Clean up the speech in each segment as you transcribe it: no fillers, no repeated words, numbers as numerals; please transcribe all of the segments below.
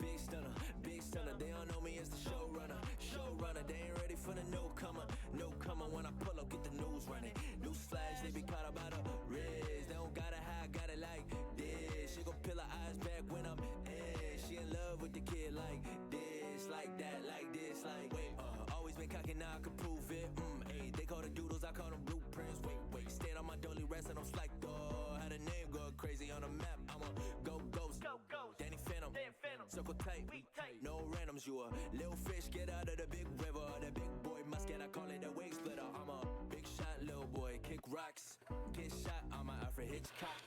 big stunner, big stunner. They don't know me as the showrunner, showrunner. They ain't ready for the newcomer, newcomer. When I pull up, get the news running. News flash, they be caught about a riz. They don't gotta hide, got it like this. She gon' peel her eyes back when I'm in. She in love with the kid like this, like that, like this, like wait. Always been cocky, now I can prove it. Hey, they call the doodles, I call them blueprints. Wait, stand on my dolly rest and I'm like, oh, had a name go crazy on the map. I'm a go ghost, Danny Phantom, circle tight, no randoms. You a little fish, get out of the big river. The big boy musket, I call it a wig splitter. I'm a big shot, little boy, kick rocks, get shot. I'm a Alfred Hitchcock.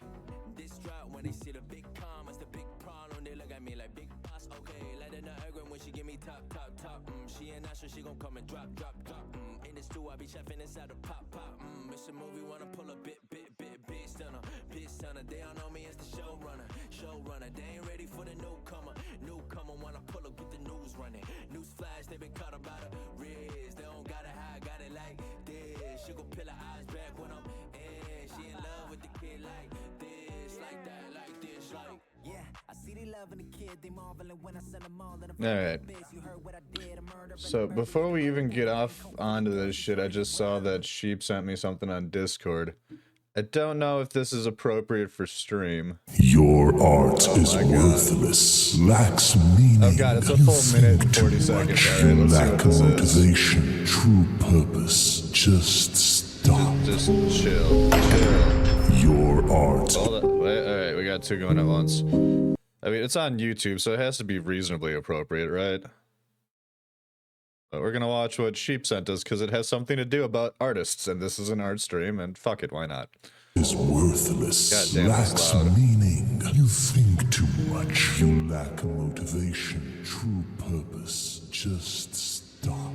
This drop when they see the big calm, it's the big problem. They look at me like big boss. Okay, let her not agree when she give me top. She ain't not sure she gon' come and drop. In this too, I be chefing inside the pop. It's a movie, wanna pull a bit stunner. They don't know me as the showrunner. They ain't ready for the newcomer. Wanna pull up, get the news running. News flash, they been caught about a riz. They don't gotta hide, got it like this. She gon' peel her eyes back when I'm in. She in love with the kid like this, like that, like this, like. Yeah, I see they loving the kid, they marveling when I send them all. Alright. So before we even get off onto this shit, I just saw that Sheep sent me something on Discord. I don't know if this is appropriate for stream. Your art is worthless, lacks meaning. Oh god, it's a full minute and 40 seconds. Alright, let's see what this motivation, is. True purpose, just stop. Just chill. Your art. Hold on. Wait, alright, we got two going at once. I mean, it's on YouTube, so it has to be reasonably appropriate, right? But we're gonna watch what Sheep sent us, because it has something to do about artists, and this is an art stream, and fuck it, why not? Is worthless, goddamn, lacks meaning. You think too much. You lack motivation, true purpose. Just stop.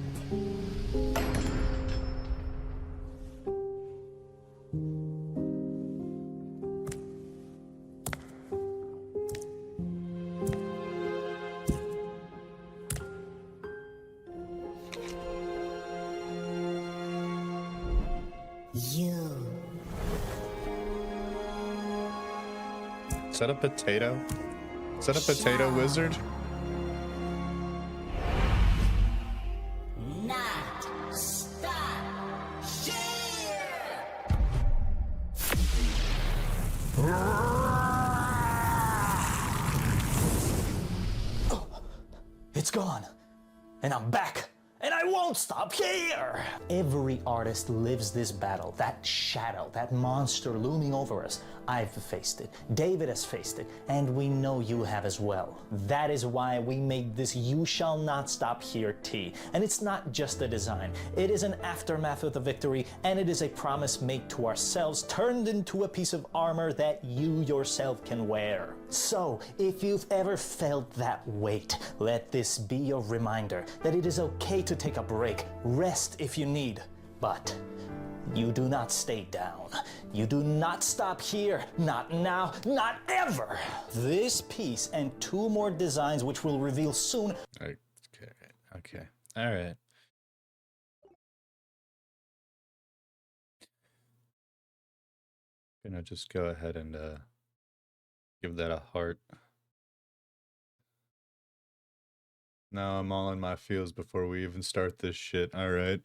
Is that a potato? Is that a potato wizard? Not stop here. It's gone, and I'm back. And I won't stop here! Every artist lives this battle, that shadow, that monster looming over us. I've faced it, David has faced it, and we know you have as well. That is why we made this You Shall Not Stop Here tee. And it's not just a design, it is an aftermath of the victory, and it is a promise made to ourselves, turned into a piece of armor that you yourself can wear. So, if you've ever felt that weight, let this be your reminder that it is okay to take a break, rest if you need, but you do not stay down. You do not stop here, not now, not ever. This piece and two more designs which we'll reveal soon. Okay, all right. Gonna just go ahead and give that a heart. Now I'm all in my feels before we even start this shit. All right.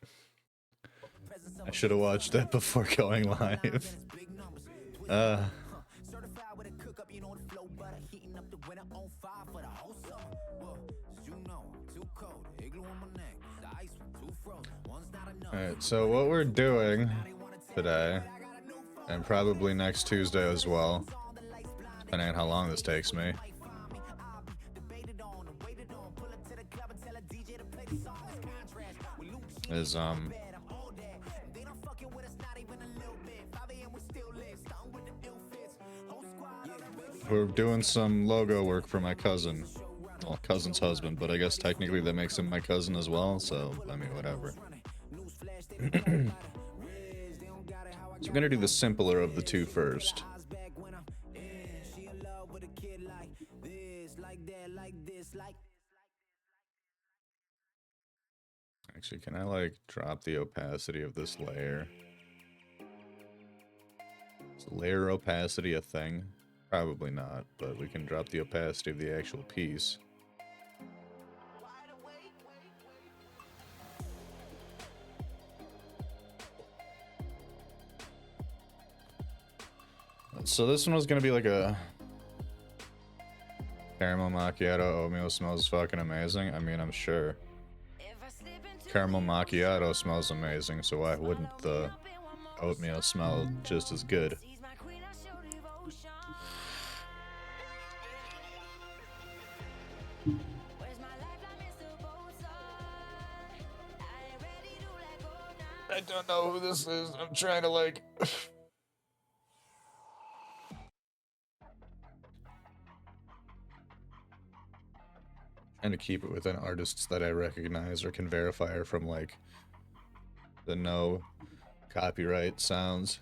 I should have watched that before going live. Alright, so what we're doing today, and probably next Tuesday as well, depending on how long this takes me, is we're doing some logo work for my cousin. Well, cousin's husband, but I guess technically that makes him my cousin as well, so I mean, whatever. So we're gonna do the simpler of the two first. Actually, can I like drop the opacity of this layer? Is layer opacity a thing? Probably not, but we can drop the opacity of the actual piece. So this one was gonna be like a caramel macchiato oatmeal smells fucking amazing. I mean, I'm sure. Caramel macchiato smells amazing, so why wouldn't the oatmeal smell just as good? I don't know who this is. I'm trying to like... trying to keep it within artists that I recognize or can verify are from like the no copyright sounds.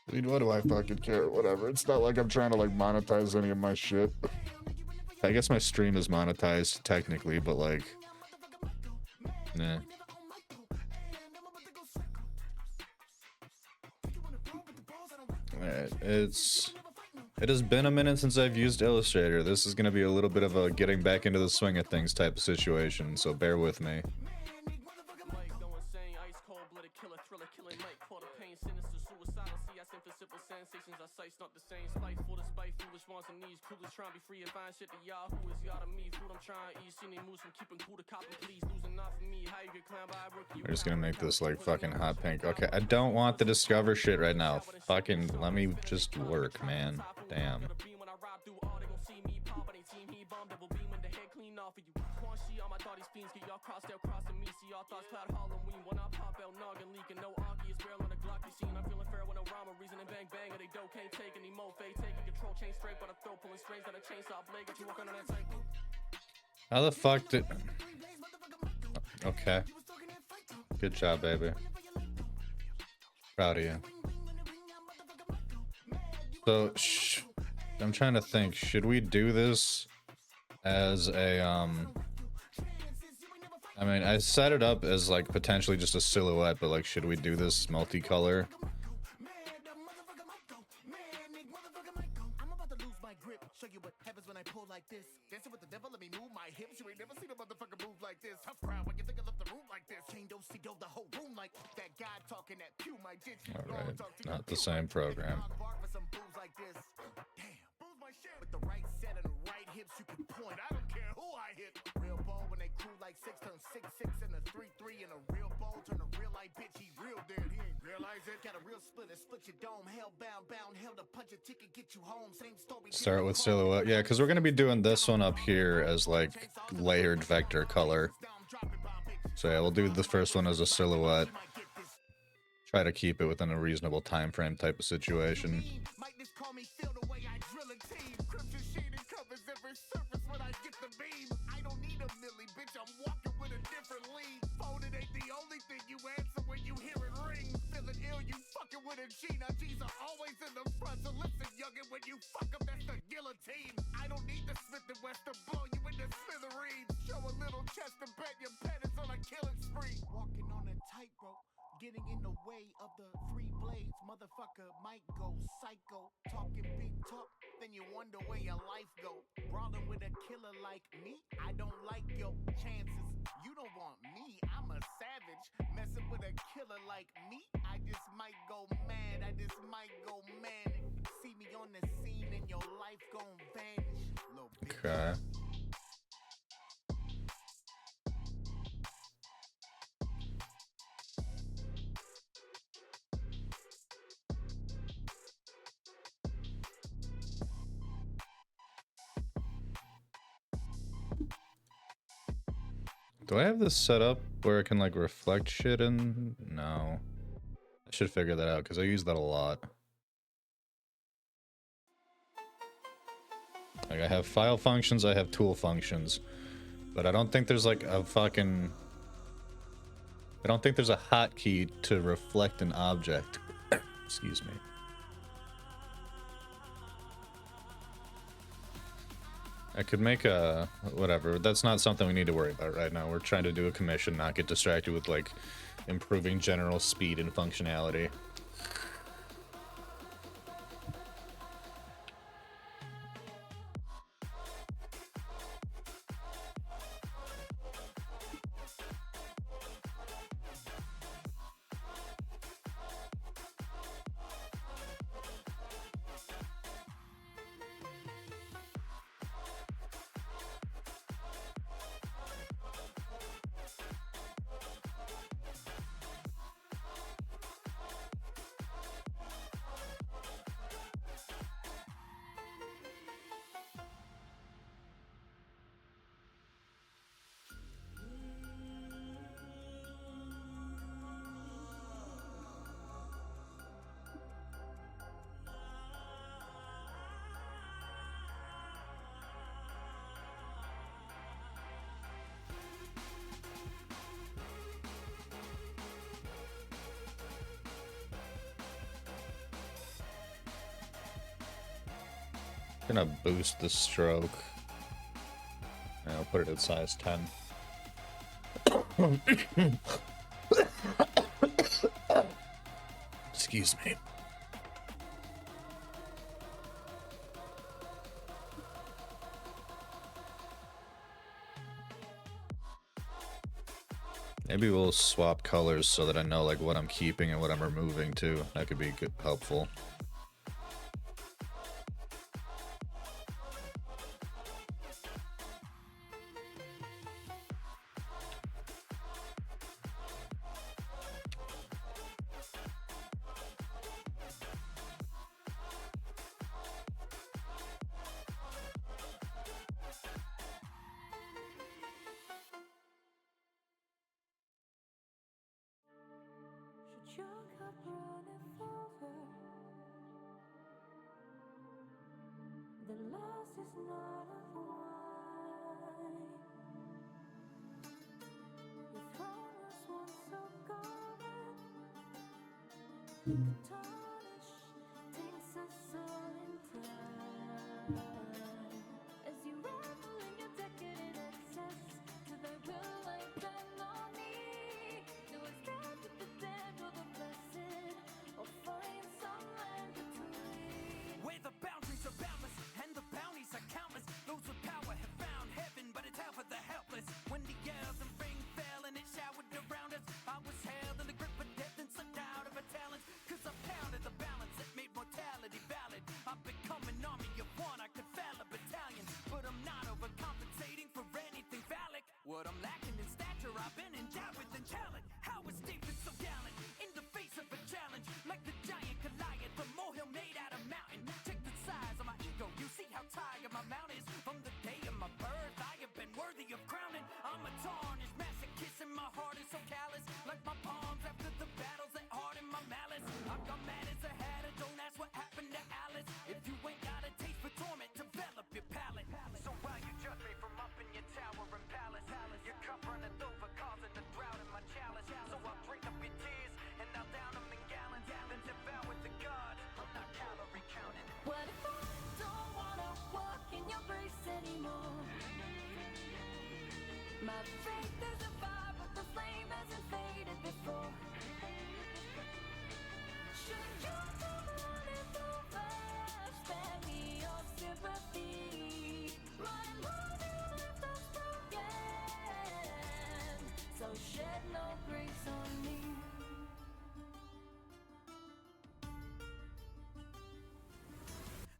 I mean, what do I fucking care? Whatever. It's not like I'm trying to like monetize any of my shit. I guess my stream is monetized technically, but like, nah. Alright, it has been a minute since I've used Illustrator. This is gonna be a little bit of a getting back into the swing of things type of situation, so bear with me. We're just gonna make this like fucking hot pink. Okay, I don't want the discover shit right now. Fucking let me just work, man. Damn. How the fuck did... Okay. Good job, baby. Proud of you. So, I'm trying to think. Should we do this as a, I mean, I set it up as, like, potentially just a silhouette, but, like, should we do this multicolor? Alright, not the same program. Start with silhouette. Yeah, because we're going to be doing this one up here as like layered vector color. So yeah, we'll do the first one as a silhouette. Try to keep it within a reasonable time frame type of situation. Getting in the way of the 3 blades, motherfucker might go psycho. Talking big talk, then you wonder where your life go. Brawling with a killer like me, I don't like your chances. You don't want me, I'm a savage. Messing with a killer like me, I just might go mad. I just might go manic. See me on the scene and your life gon' vanish. Little bitch. Okay. Do I have this set up where it can like reflect shit in? No. I should figure that out because I use that a lot. Like I have file functions, I have tool functions. But I don't think there's like a fucking... I don't think there's a hotkey to reflect an object. Excuse me. I could make a... whatever. That's not something we need to worry about right now. We're trying to do a commission, not get distracted with, like, improving general speed and functionality. Gonna boost the stroke. And I'll put it at size 10. Excuse me. Maybe we'll swap colors so that I know like what I'm keeping and what I'm removing too. That could be good, helpful. Should your cup runneth over, the loss is not of wine. Your throne was once so golden, the tarnish takes us all in time. As you revel in your decadent excess, to thy will I bend on me. Do I stand with the dead or the blessed, or find some land between? Where the boundaries are boundless and the bounties are countless. Those with power have found heaven, but it's hell for the helpless. When the yells and rain fell and it showered around us, I was held in the grip of death and slipped out of a talent. Cause I pounded the balance that made mortality valid. I've become an army of one, I could foul a battalion, but I'm not overcompensating for anything phallic. What I'm lacking in stature, I've been endowed with in talent. How is David so gallant in the face of a challenge? Like the giant Goliath, the molehill made out of mountain. Check the size of my ego, you see how tired my mount is. From the day of my birth, I have been worthy of crowning. I'm a tarnished masochist and my heart is so callous. Like my palms after the battles that harden my malice. I've gone mad as a hatter, don't ask what happened to Alice. If you ain't got a taste for torment, develop your palate. So while you judge me from up in your tower and palace, your cup runneth over, causing a drought in my chalice. So I'll drink up your tears and I'll down them in gallons, then devour the God. I'm not calorie counting. What if I don't wanna walk in your grace anymore? My faith is a fire, but the flame hasn't faded before. Should your cup runneth over, spare me your sympathy. My mind is left unspoken, so shed no grace on me.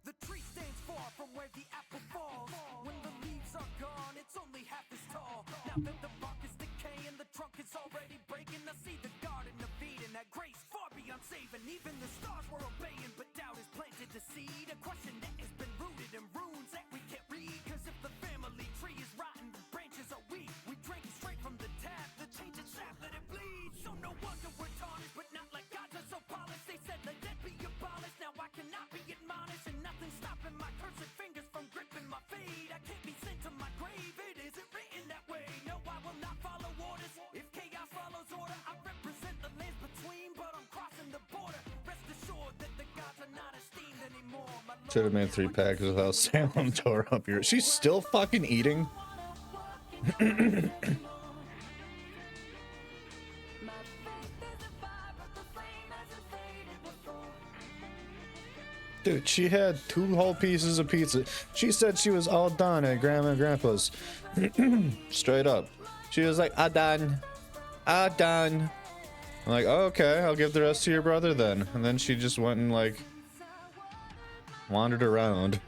The tree stands far from where the apple falls. When the leaves are gone, it's only half as tall. Now that the bark is decaying, the trunk is already breaking. I see the garden of Eden, that grace far beyond saving. Even the stars were obeying, but doubt has planted the seed. A question that has been rooted in runes that we can't read. Cause if the family tree is rotten, the branches are weak. We drank straight from the tap, the tainted sap that it bleeds. So no wonder we're tarnished, but not like gods are so polished. They said let that be abolished, now I cannot be admonished. And nothing's stopping my cursed fingers from gripping my fate. I can't be sent to my grave, it isn't written that way. No, I will not follow orders. If chaos follows order, I represent the lands between, but I'm crossing the border. Rest assured that the gods are not esteemed anymore. My Lord, Should have made 3 packs without Salem tore up your. She's still fucking eating. Dude, she had 2 whole pieces of pizza. She said she was all done at Grandma and Grandpa's. Straight up. She was like, "I'm done. I'm done." I'm like, oh, okay, I'll give the rest to your brother then. And then she just went and like wandered around.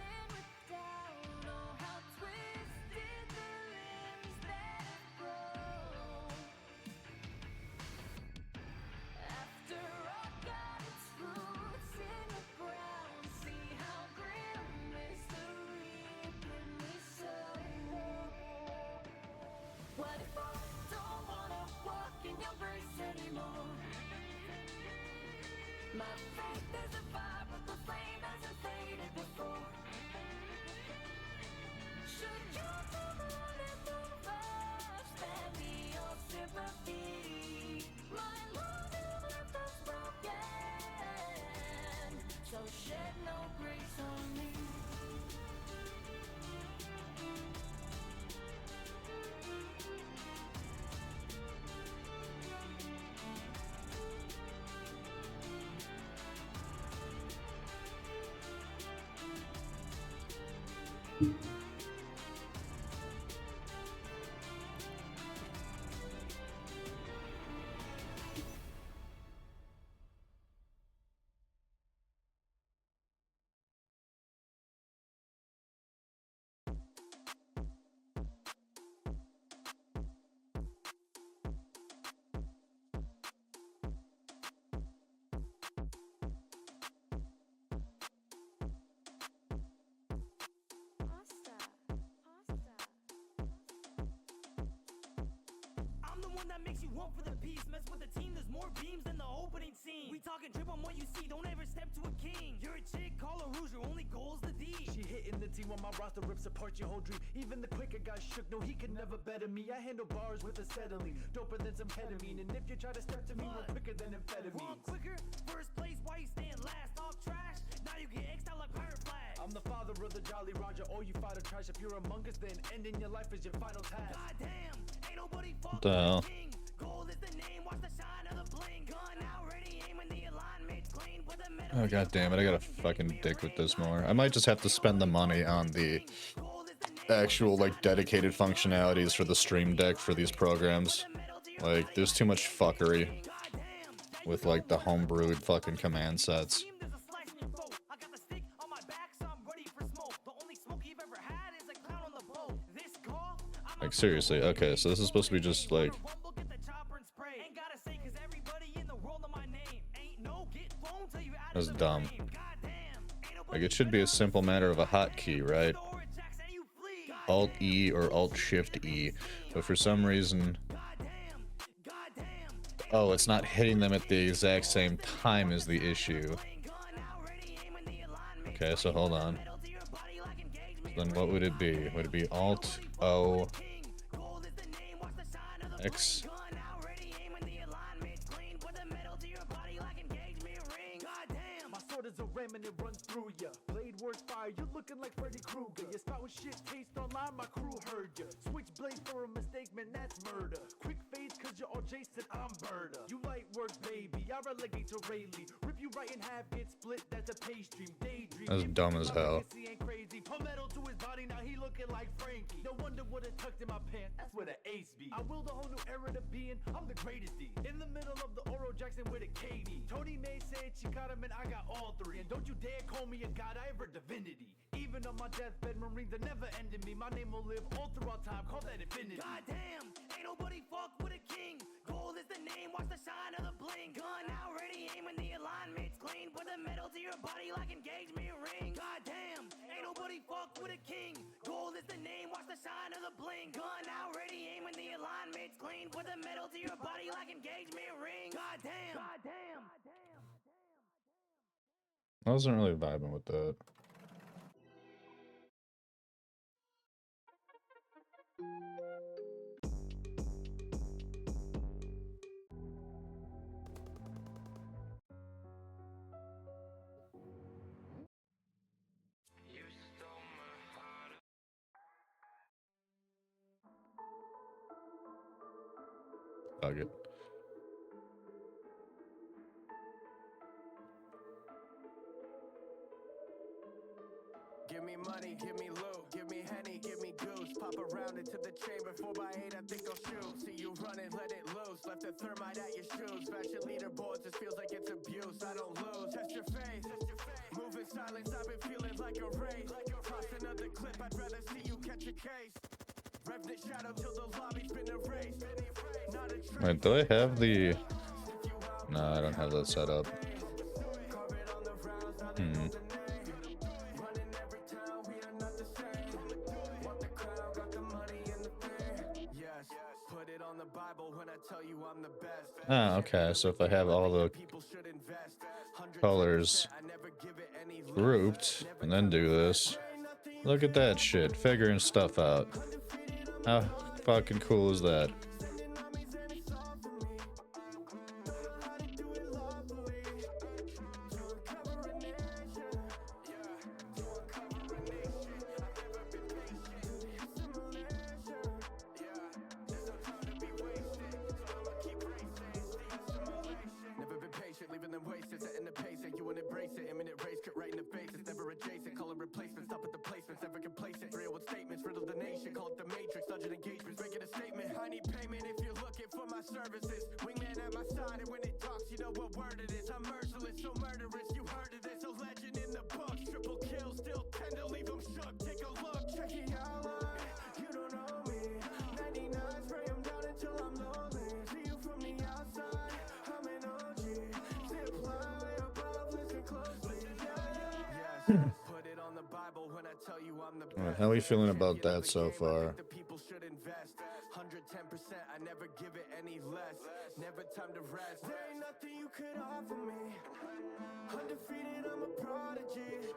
What if I don't wanna walk in your grace anymore? My faith is a fire, but the flame hasn't faded before. I'm the one that makes you want for the peace. Mess with the team, there's more beams than the opening scene. We talking drip on what you see, don't ever step to a king. You're a chick, call a rouge, your only goal's the D. She hitting the team on my roster, rips apart your whole dream. Even the quicker guy shook, no, he could never better me. I handle bars with acetylene, doper than some ketamine. And if you try to step to me, we're quicker than amphetamines. Wrong quicker, first place, why you staying last? Talk trash, now you get X'd out like pirate flag. I'm the father of the Jolly Roger, all you fighter trash. If you're among us, then ending your life is your final task. Goddamn, ain't nobody fuck the hell? with the king. Gold is the name, watch the shine of the bling. Gun out, ready, aiming the alignment's clean. Put the metal Oh god damn it, I gotta fucking dick with this more. I might just have to spend the money on the actual like dedicated functionalities for the stream deck for these programs. Like there's too much fuckery with like the homebrewed fucking command sets. there's a slice in your throat. I got the stick on my back, so I'm ready for smoke. The only smoke you've ever had is a clown on the boat. This call, I'm Like seriously, okay, so this is supposed to be just like rumble, get the chopper and spray. Ain't gotta say, cause everybody in the world know my name. Ain't no get phone till you out that's of the dumb. frame. Goddamn, ain't nobody Like it should be a simple matter of a hotkey, right? store it, Jack, say you flee. Alt E or Alt Shift E, but for some reason, oh, it's not hitting them at the exact same time is the issue. Okay, so hold on. Then what would it be? Would it be Alt O X? My sword is a ram and it runs through ya. Blade words fire, you're looking like Freddy Krueger. You spouting shit taste online, my crew heard ya. Switch blade for a mistake, man, that's murder. Quick fades cause you're all Jason, I'm Berta. You light work, baby, I relegate to Rayleigh. Rip you right in half, get split, that's a pay stream. Daydream. That's dumb as hell. He ain't crazy. Put metal to his body, now he looking like Frankie. No wonder what it tucked in my pants, that's where the ace be. I willed a whole new era to being, I'm the greatest D. In the middle of the Oro Jackson with a KD. Tony May said she got him and I got all three. And don't you dare call me a god, I ever divinity. Even on my deathbed, Marines are never ending me. My name will live all throughout time, call that infinity. Goddamn, ain't nobody fuck with a king. Gold is the name, watch the shine of the bling. Gun out, ready, aiming the alignment's clean. Put the metal to your body like engagement ring. Goddamn, ain't nobody fuck with a king. Gold is the name, watch the shine of the bling. Gun out, ready, aiming the alignment's clean. Put the metal to your body like engagement ring. Goddamn, goddamn. I wasn't really vibing with that. Fuck it. Give me money, give me loot, give me Henny, give me goose. Pop around into the chamber, 4x8, I think I'll shoot. See you running, let it loose. Left a thermite at your shoes. Fashion leaderboards, this feels like it's abuse. I don't lose. Test your faith, move in silence. I've been feeling like a race. Toss another clip, I'd rather see you catch a case. Revenant shadow till the lobby's been erased. Not a trick. Wait, do I have the... No, I don't have that set up. Put it on the Bible when I tell you I'm the best. Ah, okay, so if I have all the People should invest. colors I never give it any love. grouped and then do this, look at that shit, figuring stuff out. How fucking cool is that? Never been patient, leaving them wasted, setting the pace, and you wanna embrace it. Imminent race, cut right in the face, it's never adjacent. Calling replacement, stop at the placements, never complacent. services. Wingman at my side, and when it talks, you know what word it is. I'm merciless, so murderous. You heard of this, a legend in the books. Triple kill, still tend to leave them shook. Take a look, check the outline. You don't know me. 99, spray them down until I'm lonely. See you from the outside. I'm an OG. Zip line way above, listen closely. Yes, put it on the Bible when I tell you I'm the best. How are we feeling about that so far? The people should invest 110%. I never give it any less. Never time to rest. There ain't nothing you could offer me. Undefeated, I'm a prodigy.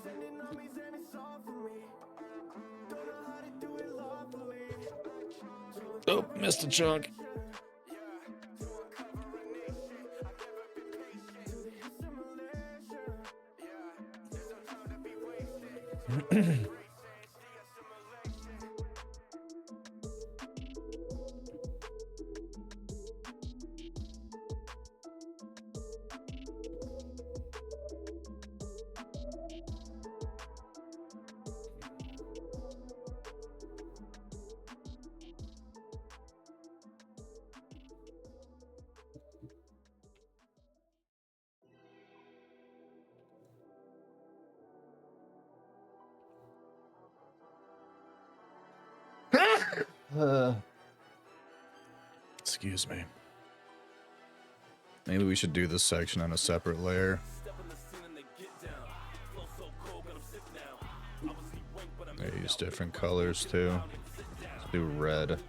Sending armies and it's all for me. Don't know how to do it lawfully. Oh, missed a chunk. Excuse me. Maybe we should do this section on a separate layer. They use different colors too. Let's do red.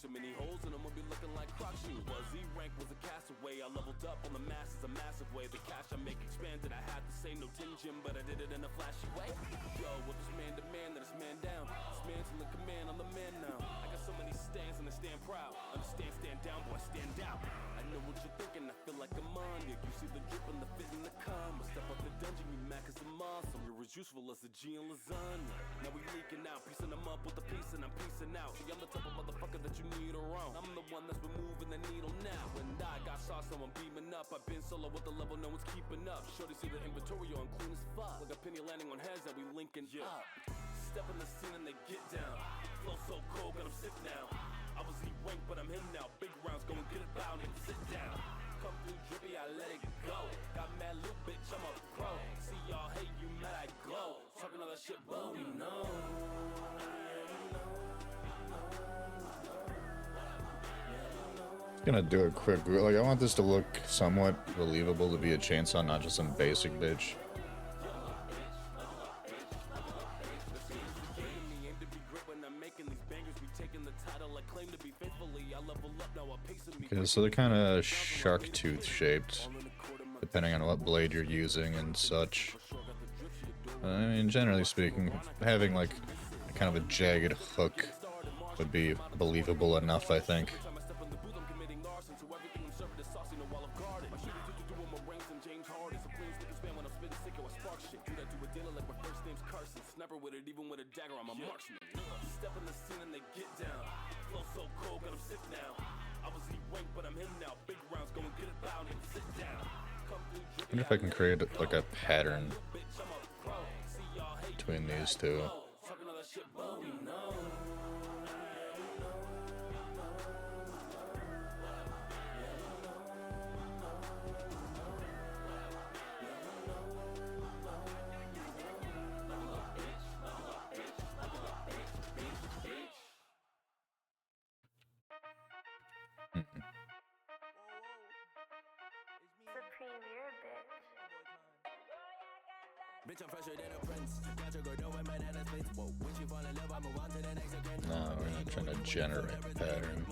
So many holes in them will be looking like crock shoes. Buzzy rank was a castaway. I leveled up on the masses a massive way. The cash I make expanded. I had to say no tingeing, but I did it in a flashy way. Yo, what this man demand, that this man down. This man's in the command, I'm the man now. I got so many stands and I stand proud. Understand, stand down, boy, stand down. I know what you're thinking, I feel like I'm on you. You see the drip and the fit and the calm. I step up the dungeon, you mad cause I'm awesome. You're as useful as a G and lasagna. Now we leaking out, piecing them up with a piece and I'm piecing out. See, I'm the type of motherfucker that you need around. I'm the one that's been moving the needle now. When I got sauce, someone beaming up. I've been solo with the level, no one's keeping up. Shorty see the inventory on clean as fuck. Like a penny landing on heads that we linking up. Step in the scene and they get down. Flow so cold, got 'em sick now. I was E-rank, but I'm him now. Big rounds, go and get it bound and sit down. Come through drippy, I let it go. Got mad loot, bitch, I'm a pro. See y'all hate you, mad I glow. Talking all that shit, but we know. Gonna do a quick, like, I want this to look somewhat believable to be a chainsaw, not just some basic bitch. Okay, so they're kind of shark tooth shaped, depending on what blade you're using and such. I mean, generally speaking, having like kind of a jagged hook would be believable enough, I think. I wonder if I can create like a pattern between these two. No, we're not trying to generate a pattern.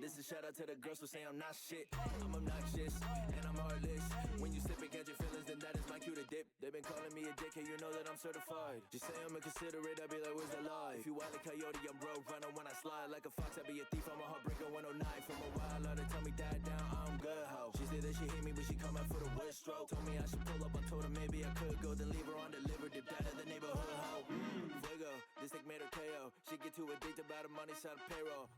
This is shout out to the girls who say I'm not shit. I'm obnoxious and I'm heartless. When you sip and catch your feelings, then that is my cue to dip. They been calling me a dickhead, you know that I'm certified. Just say I'm inconsiderate, I be like, where's the lie? If you wild a coyote, I'm road runner when I slide. Like a fox, I be a thief, I'm a heartbreaker, 109. From a while, let her tell me die down, I'm good, ho. She said that she hate me, but she come out for the wood stroke. Told me I should pull up, I told her maybe I could go. Then leave her on delivered, dipped out of the neighborhood, ho. Fuego, this dick made her KO. She get too addicted by the money side of payroll.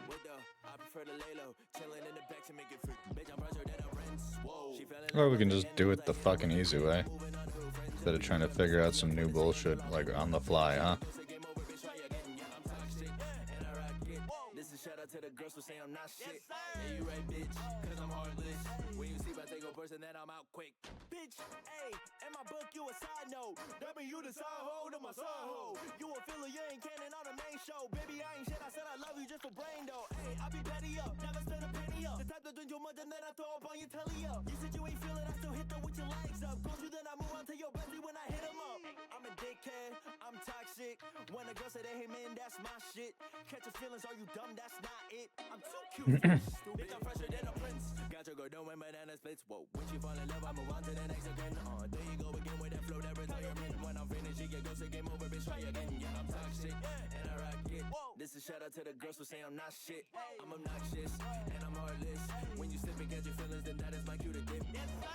Wait though, I prefer to lay low. Chilling in the back to make it free. Bitch, I'm richer than a rinse. Whoa. She fell in Or we can just do it the fucking easy way. Instead of trying to figure out some new bullshit, like, on the fly, huh? This is shout out to the girls who say I'm not shit. Yeah, you right, bitch, cause I'm heartless. When you see my take a person, then I'm out quick. Bitch, hey, in my book, you a side note. That mean you the side hoe to my side hoe. You a filler, you ain't canon on the main show. Baby, I ain't shit, I said I love you just for brain though. Hey, I be petty up, never spend a penny up. The type to drink too much and then I throw up on your telly up. You said you ain't feel it, I still hit them with your legs up. Go you, then I move on to your bestie when I hit him up. I'm a dickhead, I'm toxic. When a girl say that, hey man, that's my shit. Catch your feelings, are you dumb? That's not it. I'm too cute. Bitch, I'm fresher than a prince. Got your girl doing banana splits. Whoa, when she fall in love, I move on to the next again. There you go again with that flow, that retirement. When I'm finished, you get go say game over, bitch, try again. Yeah, I'm toxic and I rock it. This is shout out to the girls who say I'm not shit. I'm obnoxious and I'm heartless. When you slip and catch your feelings, then that is my cue to dip. Yes, sir.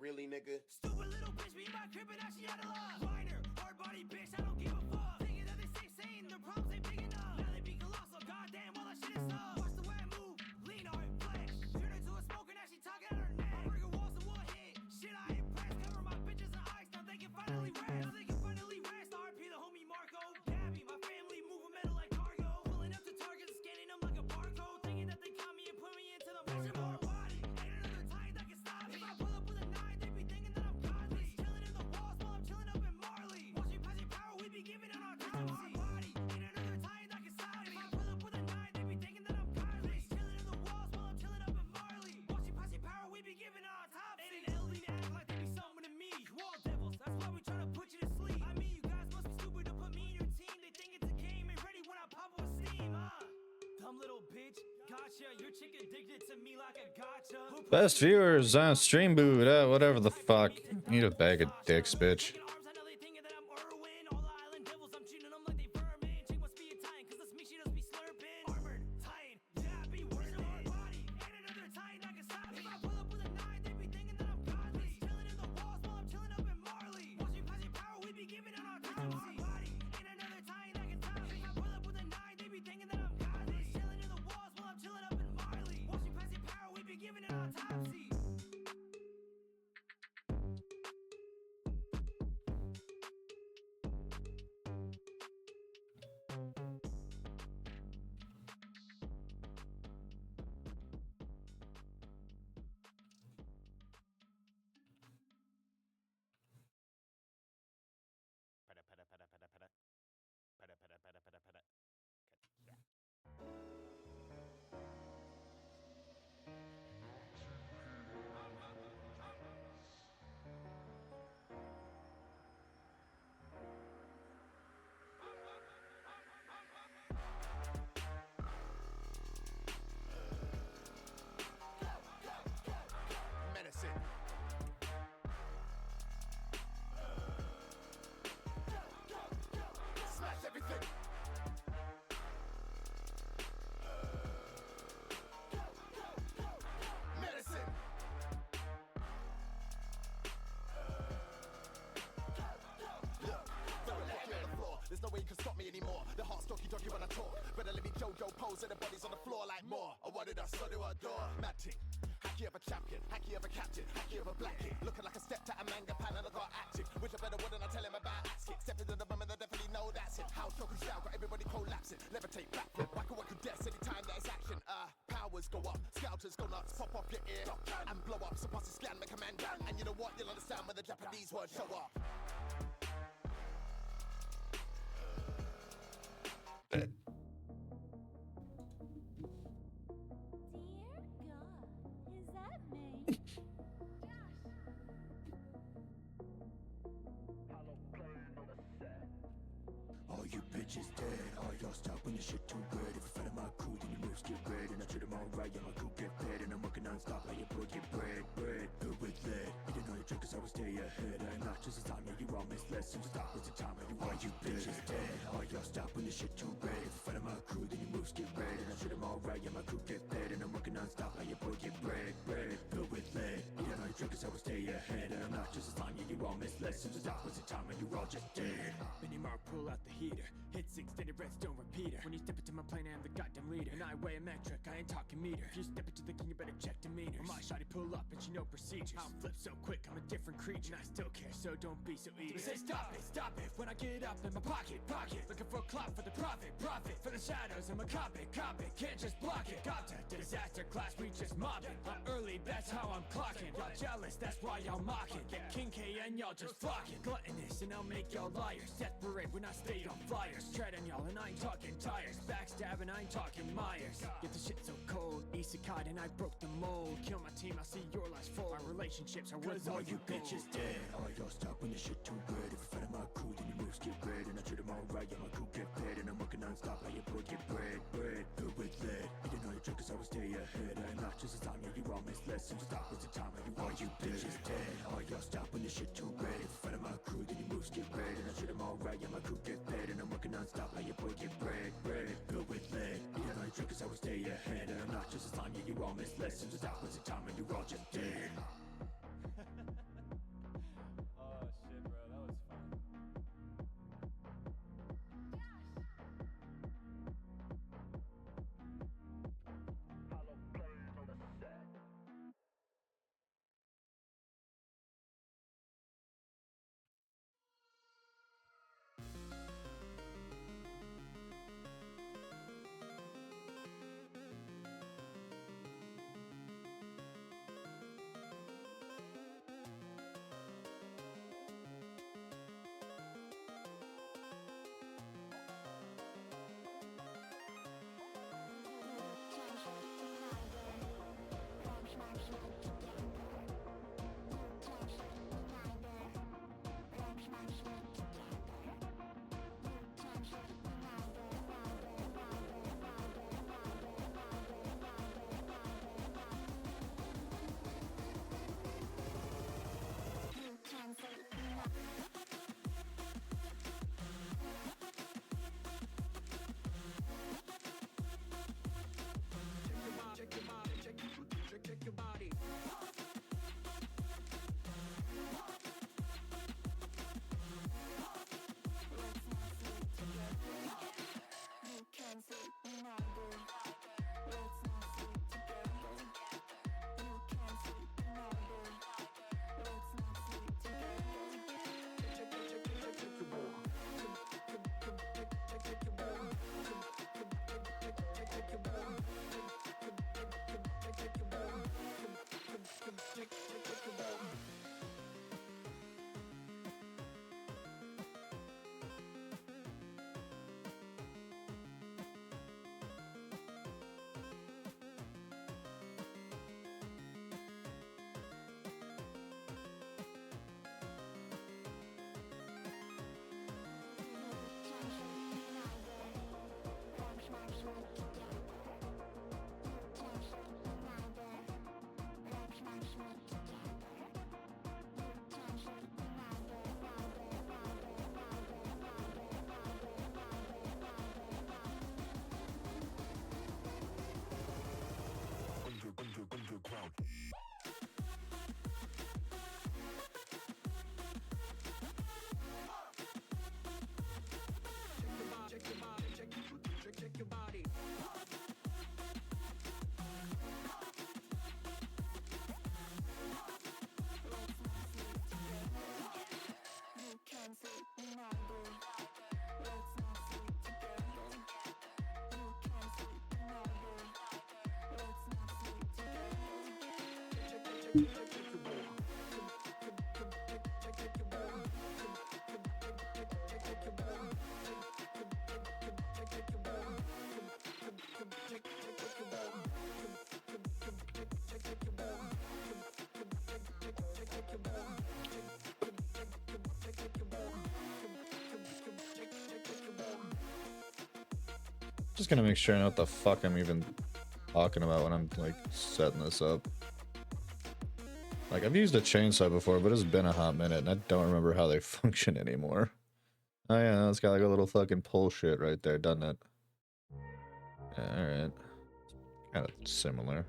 Really, nigga? Stupid little bitch, be in my crib and now she out of love. Whiner, hard body bitch, I don't give a fuck. Thinking that they stay sane, their problems ain't big enough. Now they be colossal, goddamn, all that shit is up. Watch the way I move, lean hard, flex. Turn into a smoker, now she talking at her neck. I'm breaking walls and one hit. Shit, I impressed. Cover my bitches in ice, now they can finally rest. Now they can finally rest. RP the homie Marco. Gabby, my family, moving metal like cargo. Pulling up to targets, scanning them like a barcode. Thinking that they caught me and put me into the measure more body. Ain't another time that can stop me. If I pull up with a 9, they be thinking that I'm godly. Chilling in the walls while I'm chilling up in Marley. Watch me pass your power, we be giving it our time. Hard body, ain't another time that can stop me. If I pull up with a 9, they be thinking that I'm godly. Chilling in the walls while I'm chilling up in Marley. Watch you pass your power, we be giving it our time. Ain't an LD to act like they be summoning me. Wall devils, that's why we tryna put you to sleep. I mean, you guys must be stupid to put me in your team. They think it's a game, ain't ready when I pop up with steam. Dumb little bitch, gotcha. Your chick addicted to me like a gotcha. Best viewers on stream boot, whatever the fuck. Need a bag of dicks, bitch. Arms, I know they thinking that I'm Irwin. All the island devils, I'm treating them like they vermin. Chick must be Italian, cause that's me, she does be slurping. Armored, Titan, yeah, I be working hard body. Ain't another Titan that can stop me. If I pull up with a 9, they be thinking that I'm godly. Chilling in the walls while I'm chilling up in Marley. Watch me pass your power, we be giving it our time. Hard body, ain't another Titan that can stop me. If I pull up with a 9, they be thinking that I'm godly. Chilling in the walls while I'm chilling up in Marley. Watch me pass your power, we be giving it our time. See. Medicine. Smash everything. Medicine. Look, throw it like you're on the floor. There's no way you can stop me anymore. The heart's talky when I talk. Better let me JoJo pose and the body's on the floor like more. I wanted us, so do I adore. Mad ting. Hacky of a champion, hacky of a captain, hacky of a black kid. Looking like I stepped out a manga pan and I got active. Wish I better wouldn't I tell him about axe kick. Step into the moment, I definitely know that's it. House talking style, got everybody collapsing. Levitate backflip, whack a whack a death anytime there's action. Powers go up, scouters go nuts, pop off your ear and blow up. So pass the scan, make a man down. And you know what? You'll understand when the Japanese words show up. promised lessons. Stop with the time, are you bitches dead? All y'all stop when the shit too red. If you fight my crew, then your moves get red. And I treat them all right, yeah, my crew get fed. And I'm working non-stop, how your boy get bread. Bread filled with lead. You don't know your trick, I will stay ahead. And I'm not just a slime, yeah, you all miss lessons. Stop with the time, and you all just dead. Mini Mark, pull out the heater. Hits extended breaths, don't repeat her. When you step into my plane, I am the goddamn leader. And I weigh a metric, I ain't talking meter. If you step into the king, you better check demeanors. Or my shawty pull up and she know procedures. I'll flip so quick, I'm a different creature. And I still care, so don't be so eager. Say stop it, when I get up in my pocket. Looking for clout for the profit. For the shadows, I'm a cop it. Can't just block it. Got to disaster class, we just mob it. I'm early, that's how I'm clocking. Y'all jealous, that's why y'all mocking. Get King K and y'all just flocking. Gluttonous, and I'll make y'all liars. Desperate when I stay on flyers. Tread on y'all, and I ain't talking tires. Backstabbing, I ain't talking Myers. Get the shit so cold, isekai, and I broke the mold. Kill my team, I'll see your last fold. Our relationships are worth all you bitches dead. All y'all stop when the shit too red. If you fight my crew, then your moves get red. And I treat them all right, yeah, my crew get fed. And I'm working non-stop, how your boy get bread. Bread filled with lead. You don't know your trick, 'cause I will stay ahead. I'm not just a time, yeah, you all miss lessons. Stop with the time, and you bitches dead. All y'all stop when the shit too red. If you fight my crew, then your moves get red. And I treat them all right, yeah, my crew get fed. And I'm working non-stop, how your boy get bread. Bread filled with lead. You don't know your trick, 'cause I will stay ahead. And I'm not just a time, yeah, you all miss lessons. Stop with the time, and you all just dead. Oh shit, bro, that was fun. Check your body. Underground. Check your body. Just gonna make sure I know what the fuck I'm even talking about when I'm like setting this up. Like, I've used a chainsaw before, but it's been a hot minute, and I don't remember how they function anymore. Oh yeah, it's got like a little fucking pull shit right there, doesn't it? Yeah, alright. Kind of similar.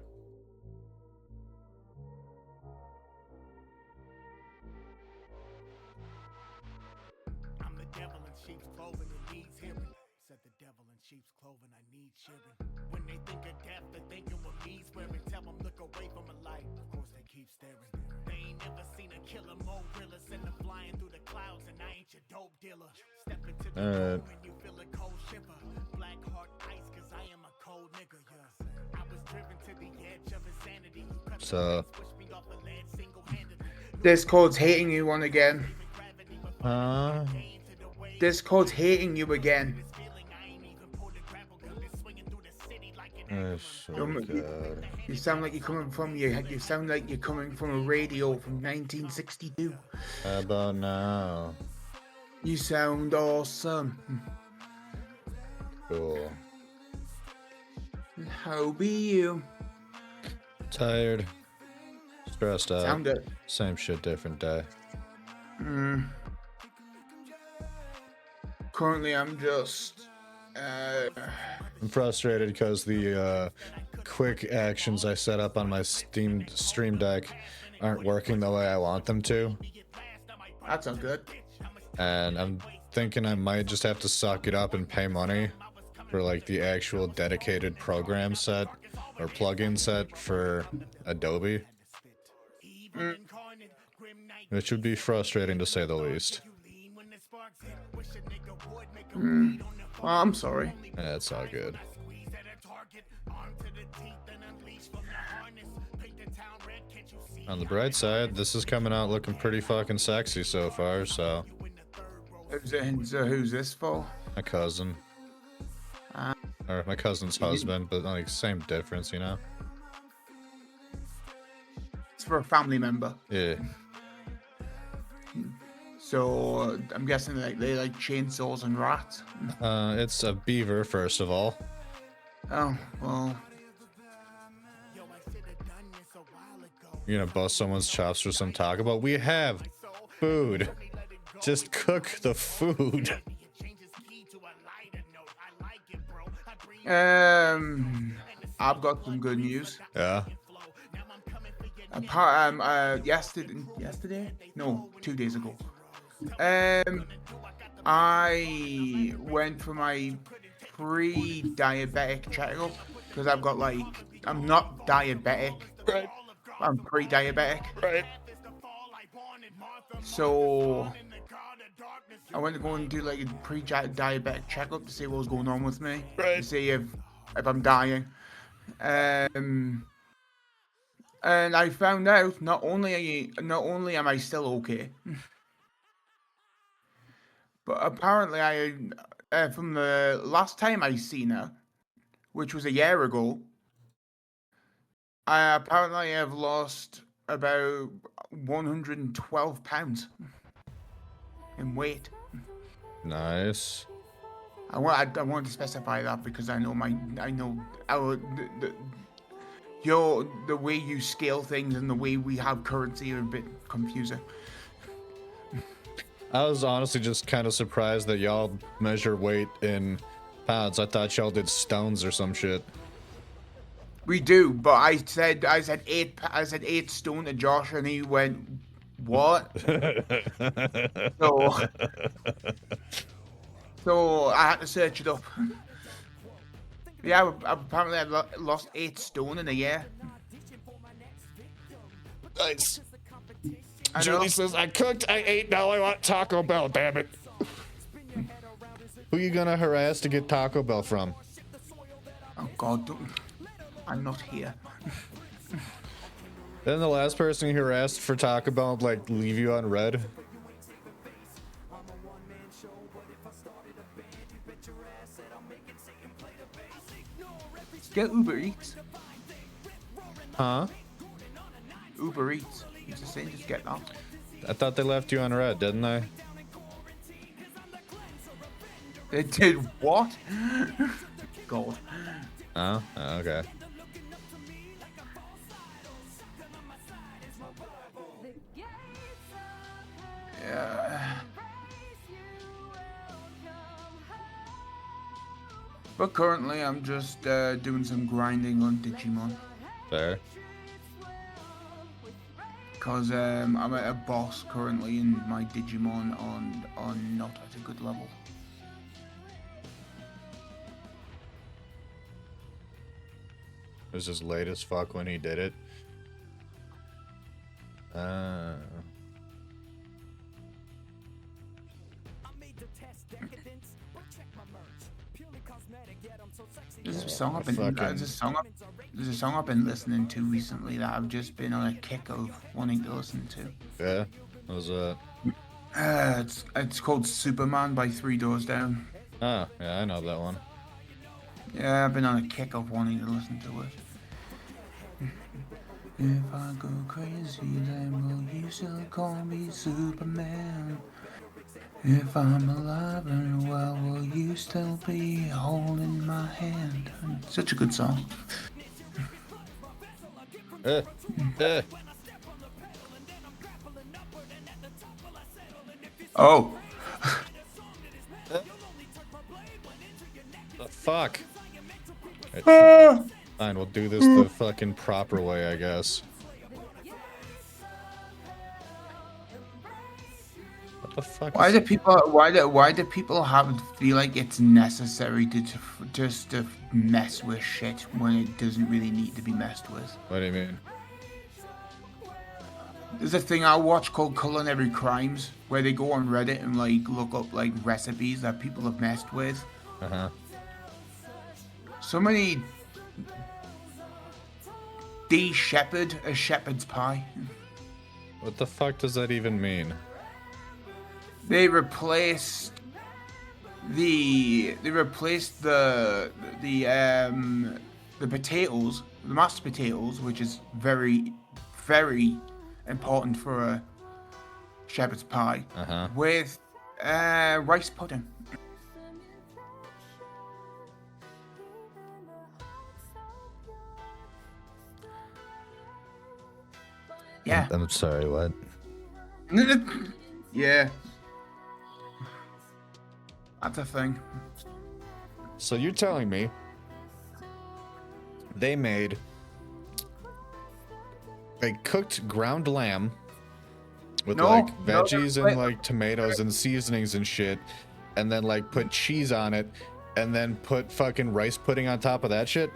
I'm the devil in sheep's clothing and needs hearing. Said the devil in sheep's clothing, I need cheering. When they think of death, they're thinking what me's wearing. Tell them look away from a light. Of course they keep staring. They ain't never seen a killer more realer. Send them flying through the clouds and I ain't your dope dealer. Step into the room and you feel a cold shiver. Black heart ice cause I am a cold nigga, yeah. I was driven to the edge of insanity. So Discord's hating you one again. Discord's hating you again. Oh, so good. You sound like you're coming from you sound like you're coming from a radio from 1962. How about now? You sound awesome. Cool. How be you? Tired. Stressed out. Sound it. Same shit, different day. Currently, I'm just. I'm frustrated because the quick actions I set up on my Stream Deck aren't working the way I want them to. That's not good. And I'm thinking I might just have to suck it up and pay money for like the actual dedicated program set or plugin set for Adobe. Which would be frustrating to say the least. Well, I'm sorry. Yeah, it's all good. On the bright side, this is coming out looking pretty fucking sexy so far, so. Who's this for? My cousin. Or my cousin's husband, but like same difference, you know? It's for a family member. Yeah. So I'm guessing like they like chainsaws and rats. It's a beaver, first of all. Oh, well. You're gonna bust someone's chops for some Taco Bell? We have food. Just cook the food. I've got some good news. Yeah. Yesterday? No, 2 days ago. I went for my pre-diabetic checkup because I've got like I'm not diabetic. Right. I'm pre-diabetic. Right. So I went to go and do like a pre-diabetic checkup to see what was going on with me. Right. To see if I'm dying. And I found out not only am I still okay, but apparently from the last time I seen her, which was a year ago, I apparently have lost about 112 pounds in weight. Nice. I want to specify that because I know the way you scale things and the way we have currency are a bit confusing. I was honestly just kind of surprised that y'all measure weight in pounds. I thought y'all did stones or some shit. We do, but I said 8 stone to Josh, and he went, "What?" so I had to search it up. Yeah, apparently I lost 8 stone in a year. Nice. Julie says, I cooked, I ate, now I want Taco Bell, damn it. Who you gonna harass to get Taco Bell from? Oh God, I'm not here. Then the last person you harassed for Taco Bell like leave you on red? Get Uber Eats. Huh? Uber Eats. It's the same, just get that. I thought they left you on red, didn't they? They did what? God. Oh, okay. But currently, I'm just doing some grinding on Digimon. Fair. Because I'm at a boss currently in my Digimon on not at a good level. It was just late as fuck when he did it. There's a song I've been listening to recently that I've just been on a kick of wanting to listen to. Yeah, what was that? It's called Superman by 3 Doors Down. Oh, yeah, I know that one. Yeah, I've been on a kick of wanting to listen to it. If I go crazy, then will you still call me Superman? If I'm alive and well, will you still be holding my hand? Such a good song. Oh. The fuck? Fine, we'll do this the fucking proper way, I guess. What the fuck? Why do people feel like it's necessary to just to mess with shit when it doesn't really need to be messed with? What do you mean? There's a thing I watch called Culinary Crimes where they go on Reddit and like look up like recipes that people have messed with. So many de-shepherd a shepherd's pie. What the fuck does that even mean? They replaced the potatoes, the mashed potatoes, which is very, very important for a shepherd's pie, with rice pudding. Yeah. I'm sorry, what? Yeah. That's a thing. So you're telling me they made cooked ground lamb with veggies and like tomatoes and seasonings and shit, and then like put cheese on it, and then put fucking rice pudding on top of that shit?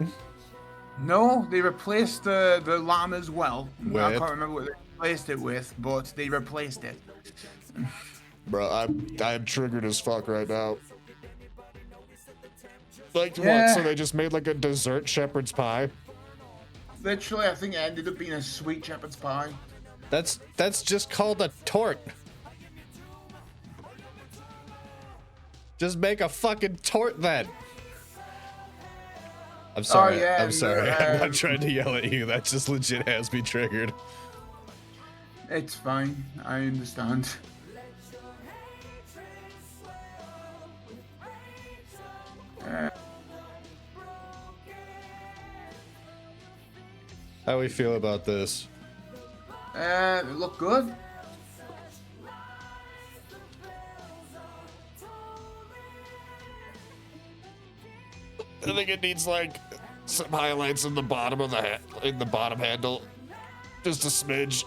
No, they replaced the lamb as well. With? I can't remember what they replaced it with, but they replaced it. Bro, I'm triggered as fuck right now. Like Yeah. what? So they just made like a dessert shepherd's pie? Literally, I think it ended up being a sweet shepherd's pie. That's just called a tort. Just make a fucking tort then. I'm sorry. Oh, yeah, I'm sorry. I'm not trying to yell at you. That just legit has me triggered. It's fine. I understand. How we feel about this? It looked good. I think it needs like some highlights in the bottom of the bottom handle, just a smidge.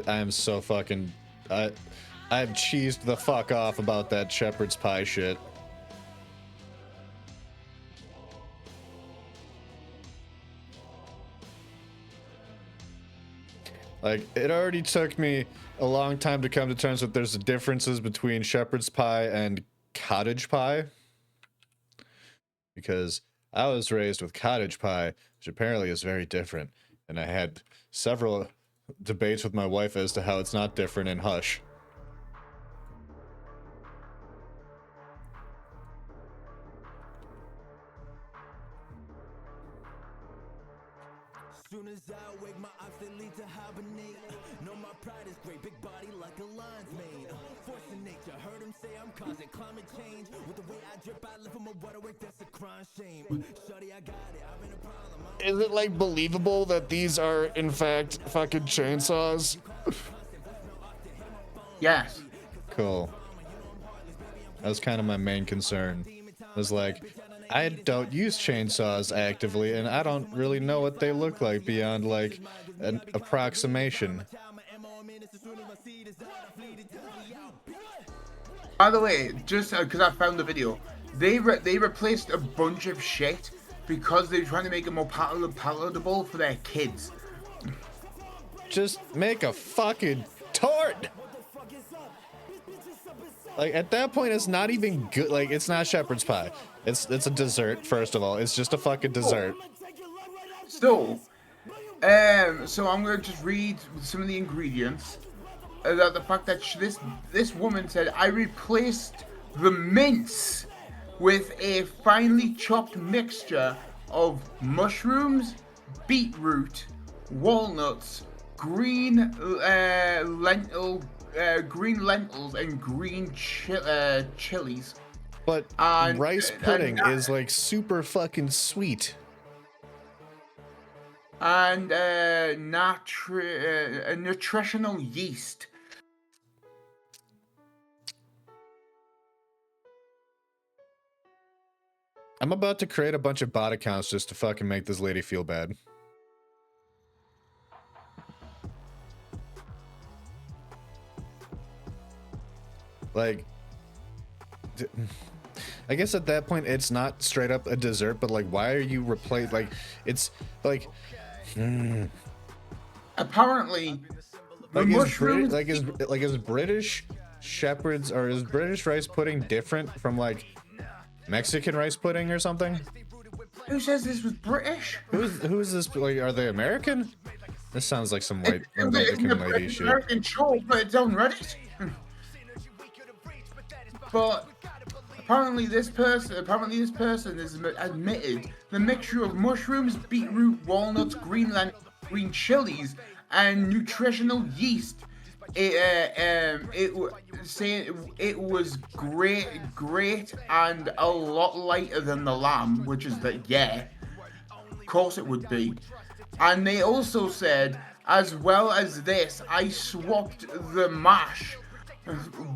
I'm so fucking I've cheesed the fuck off about that shepherd's pie shit. Like, it already took me a long time to come to terms with there's differences between shepherd's pie and cottage pie. Because I was raised with cottage pie, which apparently is very different. And I had several debates with my wife as to how it's not different in Hush. soon as I wake, my ops they lead to hibernate. Know my pride is great, big body like a lion's mane. Force of nature, heard him say I'm causing climate change. With the way I drip, I live on my waterwork, that's a crime shame. Shorty, I got it, I've been a problem. Is it like believable that these are in fact fucking chainsaws? Yes. Cool. That was kind of my main concern. Was like, I don't use chainsaws actively, and I don't really know what they look like beyond like an approximation. By the way, just because I found the video, they replaced a bunch of shit because they were trying to make it more palatable for their kids. Just make a fucking tort. Like at that point, it's not even good. Like it's not shepherd's pie. It's a dessert. First of all, it's just a fucking dessert. So I'm gonna just read some of the ingredients. The fact that this woman said, I replaced the mince with a finely chopped mixture of mushrooms, beetroot, walnuts, green lentils, and green chilies. But and, rice pudding is like super fucking sweet. And nutritional yeast. I'm about to create a bunch of bot accounts just to fucking make this lady feel bad. Like, I guess at that point it's not straight up a dessert, but like, why are you replace? Like, it's like, apparently, like is British shepherds or is British rice pudding different from like Mexican rice pudding or something? Who says this was British? Who is this? Like, are they American? This sounds like some white American lady shit. American show, but it's on Reddit. But apparently this person has admitted the mixture of mushrooms, beetroot, walnuts, green chilies, and nutritional yeast. It was great and a lot lighter than the lamb, which is that, yeah, of course it would be. And they also said, as well as this, I swapped the mash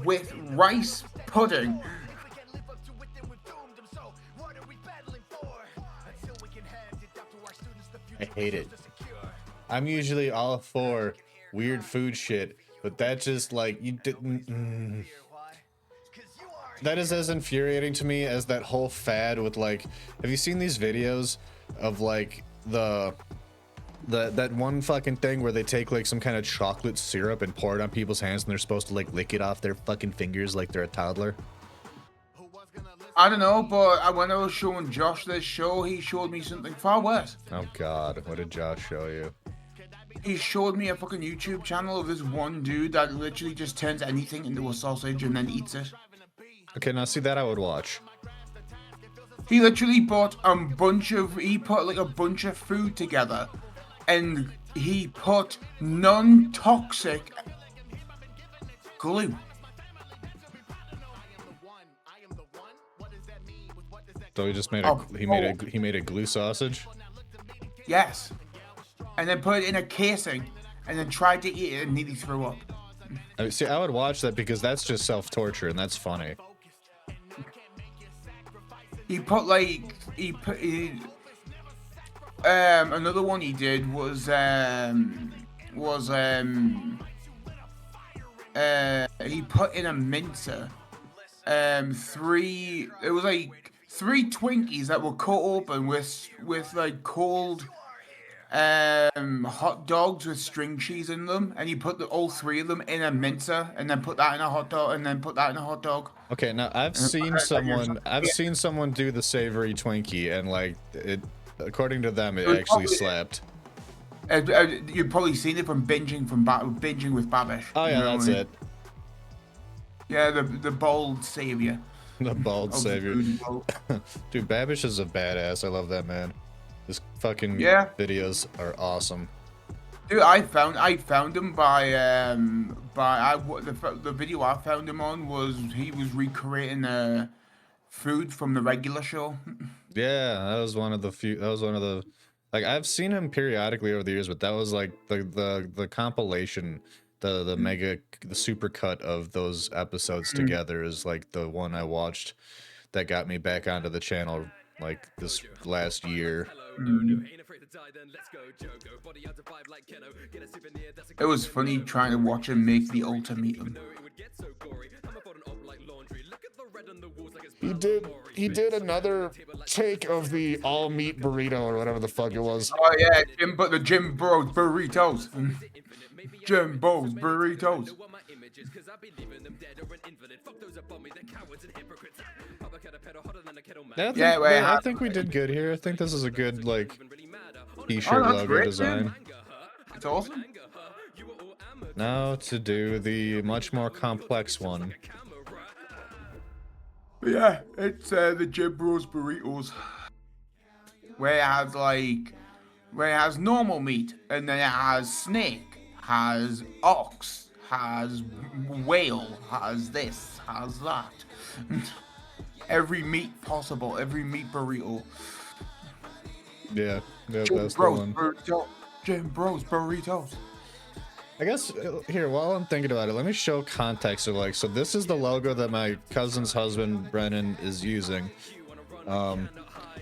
with rice pudding. I hate it. I'm usually all for weird food shit, but that just like you didn't. That is as infuriating to me as that whole fad with like, have you seen these videos of like that one fucking thing where they take like some kind of chocolate syrup and pour it on people's hands and they're supposed to like lick it off their fucking fingers like they're a toddler? I don't know, but when I was showing Josh this show, he showed me something far worse. Oh god, what did Josh show you? He showed me a fucking YouTube channel of this one dude that literally just turns anything into a sausage and then eats it. Okay, now see that I would watch. He literally bought he put like a bunch of food together and he put non-toxic glue. So he just made he made a glue sausage? Yes. And then put it in a casing and then tried to eat it and nearly threw up. I mean, see, I would watch that because that's just self-torture and that's funny. He put like another one he did was he put in a mincer three Twinkies that were cut open with like cold hot dogs with string cheese in them, and he put all three of them in a mincer and then put that in a hot dog and then put that in a hot dog. Okay, now I've seen someone do the savory Twinkie and like it, according to them, it actually slapped. You've probably seen it from binging with Babish. Oh yeah, that's it. Yeah, the bold savior. The bald savior. Dude, Babish is a badass. I love that man. His fucking videos are awesome. Dude, I found him by the video I found him on was he was recreating food from the regular show. Yeah, that was one of the like I've seen him periodically over the years, but that was like the compilation, the super cut of those episodes together is like the one I watched that got me back onto the channel like this last year. It was funny trying to watch him make the ultimatum. He did another take of the all meat burrito or whatever the fuck it was. Oh yeah, the Jim Bros burritos. Jim Bros burritos. I think we did good here. I think this is a good like t-shirt logo design. It's awesome. Now to do the much more complex one. Yeah, it's the Jim Bros burritos. Where it has normal meat, and then it has snake, has ox, has whale, has this, has that. Every meat possible, every meat burrito. Yeah, Jim that's Bros the one. burrito. Jim Bros burritos. I guess here, while I'm thinking about it, let me show context of like, so this is the logo that my cousin's husband Brennan is using. Gonna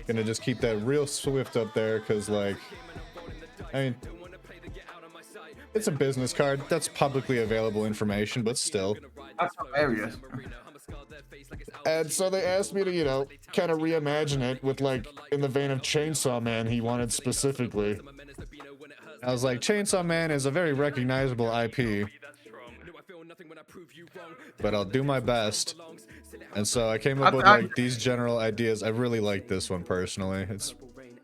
just keep that real swift up there because like, I mean, it's a business card. That's publicly available information, but still. That's hilarious. And so they asked me to, you know, kind of reimagine it with like in the vein of Chainsaw Man he wanted specifically. I was like, Chainsaw Man is a very recognizable IP, but I'll do my best. And so I came up with like these general ideas. I really like this one personally. It's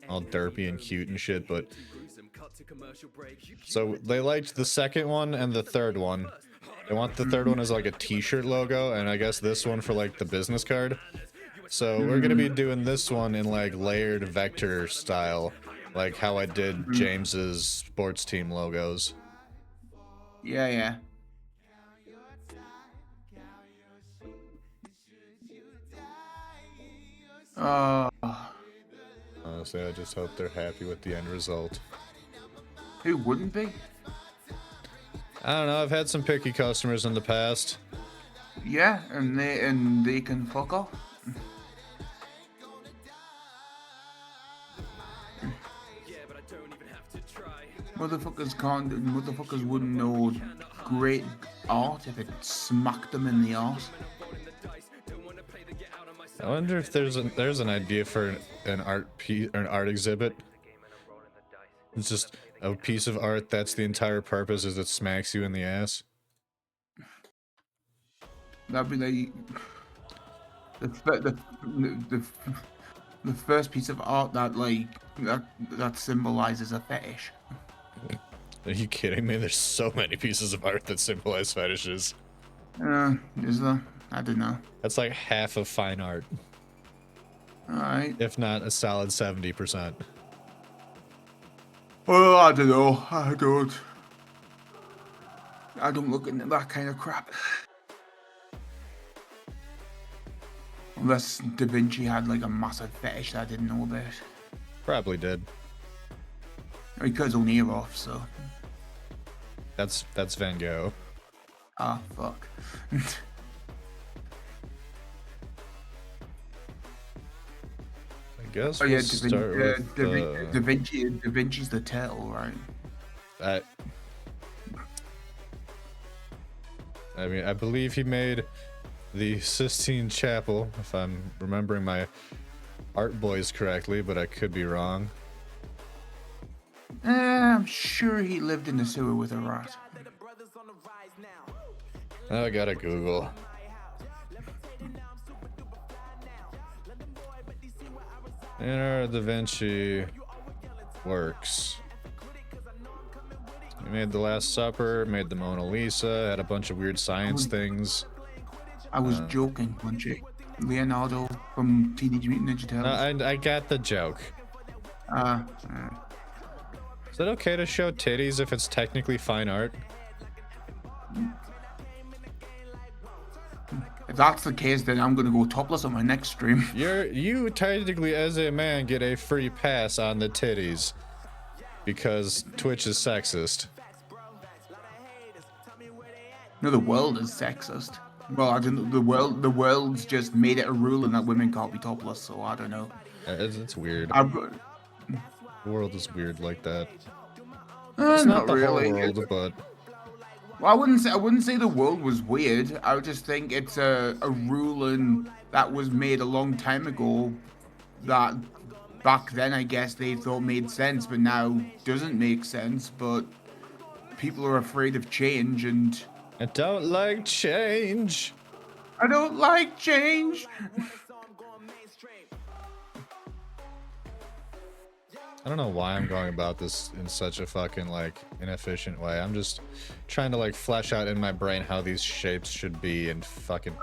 all derpy and cute and shit, but so they liked the second one and the third one. They want the third one as like a t-shirt logo, and I guess this one for like the business card. So we're gonna be doing this one in like layered vector style, like how I did James's sports team logos. Yeah. Honestly, I just hope they're happy with the end result. Who wouldn't be? I don't know. I've had some picky customers in the past. Yeah, and they can fuck off. Motherfuckers wouldn't know great art if it smacked them in the arse. I wonder if there's an idea for an art exhibit. It's just a piece of art that's the entire purpose is it smacks you in the ass. That'd be like the first piece of art that symbolizes a fetish. Are you kidding me? There's so many pieces of art that symbolize fetishes. Is there? I don't know. That's like half of fine art. Alright. If not a solid 70%. Well, I don't know. I don't look into that kind of crap. Unless Da Vinci had like a massive fetish that I didn't know about. Probably did. He cut his own ear off, so. That's Van Gogh. Ah, fuck. I guess oh yeah, we'll Da Vinci's the turtle, right? I mean, I believe he made the Sistine Chapel, if I'm remembering my art boys correctly, but I could be wrong. I'm sure he lived in the sewer with a rat. I gotta Google. Leonardo da Vinci works. He made The Last Supper, made the Mona Lisa, had a bunch of weird science things. I was joking, Munchy. Leonardo from Teenage Mutant Ninja Turtles. I got the joke. Is it okay to show titties if it's technically fine art? If that's the case, then I'm gonna go topless on my next stream. You technically, as a man, get a free pass on the titties because Twitch is sexist. No, the world is sexist. Well, I don't know. The world's just made it a rule and that women can't be topless. So I don't know. It's weird. The world is weird like that. It's not the really. whole world, but Well, I wouldn't say the world was weird. I would just think it's a ruling that was made a long time ago that back then I guess they thought made sense, but now doesn't make sense. But people are afraid of change, and I don't like change. I don't like change. I don't know why I'm going about this in such a fucking like inefficient way. I'm just trying to like flesh out in my brain how these shapes should be and fucking.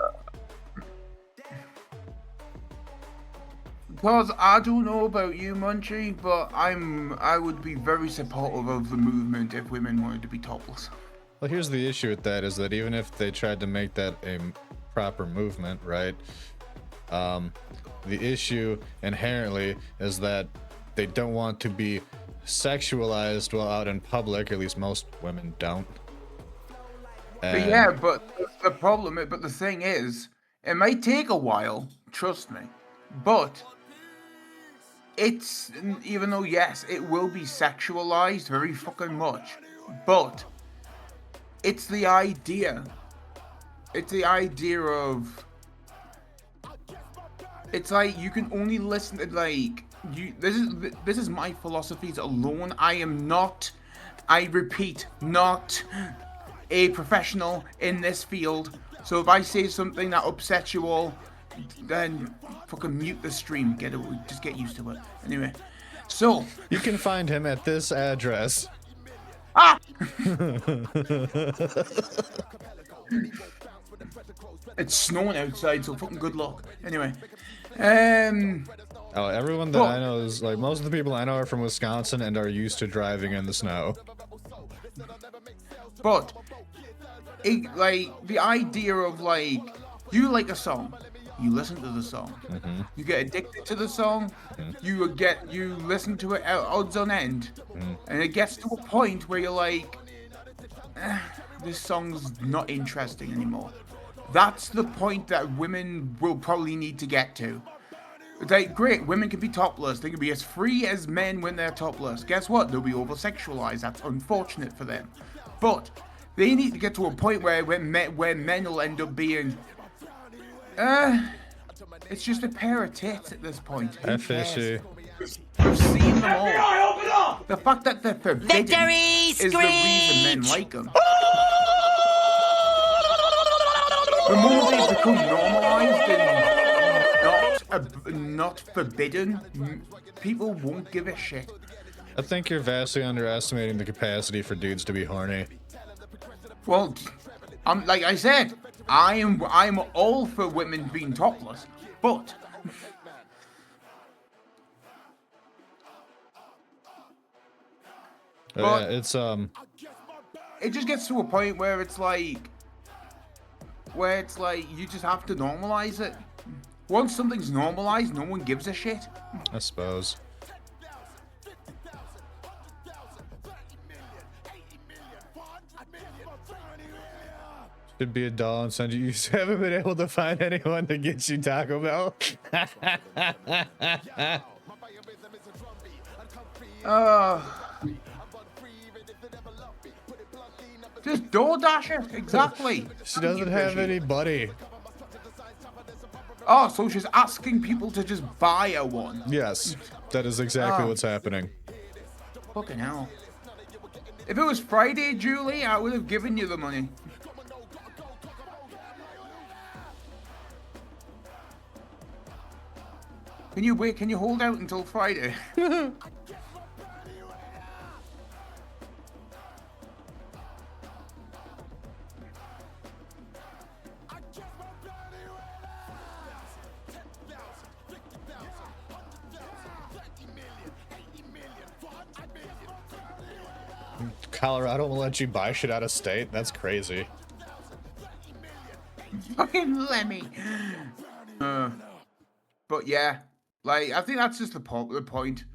Because I don't know about you, Munchie, but I would be very supportive of the movement if women wanted to be topless. Well, here's the issue with that is that even if they tried to make that a proper movement, right? The issue inherently is that they don't want to be sexualized while out in public. At least most women don't. But yeah, but the thing is, it might take a while, trust me, but it's, even though yes, it will be sexualized very fucking much, but it's the idea of, it's like you can only listen to like, this is my philosophies alone. I repeat, not a professional in this field. So if I say something that upsets you all, then fucking mute the stream. Just get used to it. Anyway, so you can find him at this address. Ah! It's snowing outside, so fucking good luck. Anyway, Oh, everyone that I know is like, most of the people I know are from Wisconsin and are used to driving in the snow. But like the idea of like, you like a song, you listen to the song, you get addicted to the song, you listen to it odds on end, and it gets to a point where you're like, this song's not interesting anymore. That's the point that women will probably need to get to. It's like, great, women can be topless. They can be as free as men when they're topless. Guess what? They'll be over-sexualized. That's unfortunate for them. But they need to get to a point where men will end up being, it's just a pair of tits at this point. Who cares? We've seen them all. The fact that they're forbidden is the reason men like them. The more they become normalized and not forbidden, people won't give a shit. I think you're vastly underestimating the capacity for dudes to be horny. Well, like I said, I'm all for women being topless, but yeah, it's it just gets to a point where it's like you just have to normalize it. Once something's normalized, no one gives a shit. I suppose. Should be a doll and send you. You haven't been able to find anyone to get you Taco Bell. Just DoorDash it, exactly. She doesn't have anybody. Oh, so she's asking people to just buy her one. Yes, that is exactly what's happening. Fucking hell. If it was Friday, Julie, I would have given you the money. Can you wait? Can you hold out until Friday? Colorado will let you buy shit out of state? That's crazy. Fucking Lemmy. But yeah, like I think that's just the point.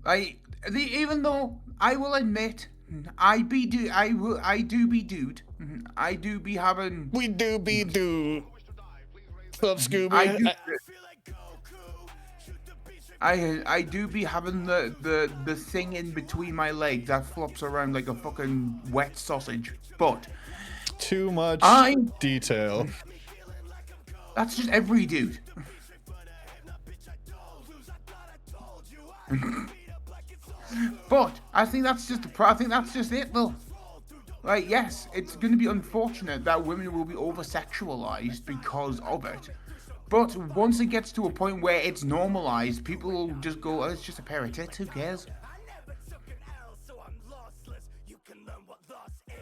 Like even though I will admit, I do be dude. I do be having. We do be dude. What's up, Scooby? I do be having the thing in between my legs that flops around like a fucking wet sausage. But too much detail. That's just every dude. But I think that's just it though. Like, yes, it's going to be unfortunate that women will be over-sexualized because of it. But once it gets to a point where it's normalized, people will just go, oh, it's just a pair of tits, who cares?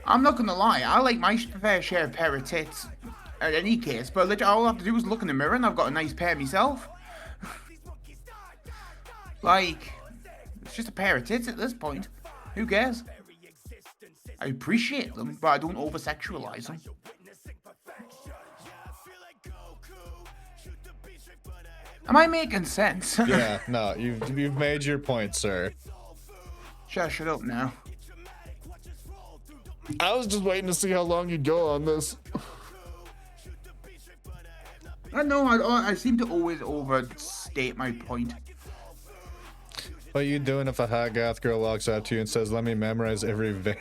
I'm not going to lie, I like my fair share of pair of tits in any case, but literally all I have to do is look in the mirror and I've got a nice pair myself. Like, it's just a pair of tits at this point. Who cares? I appreciate them, but I don't over-sexualize them. Am I making sense? Yeah, no, you've made your point, sir. Shut up now. I was just waiting to see how long you'd go on this. I know, I seem to always overstate my point. What are you doing if a hot goth girl walks up to you and says, let me memorize every vein?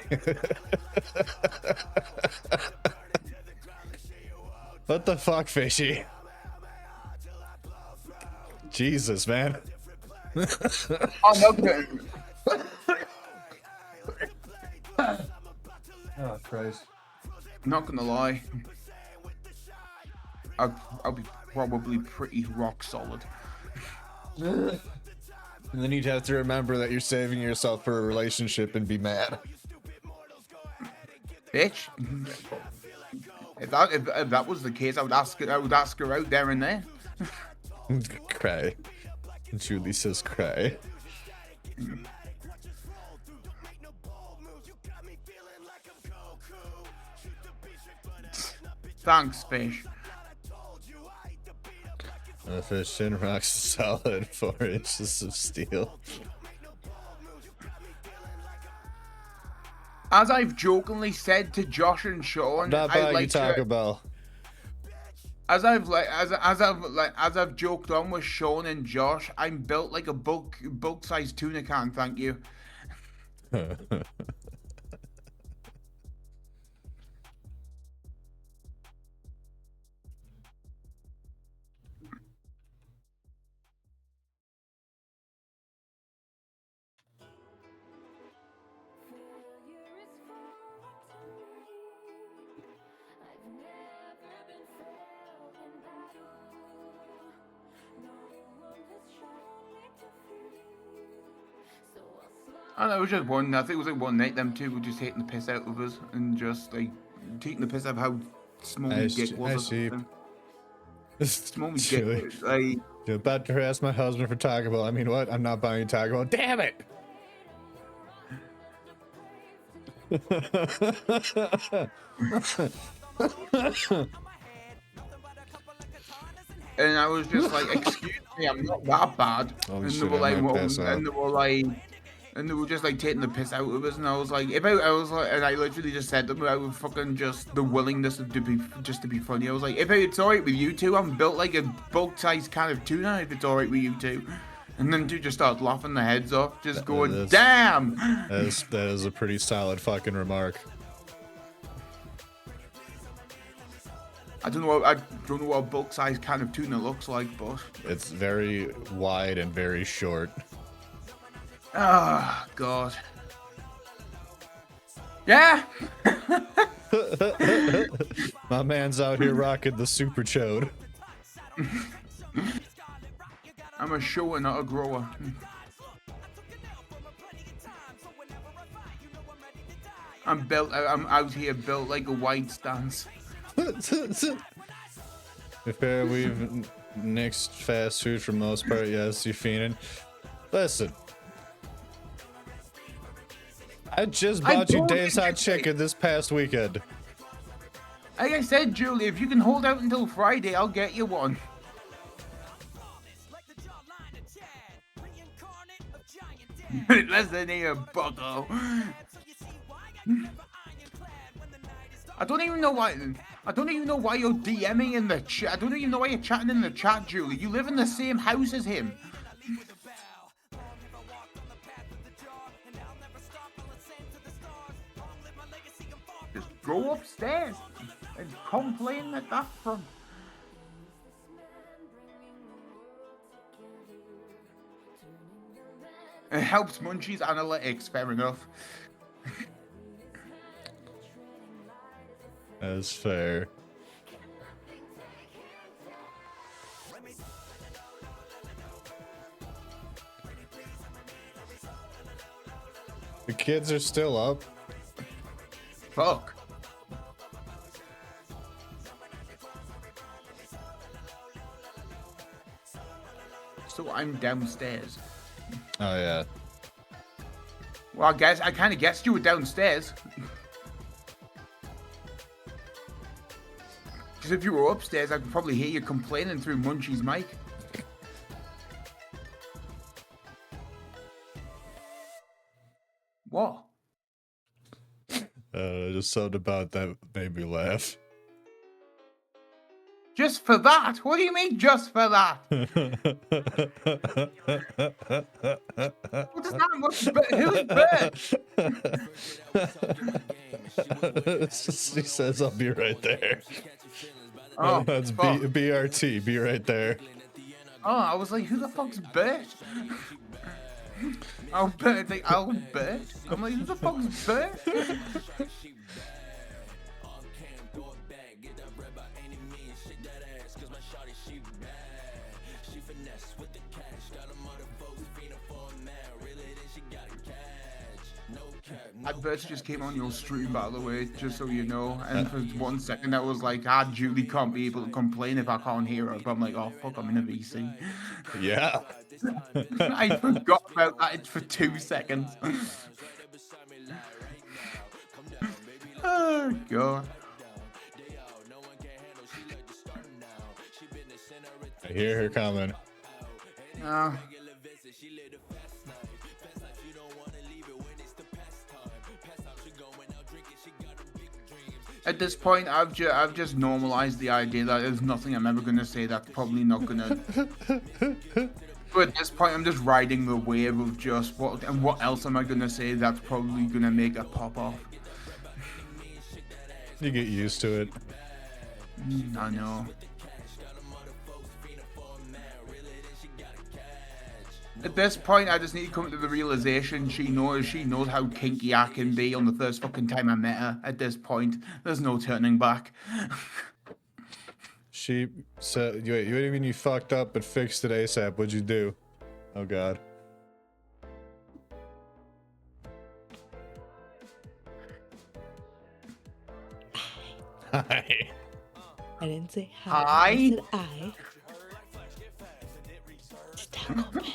What the fuck, Fishy? Jesus, man. Oh, no good. Oh, Christ. Not gonna lie. I'll be probably pretty rock solid. And then you'd have to remember that you're saving yourself for a relationship and be mad. Bitch. If that was the case, I would ask her out there and there. Cry. Julie says cry. Thanks, fish. A fish in rocks solid 4 inches of steel. As I've jokingly said to Josh and Sean, Not buying you Taco Bell. As I've joked on with Sean and Josh, I'm built like a bulk-sized tuna can. Thank you. I know, it was just one. I think it was like one night. Them two were just taking the piss out of us and just like taking the piss out of how small my dick was. I see. Small my dick was. Like, you're about to harass my husband for Taco Bell. I mean, what? I'm not buying Taco Bell. Damn it! And I was just like, excuse me, I'm not that bad. Oh, and shit, they were like, and they were just like taking the piss out of us, and I was like, and I literally just said to them, I would fucking just the willingness to be funny. I was like, if it's alright with you two, I'm built like a bulk-sized can of tuna. If it's alright with you two, and then two just started laughing their heads off, just going, damn. That is a pretty solid fucking remark. I don't know what a bulk-sized can of tuna looks like, but it's very wide and very short. Ah, God. Yeah. My man's out here rocking the super chode. I'm a shower, not a grower. I'm out here built like a white stance. If we've nixed fast food for most part, yes, you're fiending. Listen, I just bought you Dave's Hot Chicken this past weekend. Like I said, Julie, if you can hold out until Friday, I'll get you one. Listen here, bucko. I don't even know why you're DMing in the chat. I don't even know why you're chatting in the chat, Julie. You live in the same house as him. Just go upstairs and complain at that from. It helps Munchie's analytics, fair enough. That's fair. The kids are still up. Fuck. So I'm downstairs. Oh yeah. Well, I kind of guessed you were downstairs. Because if you were upstairs, I could probably hear you complaining through Munchie's mic. What? Just something about that made me laugh. Just for that? What do you mean, just for that? What does that look? Who's He says, "I'll be right there." Oh, that's BRT. Be right there. Oh, I was like, who the fuck's Bert? Oh, Bert. Like, oh, Bert. I'm like, who the fuck's Bert? Adverts just came on your stream, by the way, just so you know. And for 1 second, I was like, Julie can't be able to complain if I can't hear her. But I'm like, oh, fuck, I'm in a VC. Yeah. I forgot about that for 2 seconds. Oh, God. I hear her coming. At this point, I've just normalized the idea that there's nothing I'm ever gonna say that's probably not gonna. But at this point, I'm just riding the wave of just what else am I gonna say that's probably gonna make it pop off. You get used to it. I know. At this point, I just need to come to the realization she knows how kinky I can be on the first fucking time I met her. At this point, there's no turning back. She said, wait, what do you mean you fucked up and fixed it ASAP? What'd you do? Oh, God. Hi. I didn't say hi. Hi? I said I.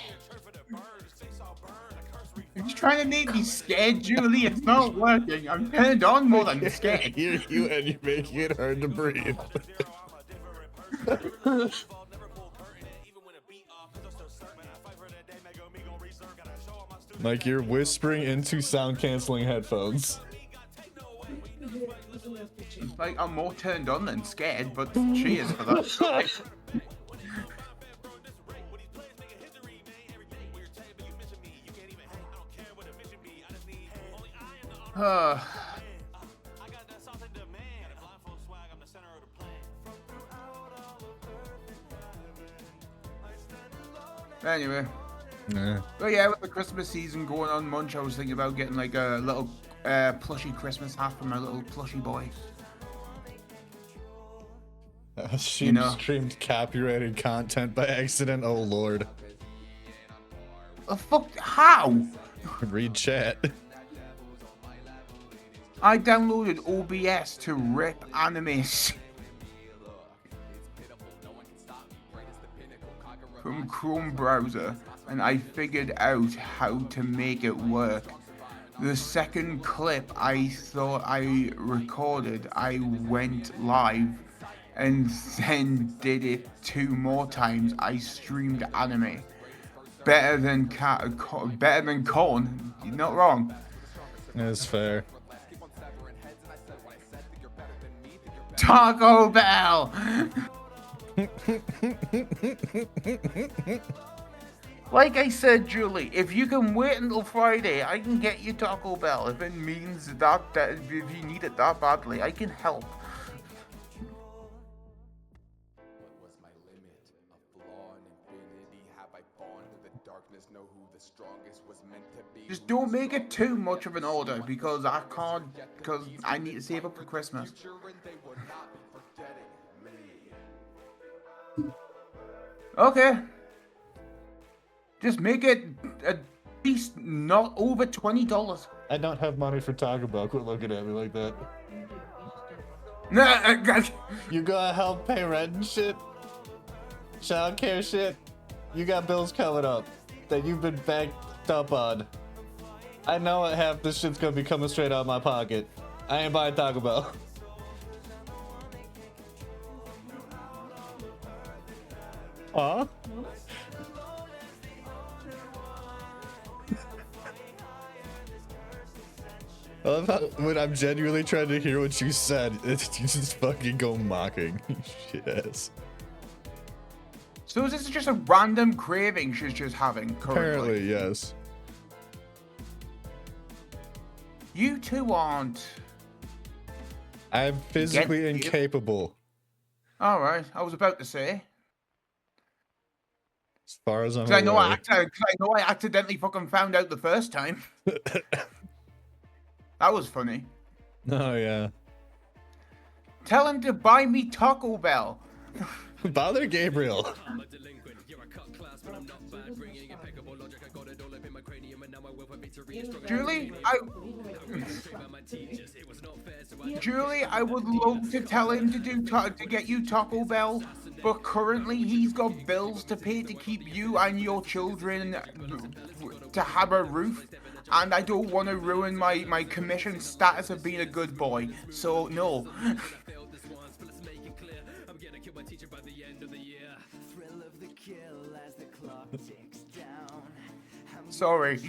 You're trying to make me scared, Julie. It's not working. I'm turned on more than scared. I hear you and you're making it hard to breathe. Like you're whispering into sound-canceling headphones. Like, I'm more turned on than scared, but cheers for that. Anyway. Yeah. But yeah, with the Christmas season going on, Munch, I was thinking about getting like a little plushy Christmas hat for my little plushy boy. She streamed copyrighted content by accident. Oh lord. Fuck, how? Read chat. I downloaded OBS to rip animes from Chrome browser, and I figured out how to make it work. the second clip I thought I recorded, I went live and then did it 2 more times. I streamed anime. Better than corn. You're not wrong. That's fair. Taco Bell! Like I said, Julie, if you can wait until Friday, I can get you Taco Bell. If it means that if you need it that badly, I can help. Just don't make it too much of an order because I can't, because I need to save up for Christmas. Okay. Just make it at least not over $20. I don't have money for Taco Bell. Quit looking at me like that. No, you gotta help pay rent and shit. Childcare shit. You got bills coming up that you've been backed up on. I know half this shit's gonna be coming straight out of my pocket. I ain't buying Taco Bell. Huh? I love how when I'm genuinely trying to hear what you said, you just fucking go mocking. Shit ass. So is this just a random craving she's just having currently? Apparently, yes. You two aren't. I'm physically incapable. Alright, I was about to say. As far as I'm Because aware. I know I accidentally fucking found out the first time. That was funny. Oh, yeah. Tell him to buy me Taco Bell. Bother Gabriel. Julie, I would love to tell him to get you Taco Bell, but currently he's got bills to pay to keep you and your children to have a roof, and I don't want to ruin my commission status of being a good boy, so no. Sorry.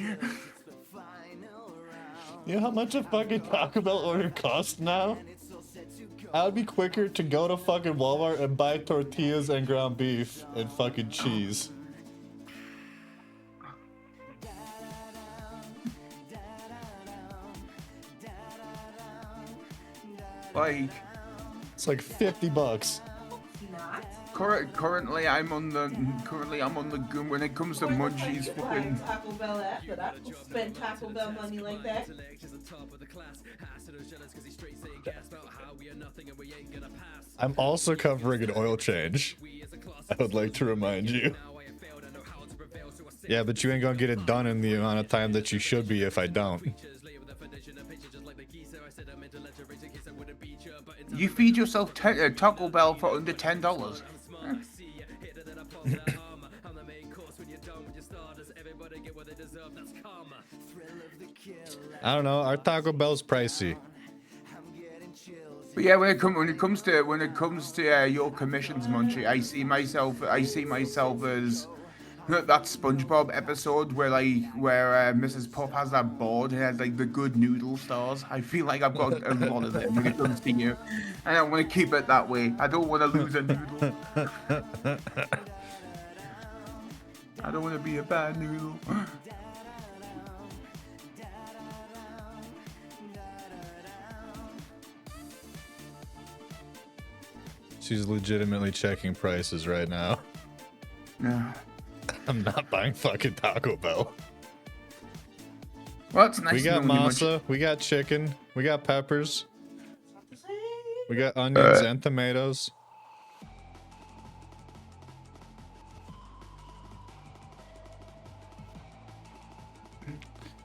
You know how much a fucking Taco Bell order costs now? I would be quicker to go to fucking Walmart and buy tortillas and ground beef and fucking cheese. Like, it's like $50. Currently, I'm on the goon when it comes to munchies. Fucking Taco Bell after that. Spend Taco Bell money like that. I'm also covering an oil change. I would like to remind you. Yeah, but you ain't gonna get it done in the amount of time that you should be if I don't. You feed yourself Taco Bell for under $10. I don't know. Our Taco Bell's pricey. But yeah, when it comes to your commissions, Munchie, I see myself as that SpongeBob episode where Mrs. Puff has that board and has like the good noodle stars. I feel like I've got a lot of them when it comes to you, and I want to keep it that way. I don't want to lose a noodle. I don't want to be a bad noodle. She's legitimately checking prices right now. Yeah. I'm not buying fucking Taco Bell. Well, it's nice. We got masa, we got chicken, we got peppers, we got onions and tomatoes.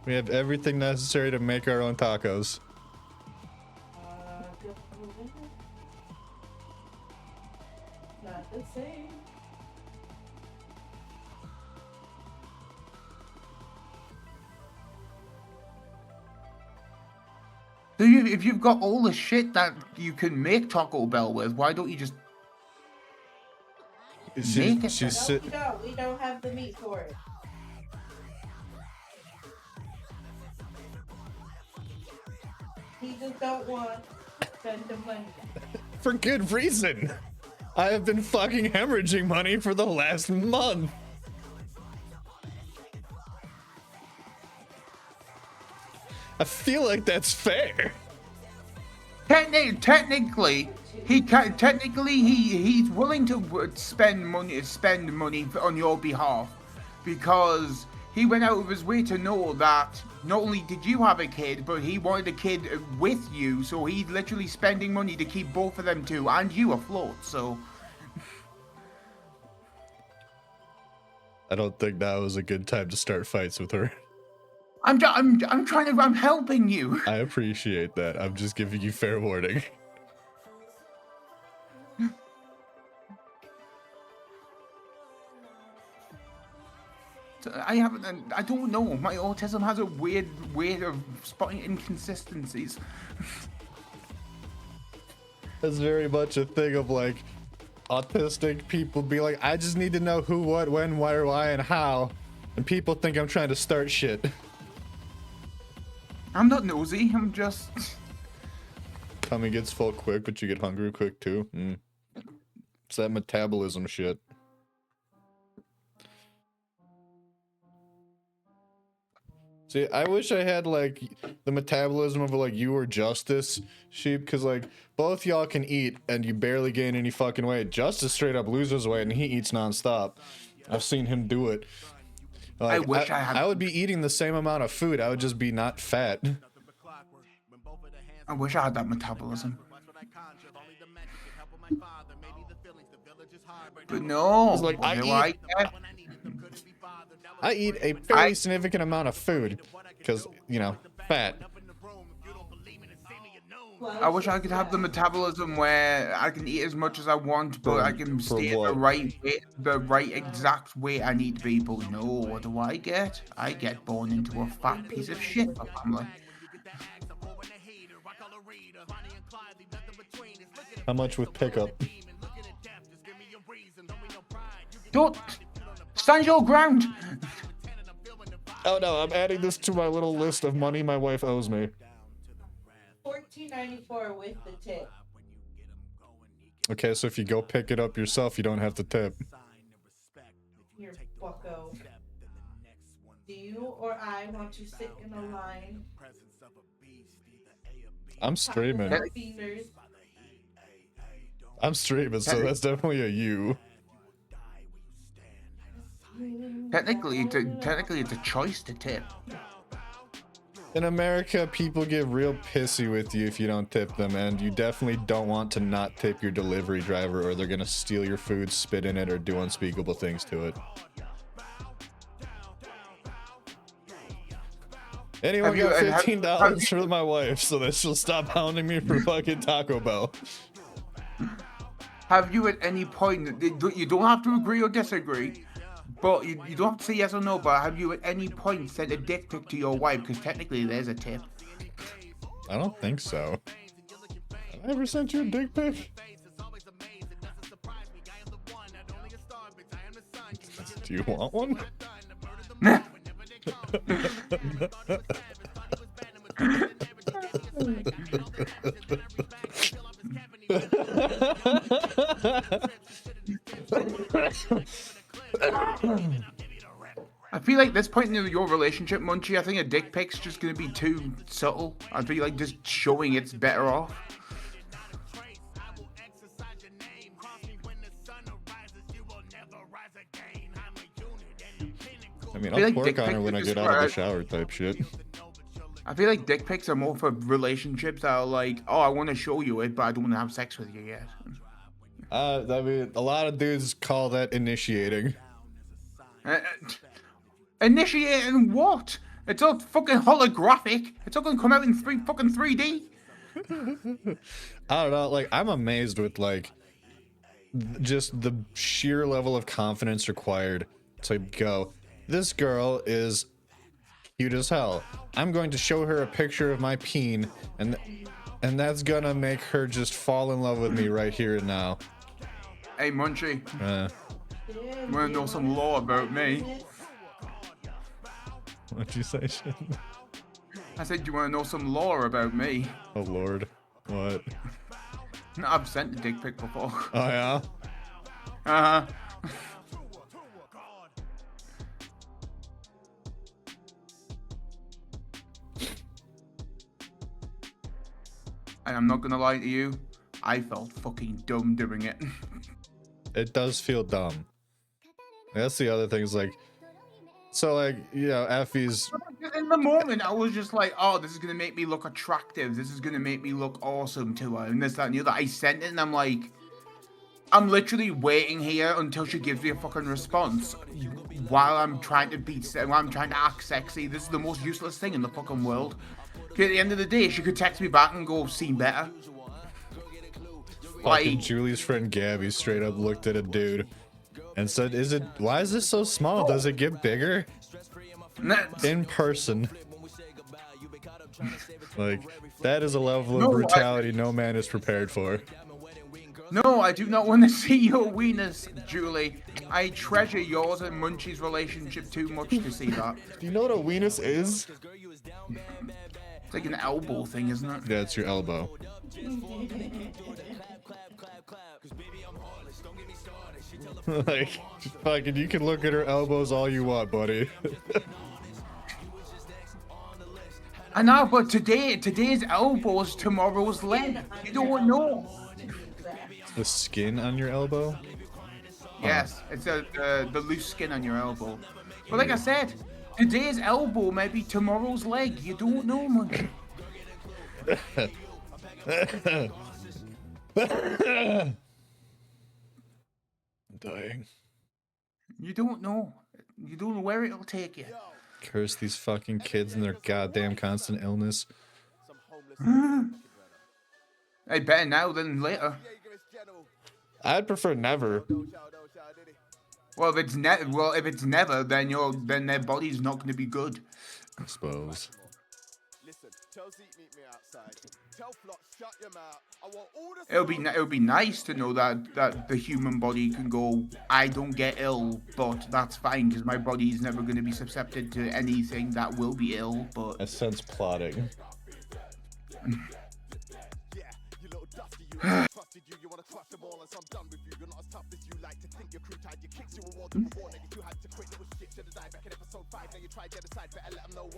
We have everything necessary to make our own tacos. Not the same. if you've got all the shit that you can make Taco Bell with, why don't you just make it? We don't have the meat for it. He just don't want to spend the money. For good reason. I have been fucking hemorrhaging money for the last month. I feel like that's fair. Technically, he's willing to spend money on your behalf because he went out of his way to know that not only did you have a kid, but he wanted a kid with you, so he's literally spending money to keep both of them too and you afloat. So I don't think that was a good time to start fights with her. I'm helping you. I appreciate that. I'm just giving you fair warning. I don't know. My autism has a weird way of spotting inconsistencies. That's very much a thing of like autistic people be like, I just need to know who, what, when, why, and how. And people think I'm trying to start shit. I'm not nosy, I'm just... Tummy gets full quick, but you get hungry quick too. It's that metabolism shit. See, I wish I had like the metabolism of like you or Justice, Sheep, because like both y'all can eat and you barely gain any fucking weight. Justice straight up loses weight and he eats nonstop. I've seen him do it. Like, I wish I had. I would be eating the same amount of food. I would just be not fat. I wish I had that metabolism. But no, it's like I eat a fairly significant amount of food because, you know, fat. I wish I could have the metabolism where I can eat as much as I want, but I can stay at the right weight, the right exact weight I need to be. But no, what do I get? I get born into a fat piece of shit, my family. How much with pickup? Don't stand your ground. Oh no, I'm adding this to my little list of money my wife owes me. $14.94 with the tip. Okay, so if you go pick it up yourself, you don't have to tip. Here, bucko. Do you or I want to sit in a line? I'm streaming. I'm streaming, so that's definitely a you. Technically, it's a choice to tip. In America, people get real pissy with you if you don't tip them, and you definitely don't want to not tip your delivery driver or they're gonna steal your food, spit in it, or do unspeakable things to it. Anyway, got $15 for my wife so that she'll stop hounding me for fucking Taco Bell. Have you at any point, you don't have to agree or disagree, but you don't have to say yes or no, but have you at any point sent a dick pic to your wife? Because technically there's a tip. I don't think so. Have I ever sent you a dick pic? Do you want one? I feel like this point in your relationship, Munchie, I think a dick pic's just gonna be too subtle. I feel like just showing it's better off. I mean, I'll work on her when I get out of the shower type shit. I feel like dick pics are more for relationships that are like, oh, I want to show you it, but I don't want to have sex with you yet. I mean, a lot of dudes call that initiating. Initiating what? It's all fucking holographic. It's all gonna come out in fucking 3D. I don't know, like, I'm amazed with, like, just the sheer level of confidence required to go, this girl is cute as hell. I'm going to show her a picture of my peen, and that's gonna make her just fall in love with me right here and now. Hey, Munchie. You wanna know some lore about me? What'd you say, shit? I said, you wanna know some lore about me? Oh, Lord. What? No, I've sent a dick pic before. Oh, yeah? Uh-huh. And I'm not gonna lie to you, I felt fucking dumb doing it. It does feel dumb. That's the other thing, is like, so like, you know, Effie's... In the moment, I was just like, oh, this is gonna make me look attractive. This is gonna make me look awesome to her. And this, that, and the other. I sent it and I'm like, I'm literally waiting here until she gives me a fucking response while I'm trying to act sexy. This is the most useless thing in the fucking world. At the end of the day, she could text me back and go, seen better. Fucking Julie's friend Gabby straight up looked at a dude and said, why is this so small? Does it get bigger? In person. Like, that is a level of brutality no man is prepared for. No, I do not want to see your weenus, Julie. I treasure yours and Munchie's relationship too much to see that. Do you know what a weenus is? It's like an elbow thing, isn't it? Yeah, it's your elbow. Like, fucking, you can look at her elbows all you want, buddy. I know, but today's elbow is tomorrow's leg. You don't know. The skin on your elbow? Yes, it's the loose skin on your elbow. But like I said, today's elbow may be tomorrow's leg. You don't know, man. I'm dying. You don't know. You don't know where it'll take you. Curse these fucking kids and their goddamn constant illness. Hey, better now than later. I'd prefer never. Well, if it's never, then their body's not going to be good. I suppose. It'll be nice to know that the human body can go, I don't get ill, but that's fine because my body is never going to be susceptible to anything that will be ill. But I sense plotting.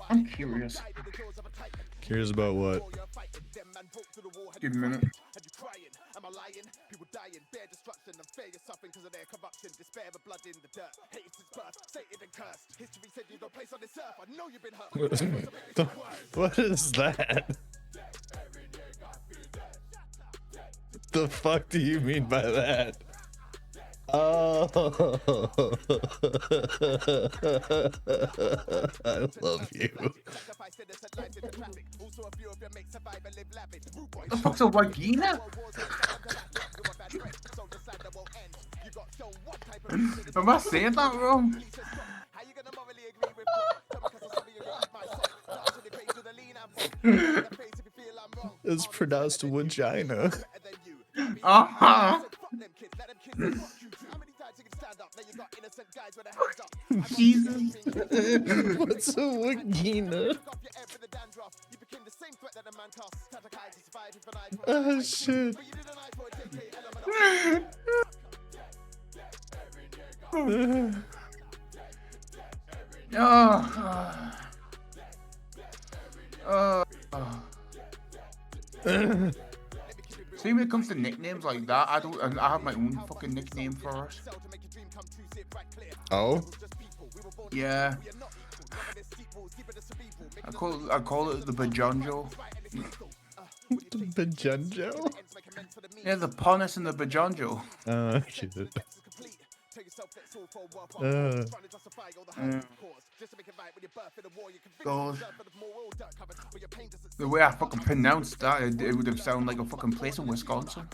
I'm curious. Curious about what? Give me a minute. Am I lying? People dying, bare destruction, and fear you're suffering because of their corruption. Despair of blood in the dirt. Hate since birth, Satan and cursed. History said you've no place on this earth. I know you've been hurt. What is that? The fuck do you mean by that? Oh, I love you. The fuck's a vagina? Am I saying that wrong? It's pronounced vagina. Uh-huh. Jesus. What's a vagina? Oh shit. See, when it comes to nicknames like that, I have my own fucking nickname for it. Oh? Yeah. I call it the Bajonjo. The Bajonjo? Yeah, the Ponus and the Bajonjo. Oh, shit. God. The way I fucking pronounced that, it would have sounded like a fucking place in Wisconsin.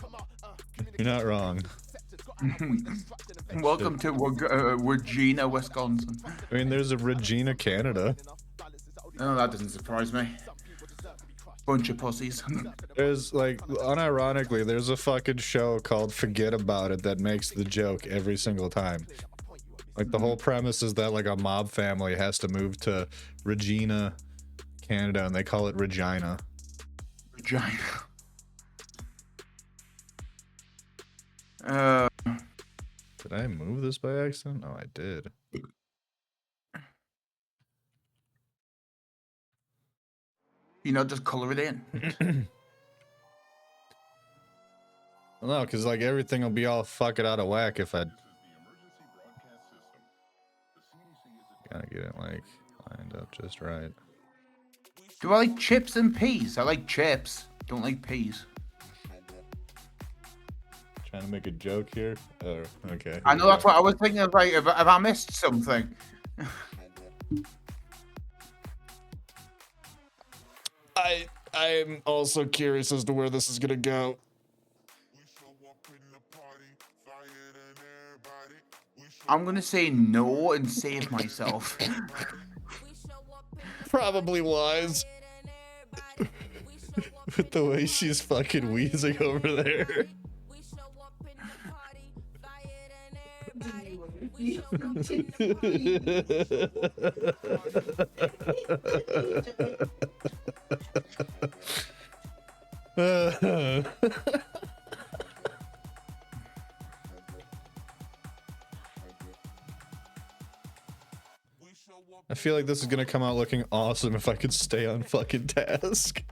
You're not wrong. Welcome to Regina, Wisconsin. I mean, there's a Regina, Canada. Oh, that doesn't surprise me. Bunch of pussies. There's like, unironically, there's a fucking show called Forget About It that makes the joke every single time. Like the whole premise is that like a mob family has to move to Regina, Canada, and they call it Regina. Regina. Did I move this by accident? No, I did. You know, just color it in. Well, no, because like everything will be all fucking out of whack if I gotta get it like lined up just right. Do I like chips and peas? I like chips. Don't like peas. Trying to make a joke here. Oh, okay. I know that's what I was thinking of. Like, if I missed something. I'm also curious as to where this is gonna go. I'm gonna say no and save myself. Probably wise. With the way she's fucking wheezing over there. I feel like this is gonna come out looking awesome if I could stay on fucking task.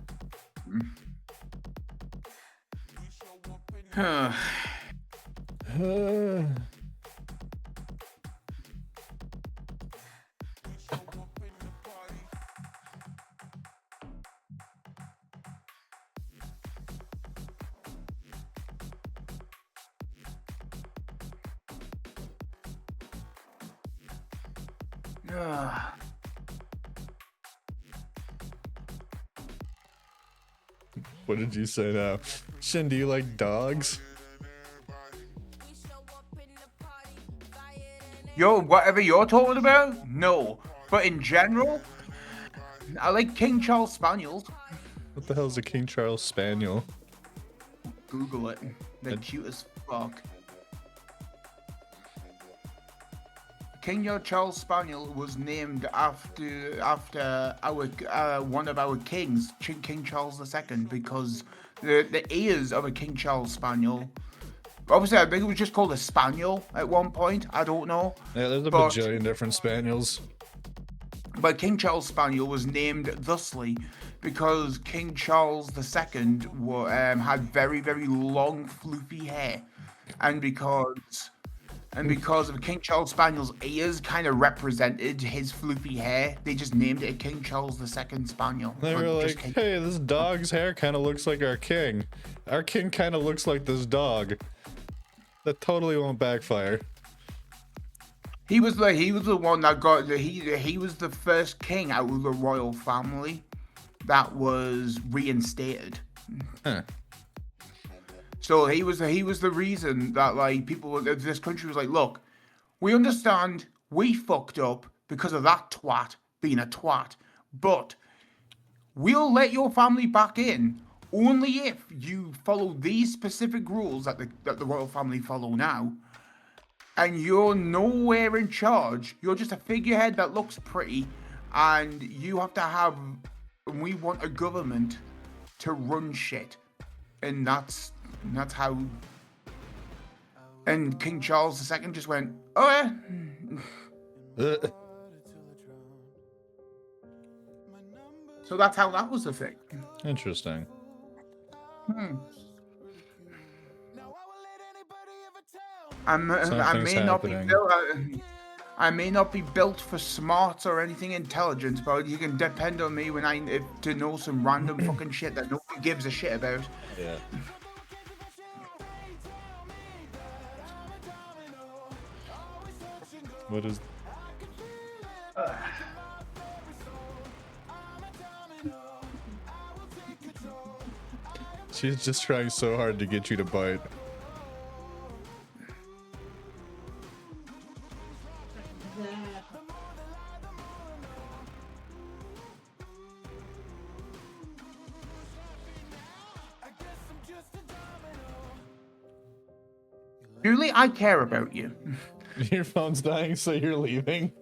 What did you say now? Shin, do you like dogs? Yo, whatever you're talking about? No. But in general, I like King Charles Spaniels. What the hell is a King Charles Spaniel? Google it. They're cute as fuck. King Charles Spaniel was named after our one of our kings, King Charles II, because the ears of a King Charles Spaniel. Obviously, I think it was just called a spaniel at one point. I don't know. Yeah, there's a bajillion different spaniels. But King Charles Spaniel was named thusly because King Charles II had very, very long, floofy hair, and because of King Charles Spaniel's ears kind of represented his floofy hair, they just named it a King Charles II Spaniel. They were like, hey, this dog's hair kind of looks like our king. Our king kind of looks like this dog. That totally won't backfire. He was the one that got he was the first king out of the royal family that was reinstated. Huh. So he was the reason that like people this country was like, look, we understand we fucked up because of that twat being a twat, but we'll let your family back in only if you follow these specific rules that the royal family follow now. And you're nowhere in charge. You're just a figurehead that looks pretty, and you have to have. We want a government to run shit, and that's how. And King Charles II just went, oh yeah. So that's how that was the thing. Interesting. I may not be built for smarts or anything intelligent, but you can depend on me to know some random fucking shit that no one gives a shit about. Yeah. What is? She's just trying so hard to get you to bite. Julie, I care about you. Your phone's dying, so you're leaving.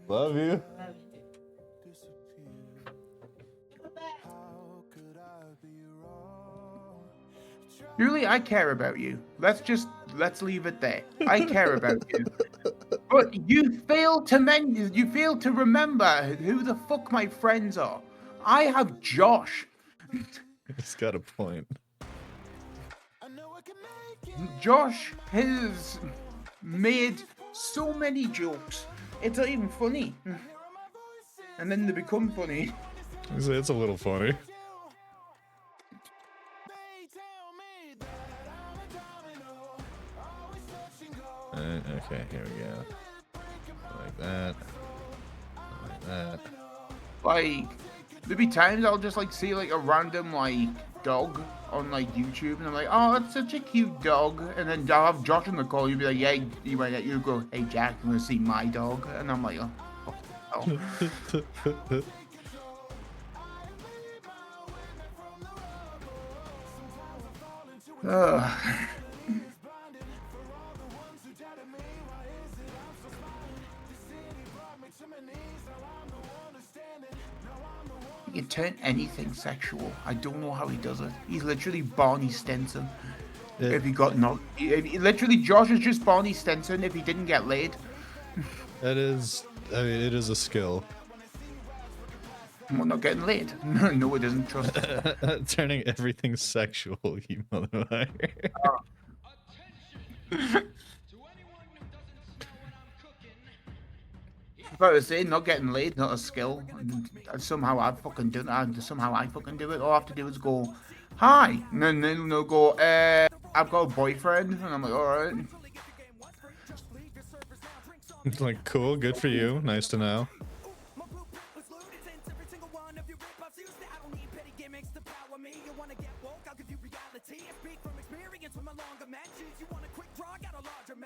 Love you. Julie, I care about you. Let's leave it there. I care about you. But you fail to remember who the fuck my friends are. I have Josh. He's got a point. Josh has made so many jokes. It's not even funny. And then they become funny. It's a little funny. Okay, here we go. Like that. Like that. Like, there'll be times I'll just like see like a random like dog on like YouTube, and I'm like, oh, that's such a cute dog. And then I'll have Josh on the call. You'll be like, yeah, you go, hey Jack, you want to see my dog? And I'm like, oh. Ugh. He can turn anything sexual. I don't know how he does it. He's literally Barney Stinson. If he got knocked, literally Josh is just Barney Stinson if he didn't get laid. That is, I mean, it is a skill. We're not getting laid. No, it isn't. Trust me. Turning everything sexual, you motherfucker. But I was saying, not getting laid, not a skill. And somehow I fucking do it. Somehow I fucking do it. All I have to do is go, hi, and then they'll go, I've got a boyfriend, and I'm like, all right. It's like, cool, good for you, nice to know.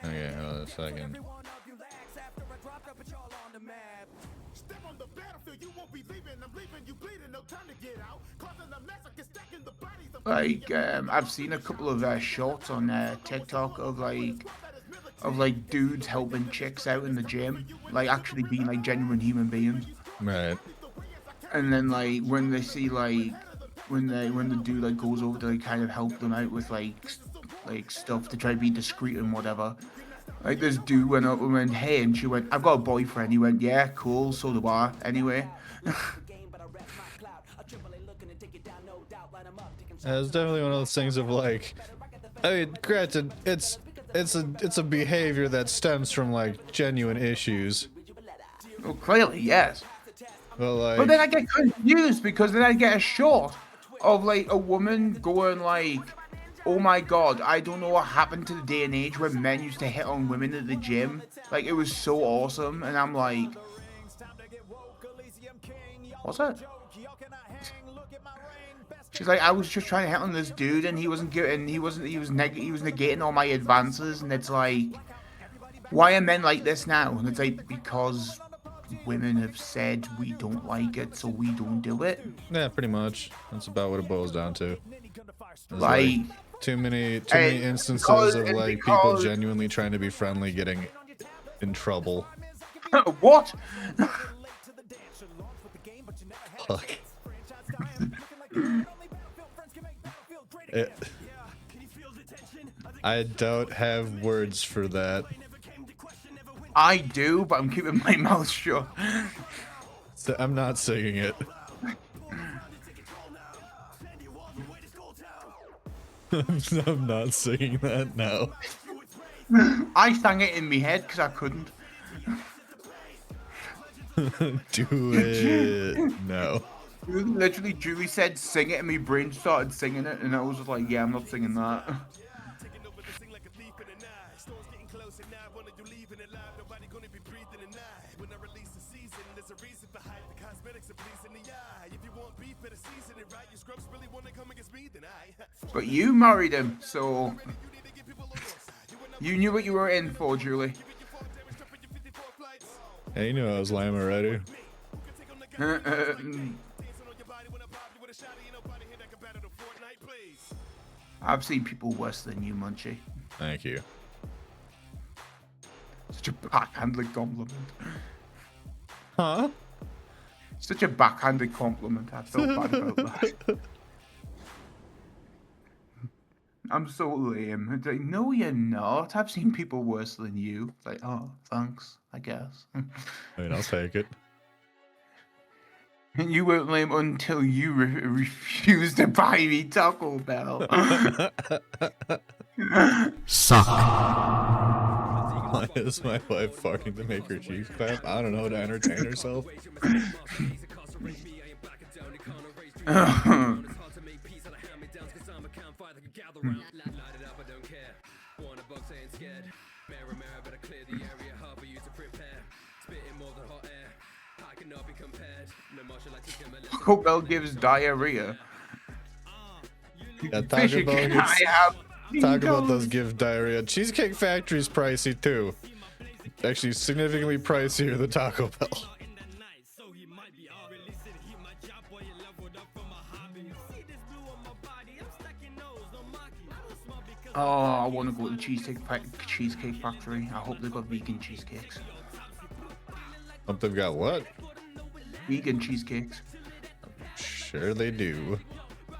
Okay, hold on a second. Like, I've seen a couple of shorts on TikTok of like dudes helping chicks out in the gym, like actually being like genuine human beings. Right. And then like when they see like when the dude like goes over to like kind of help them out with like stuff to try to be discreet and whatever. Like this dude went up and went, hey, and she went, I've got a boyfriend. He went, yeah, cool, so do I. Anyway. It's definitely one of those things of like, I mean, granted, it's a behavior that stems from like genuine issues. Well, clearly, yes. But then I get confused because then I get a shot of like a woman going like, oh my god, I don't know what happened to the day and age where men used to hit on women at the gym. Like, it was so awesome. And I'm like, what's that? She's like, I was just trying to hit on this dude and he wasn't getting, he was negating all my advances. And it's like, why are men like this now? And it's like, because women have said we don't like it, so we don't do it. Yeah, pretty much. That's about what it boils down to. There's like too many instances of like people genuinely trying to be friendly getting in trouble. What? Fuck. I don't have words for that. I do, but I'm keeping my mouth shut. So I'm not singing it. I'm not singing that now. I sang it in my head because I couldn't. Do it. No. Literally, Julie said sing it and my brain started singing it and I was just like, yeah, I'm not singing that. But you married him, so you knew what you were in for, Julie. Hey, you knew I was lame already. I've seen people worse than you, Munchie. Thank you. Such a backhanded compliment. Huh? Such a backhanded compliment. I feel bad about that. I'm so lame. It's like, no, you're not. I've seen people worse than you. It's like, oh, thanks, I guess. I mean, I'll take it. And you weren't lame until you refused to buy me Taco Bell. Suck. Why is my wife farting to make her cheeks clap? I don't know, to entertain herself. Taco Bell gives diarrhea. Yeah, Taco Bell does give diarrhea. Cheesecake Factory's pricey too. Actually, significantly pricier than Taco Bell. Oh, I want to go to Cheesecake Factory. I hope they've got vegan cheesecakes. Hope they've got what? Vegan cheesecakes. Sure they do.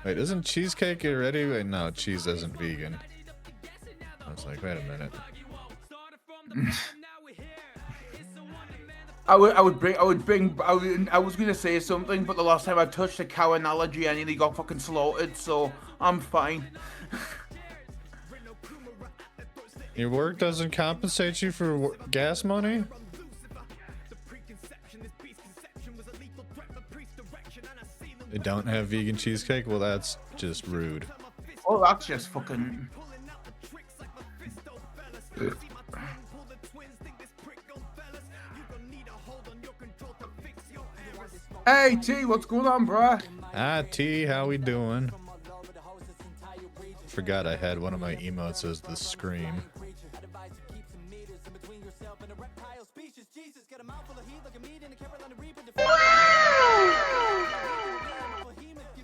Wait, isn't cheesecake already? Wait, no, cheese isn't vegan. I was like, wait a minute. I was gonna say something, but the last time I touched a cow analogy, I nearly got fucking slaughtered, so I'm fine. Your work doesn't compensate you for gas money? They don't have vegan cheesecake? Well, that's just rude. Oh, that's just fucking... Hey, T, what's going on, bruh? Hi, T, how we doing? Forgot I had one of my emotes as the scream.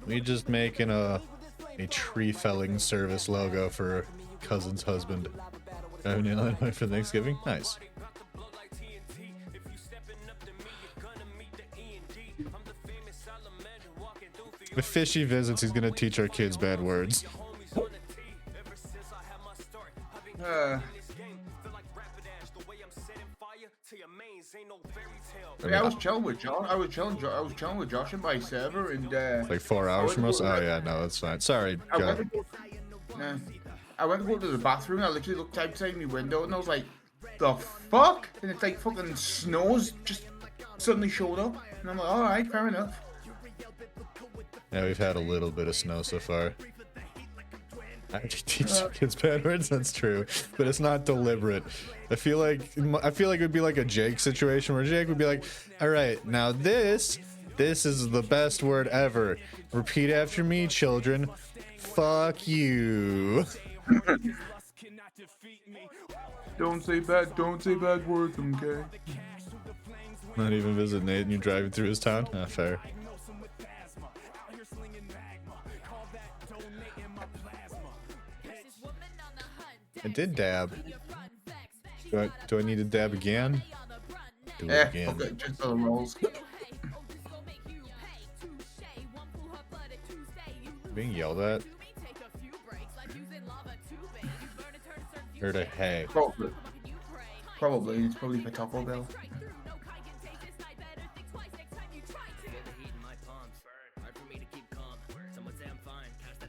We just making a tree felling service logo for cousin's husband. Driving in Illinois for Thanksgiving? Nice. With fishy visits, he's gonna teach our kids bad words. I was chilling with Josh. I was chilling with Josh in my server, and like 4 hours from us. Oh yeah, no, that's fine. Sorry. I went to go to the bathroom. I literally looked outside my window, and I was like, "The fuck!" And it's like fucking snows just suddenly showed up, and I'm like, "All right, fair enough." Yeah, we've had a little bit of snow so far. I teach kids bad words. That's true, but it's not deliberate. I feel like it would be like a Jake situation where Jake would be like, "All right, now this is the best word ever. Repeat after me, children. Fuck you." Don't say bad words, okay? Not even visit Nate and you driving through his town? Ah, fair. I did dab. Do I need to dab again? Do it again. Okay, just the rolls. Being yelled at? Heard a hey. Probably. It's probably for Taco Bell.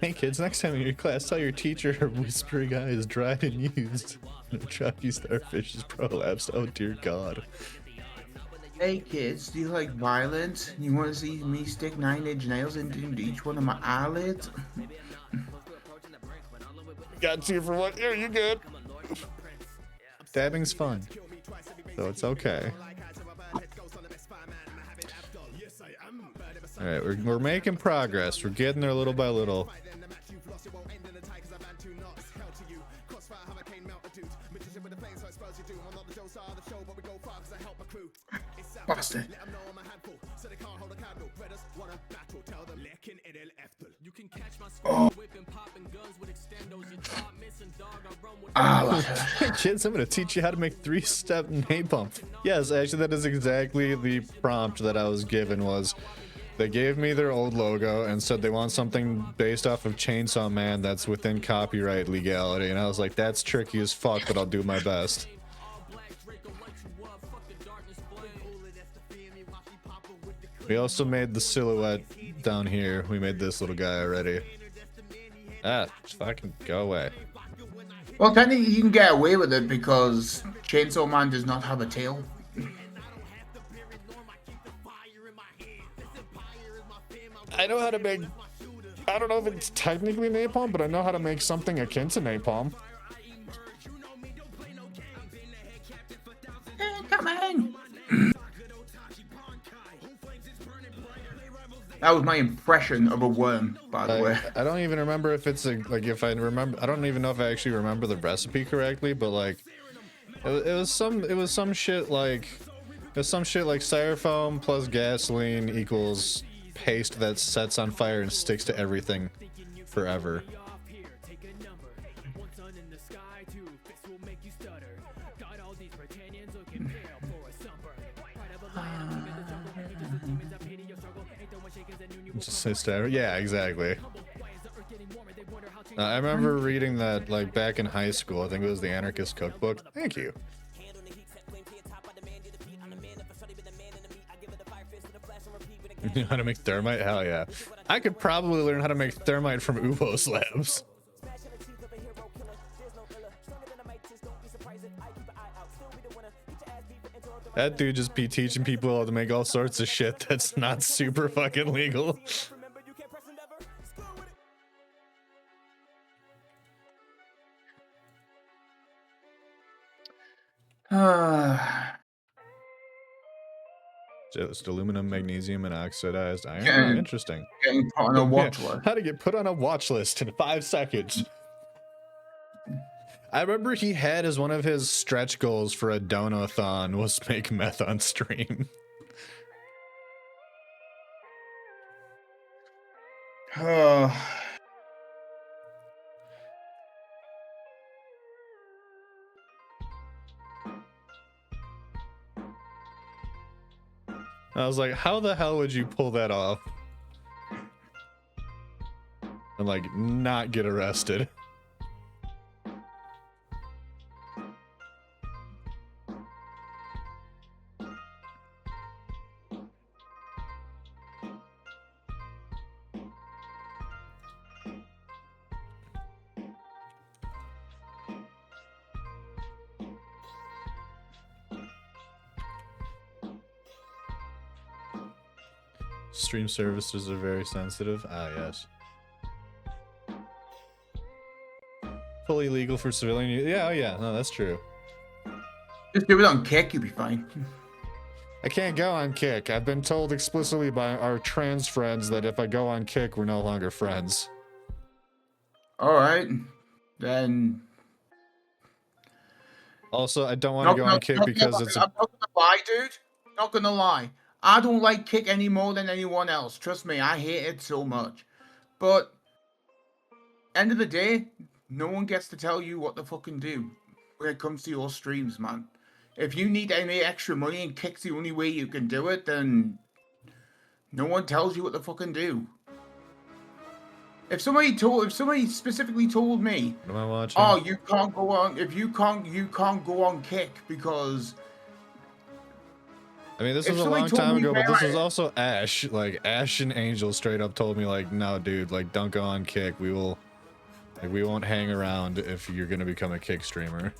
Hey kids, next time in your class, tell your teacher her whispering eye is dried and used. Chucky Starfish is prolapsed. Oh dear God. Hey kids, do you like violence? You want to see me stick 9-inch nails into each one of my eyelids? Got 2 for 1. Here, you good. Dabbing's fun, so it's okay. All right, we're making progress. We're getting there little by little. Bastard. Oh. Kids, I'm gonna teach you how to make 3-step napalm. Yes, actually, that is exactly the prompt that I was given. Was they gave me their old logo and said they want something based off of Chainsaw Man that's within copyright legality, and I was like, that's tricky as fuck, but I'll do my best. We also made the silhouette down here. We made this little guy already. Ah, just fucking go away. Well, technically you can get away with it because Chainsaw Man does not have a tail. I know how to make... I don't know if it's technically napalm, but I know how to make something akin to napalm. Hey, come on! That was my impression of a worm, by the way. I don't even remember if it's like if I remember. I don't even know if I actually remember the recipe correctly, but like it was some shit like styrofoam plus gasoline equals paste that sets on fire and sticks to everything forever. Just yeah, exactly. I remember reading that like back in high school. I think it was the Anarchist Cookbook. Thank you. You know how to make thermite? Hell yeah. I could probably learn how to make thermite from Ubos Labs. That dude just be teaching people how to make all sorts of shit that's not super fucking legal. Just aluminum, magnesium, and oxidized iron. Oh, interesting. Getting put on a watch list. How to get put on a watch list in 5 seconds. I remember he had as one of his stretch goals for a donathon was make meth on stream. I was like, how the hell would you pull that off? And like not get arrested? Stream services are very sensitive. Ah, yes. Fully legal for civilian use. Yeah, oh yeah, no, that's true. Just do it on Kick, you'll be fine. I can't go on Kick. I've been told explicitly by our trans friends that if I go on Kick, we're no longer friends. Alright. Then... Also, I don't want to go on Kick because it's... I'm not gonna lie, dude. Not gonna lie. I don't like Kick any more than anyone else. Trust me, I hate it so much. But, end of the day, no one gets to tell you what to fucking do when it comes to your streams, man. If you need any extra money and Kick's the only way you can do it, then no one tells you what to fucking do. If somebody specifically told me, what am I watching? Oh, you can't go on. If you can't go on Kick because. I mean, this was a long time ago, but this was also Ash. Like, Ash and Angel straight up told me, like, no, dude, like, don't go on Kick. We won't hang around if you're gonna become a Kick streamer.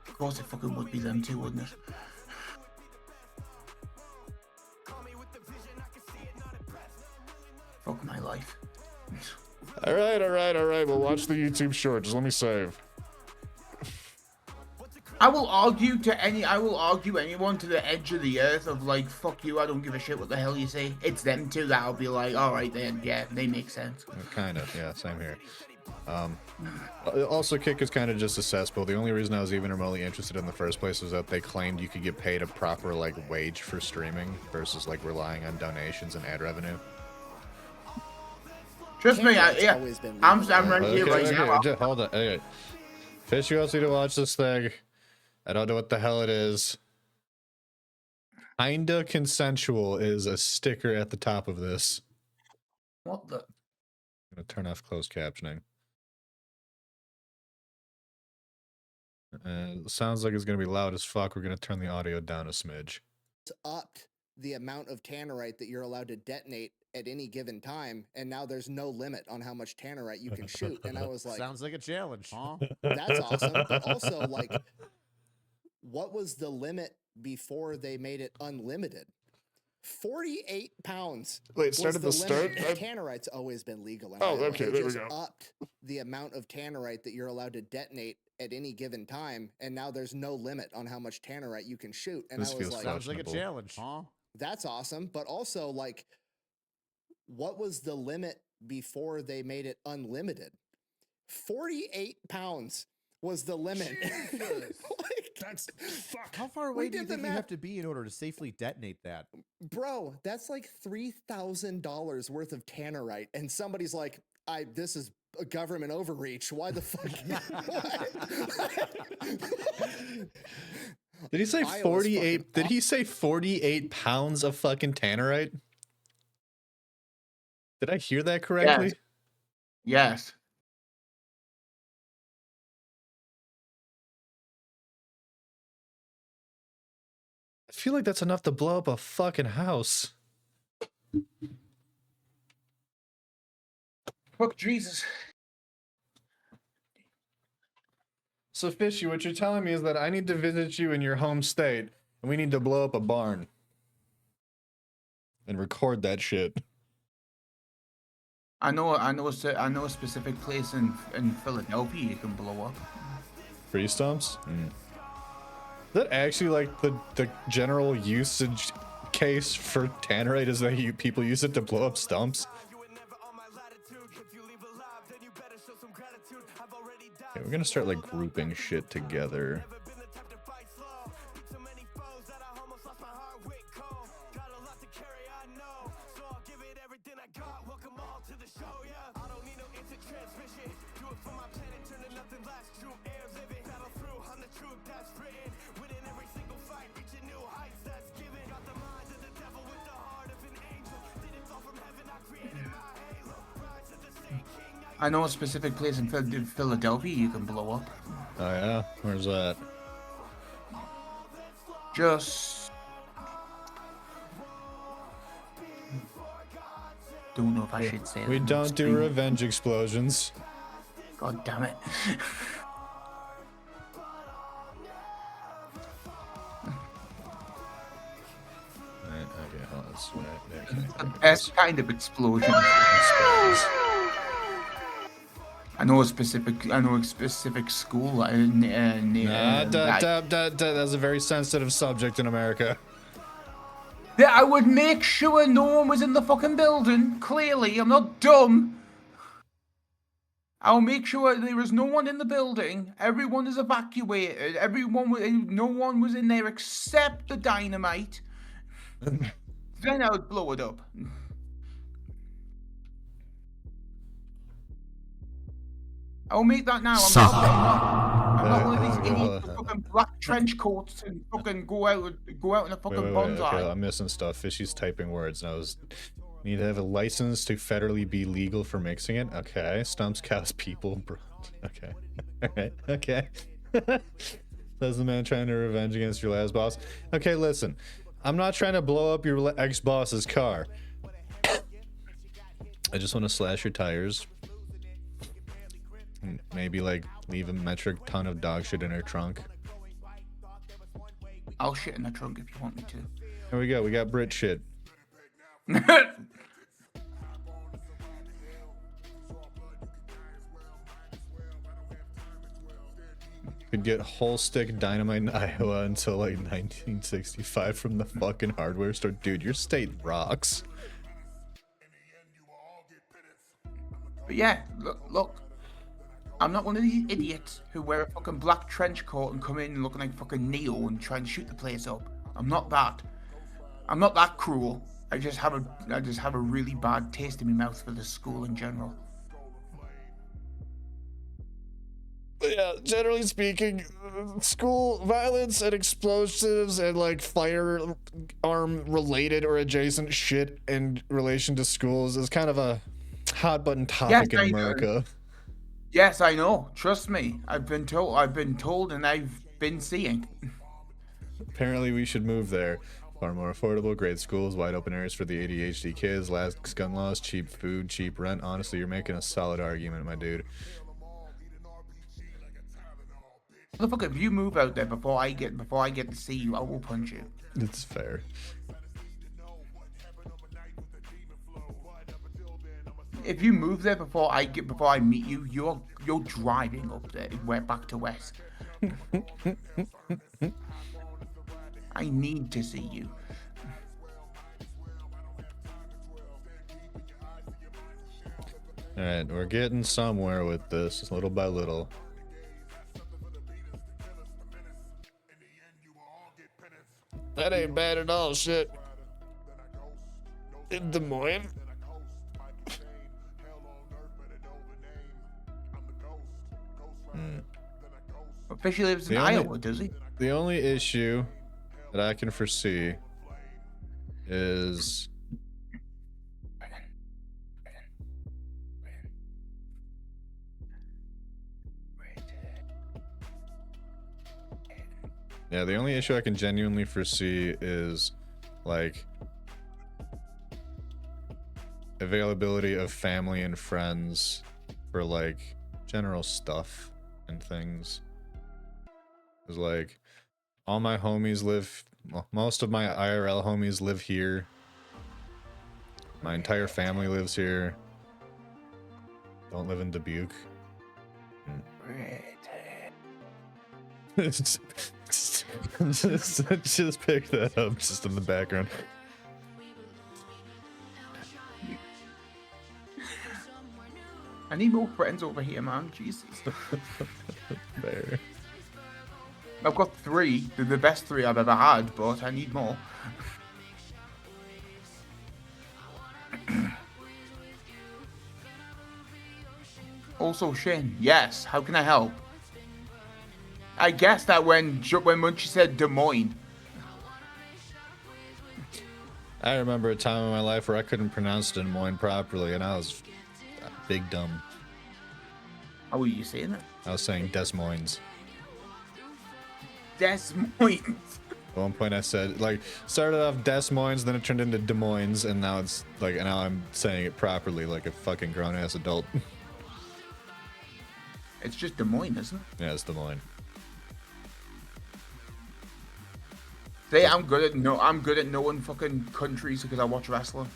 Of course it fucking would be them too, wouldn't it? Fuck my life. Alright. We'll watch the YouTube short. Just let me save. I will argue anyone to the edge of the earth of like, fuck you, I don't give a shit what the hell you say. It's them too that I'll be like, alright then, yeah, they make sense. Kind of, yeah, same here. Also, Kick is kind of just a cesspool. The only reason I was even remotely interested in the first place was that they claimed you could get paid a proper like wage for streaming versus like relying on donations and ad revenue. Trust me, yeah. I'm right here right now. Hold on. Okay. Fishy wants me to watch this thing. I don't know what the hell it is. Kinda consensual is a sticker at the top of this. What the? I'm gonna turn off closed captioning. Sounds like it's gonna be loud as fuck. We're gonna turn the audio down a smidge. Upped the amount of tannerite that you're allowed to detonate at any given time, and now there's no limit on how much tannerite you can shoot. And I was like, sounds like a challenge, huh? That's awesome. But also, like, what was the limit before they made it unlimited? 48 pounds. Wait, start at the start? Tannerite's always been legal. Oh, okay, there we just go. Upped the amount of tannerite that you're allowed to detonate at any given time, and now there's no limit on how much tannerite you can shoot. And This I was feels like, Sounds like a challenge, huh? that's awesome. But also, like, what was the limit before they made it unlimited? 48 pounds was the limit. That's fuck. How far away do you think you have to be in order to safely detonate that? Bro, that's like $3,000 worth of tannerite. And somebody's like, this is a government overreach. Why the fuck? Did he say 48? Did he say 48 pounds of fucking tannerite? Did I hear that correctly? Yes. I feel like that's enough to blow up a fucking house. Fuck Jesus. So, Fishy, what you're telling me is that I need to visit you in your home state, and we need to blow up a barn. And record that shit. I know a specific place in Philadelphia you can blow up. Free stumps? Mm. Is that actually like the general usage case for tannerite is that people use it to blow up stumps? Okay, we're gonna start like grouping shit together. I know a specific place in Philadelphia you can blow up. Oh yeah? Where's that? Just... don't know if I should say that. We don't do revenge explosions. God damn it. Okay, hold on. It's the best kind of explosion. I know a specific school that's a very sensitive subject in America. Yeah, I would make sure no one was in the fucking building. Clearly, I'm not dumb. I'll make sure there is no one in the building. Everyone is evacuated. No one was in there except the dynamite. Then I would blow it up. I'll make that now. I'm not one of these idiots with fucking black trench coats and fucking go out in a fucking bonsai. Okay, I'm missing stuff. Fishy's typing words. And I was need to have a license to federally be legal for mixing it. Okay, stumps, cows, people. Bro. Okay, all right. Okay. That's the man trying to revenge against your last boss. Okay, listen. I'm not trying to blow up your ex-boss's car. I just want to slash your tires. Maybe like leave a metric ton of dog shit in her trunk. I'll shit in the trunk if you want me to. Here we go. We got Brit shit. Could get whole stick dynamite in Iowa until like 1965 from the fucking hardware store. Dude, your state rocks. But yeah, look. I'm not one of these idiots who wear a fucking black trench coat and come in looking like fucking Neo and try and shoot the place up. I'm not that. I'm not that cruel. I just have a really bad taste in my mouth for the school in general. Yeah, generally speaking, school violence and explosives and like firearm related or adjacent shit in relation to schools is kind of a hot button topic in America. Yes, I know. Trust me. I've been told and I've been seeing. Apparently we should move there. Far more affordable, great schools, wide open areas for the ADHD kids, lax gun laws, cheap food, cheap rent. Honestly, you're making a solid argument, my dude. Motherfucker, if you move out there before I get to see you, I will punch you. It's fair. If you move there before I meet you, you're driving up there. We're back to west. I need to see you. All right, we're getting somewhere with this, little by little. That ain't bad at all, shit. In Des Moines. Officially lives in Iowa, does he? The only issue that I can foresee is the only issue I can genuinely foresee is like availability of family and friends for like general stuff and things. Cause like all my homies live, well, most of my IRL homies live here. My entire family lives here. Don't live in Dubuque. just pick that up just in the background. I need more friends over here, man. Jesus. There. I've got 3. They're the best 3 I've ever had, but I need more. Also, Shane, yes, how can I help? I guess that when Munchie said Des Moines. I remember a time in my life where I couldn't pronounce Des Moines properly, and I was big dumb. How were you saying it? I was saying Des Moines. Des Moines. At one point I said, like, started off Des Moines, then it turned into Des Moines, and now it's like, and now I'm saying it properly like a fucking grown-ass adult. It's just Des Moines, isn't it? Yeah, it's Des Moines. See, I'm good at knowing fucking countries because I watch wrestling.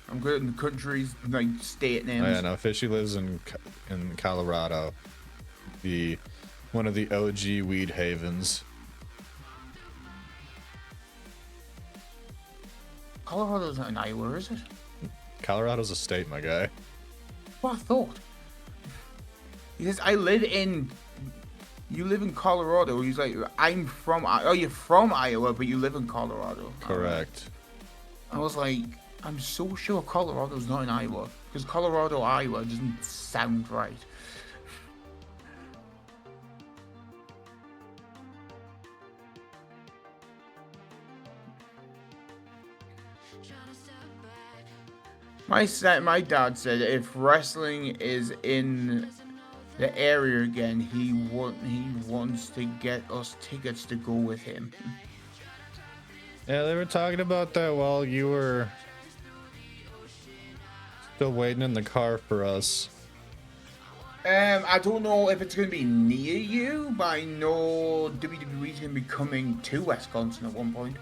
I'm good at the countries, like state names. Oh, yeah, no, Fishy lives in Colorado, one of the OG weed havens. Colorado's not in Iowa, is it? Colorado's a state, my guy. What I thought. Because I live in. You live in Colorado. He's like, I'm from. Oh, you're from Iowa, but you live in Colorado. Correct. I was like, I'm so sure Colorado's not in Iowa because Colorado, Iowa doesn't sound right. My dad said if wrestling is in the area again, he wants to get us tickets to go with him. Yeah, they were talking about that while you were still waiting in the car for us. I don't know if it's going to be near you, but I know WWE's going to be coming to Wisconsin at one point.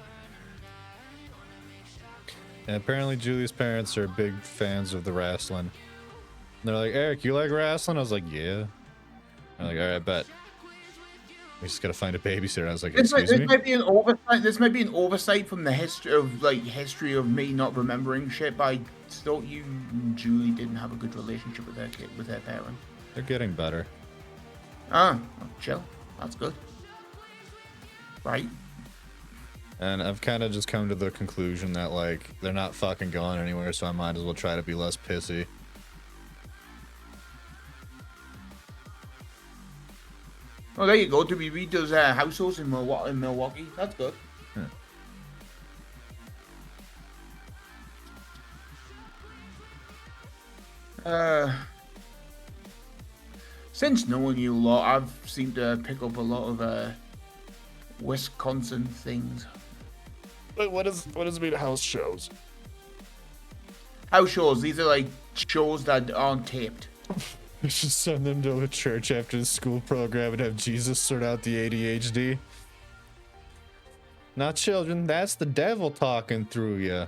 And apparently Julie's parents are big fans of the wrestling. And they're like, Eric, you like wrestling? I was like, yeah. I'm like, all right, bet. We just gotta find a babysitter. I was like, excuse me? This might be an oversight. This might be an oversight from the history of me not remembering shit. But I thought you and Julie didn't have a good relationship with their parent. They're getting better. Ah, well, chill. That's good. Right. And I've kind of just come to the conclusion that, like, they're not fucking going anywhere, so I might as well try to be less pissy. Oh, there you go. WB does house shows in Milwaukee. That's good. Since knowing you a lot, I've seemed to pick up a lot of Wisconsin things. Wait, what does it mean house shows? House shows. These are like shows that aren't taped. We should send them to a church after the school program and have Jesus sort out the ADHD. Not children, that's the devil talking through you.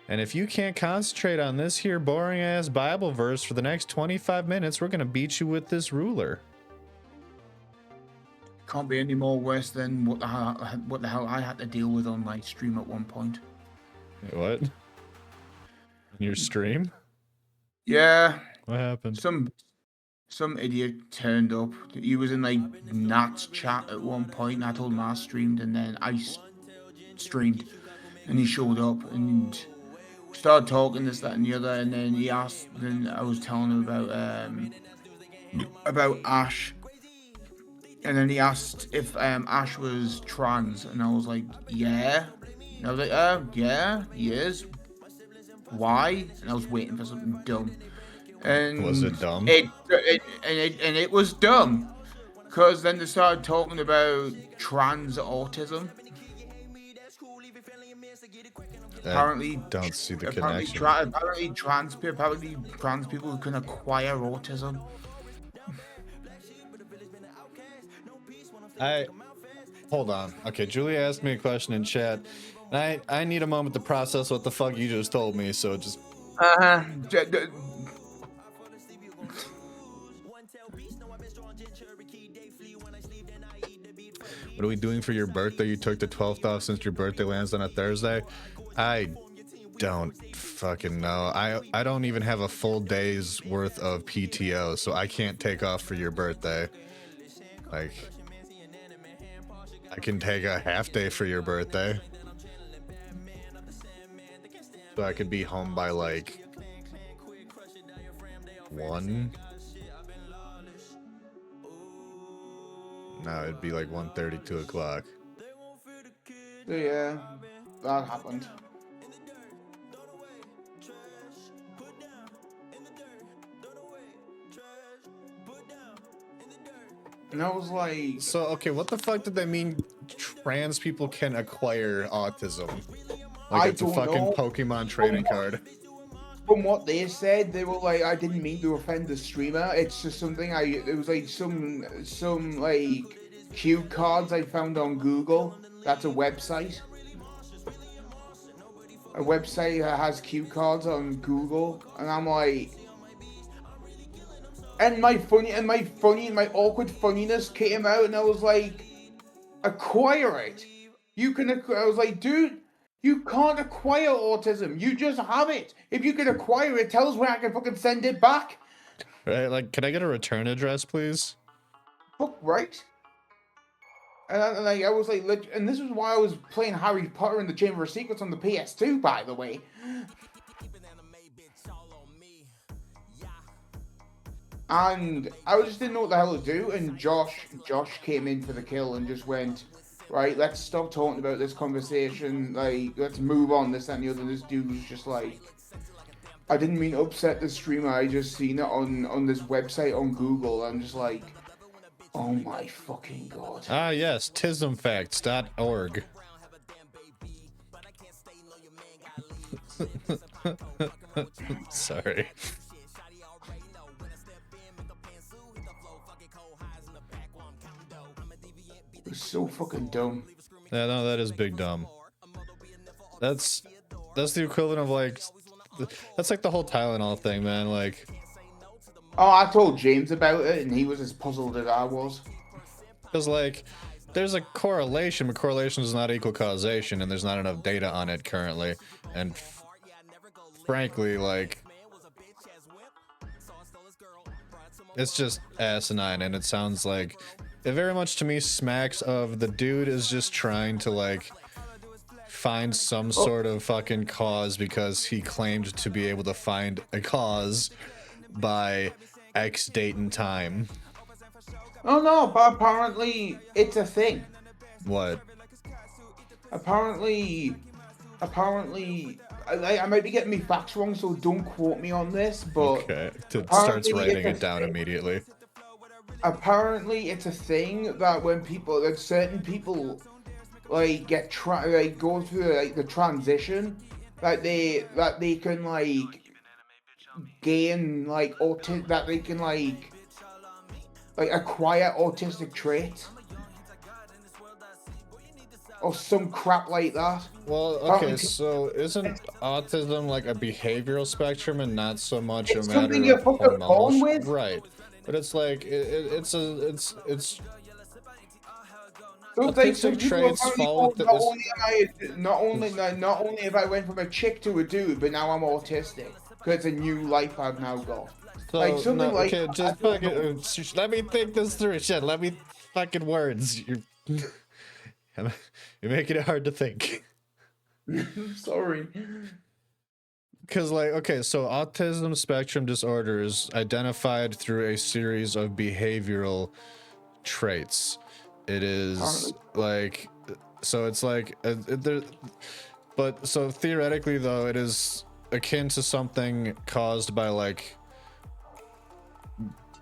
And if you can't concentrate on this here boring ass Bible verse for the next 25 minutes, we're gonna beat you with this ruler. Can't be any more worse than what the hell I had to deal with on my stream at one point. Wait, what? In your stream? Yeah. What happened? Some idiot turned up. He was in like Nat's chat at one point. I told him I streamed, and then I streamed, and he showed up and started talking this, that, and the other. And then he asked. Then I was telling him about Ash. And then he asked if Ash was trans, and I was like, yeah. And I was like, yeah, he is. Why? And I was waiting for something dumb. And was it dumb? It was dumb, because then they started talking about trans autism. Apparently, don't see the apparently connection. apparently trans people can acquire autism. Hold on. Okay, Julia asked me a question in chat. And I need a moment to process what the fuck you just told me, so just... What are we doing for your birthday? You took the 12th off since your birthday lands on a Thursday? I don't fucking know. I don't even have a full day's worth of PTO, so I can't take off for your birthday. Like, I can take a half day for your birthday. So I could be home by like 1. No, it'd be like 1:30, 2 o'clock. Yeah, that happened. And I was like... So, okay, what the fuck did they mean trans people can acquire autism? Like, it's a fucking Pokemon trading card. From what they said, they were like, I didn't mean to offend the streamer. It's just something it was like some like cue cards I found on Google. That's a website. A website that has cue cards on Google, and I'm like, and my awkward funniness came out, and I was like, acquire it. You can. I was like, dude, you can't acquire autism. You just have it. If you can acquire it, tell us where I can fucking send it back. Right? Like, can I get a return address, please? Fuck right. And I was like, and this was why I was playing Harry Potter and the Chamber of Secrets on the PS2, by the way. And I just didn't know what the hell to do. And Josh came in for the kill and just went, right, let's stop talking about this conversation. Like, let's move on. This, that, and the other. This dude was just like, I didn't mean to upset the streamer. I just seen it on this website on Google. I'm just like, oh my fucking god. Ah, yes, tismfacts.org. Sorry. It's so fucking dumb. Yeah, no, that is big dumb. That's the equivalent of like, that's like the whole Tylenol thing, man. Like, oh, I told James about it, and he was as puzzled as I was. Because like, there's a correlation, but correlation does not equal causation, and there's not enough data on it currently. And frankly, like, it's just asinine, and it sounds like it very much to me smacks of the dude is just trying to like find some sort of fucking cause because he claimed to be able to find a cause by X date and time. Oh no, but apparently it's a thing. What? Apparently, I might be getting me facts wrong, so don't quote me on this, but Okay, starts writing it down immediately. Apparently, it's a thing that when people, like certain people, like go through like the transition, that they can like gain like that they can like acquire autistic traits. Or some crap like that. Well, okay, so isn't autism like a behavioral spectrum and not so much a matter you're of fucking born hormonal? with? Right, but it's like it's Some autistic people traits apparently fall with not only have I went from a chick to a dude, but now I'm autistic because it's a new life I've now got. So, Like something no, like okay, just fucking let me think this through. Shit, let me fucking words. You're making it hard to think. Sorry. Because, like, okay, so autism spectrum disorder is identified through a series of behavioral traits. It is like, so it's like, but so theoretically, though, it is akin to something caused by, like,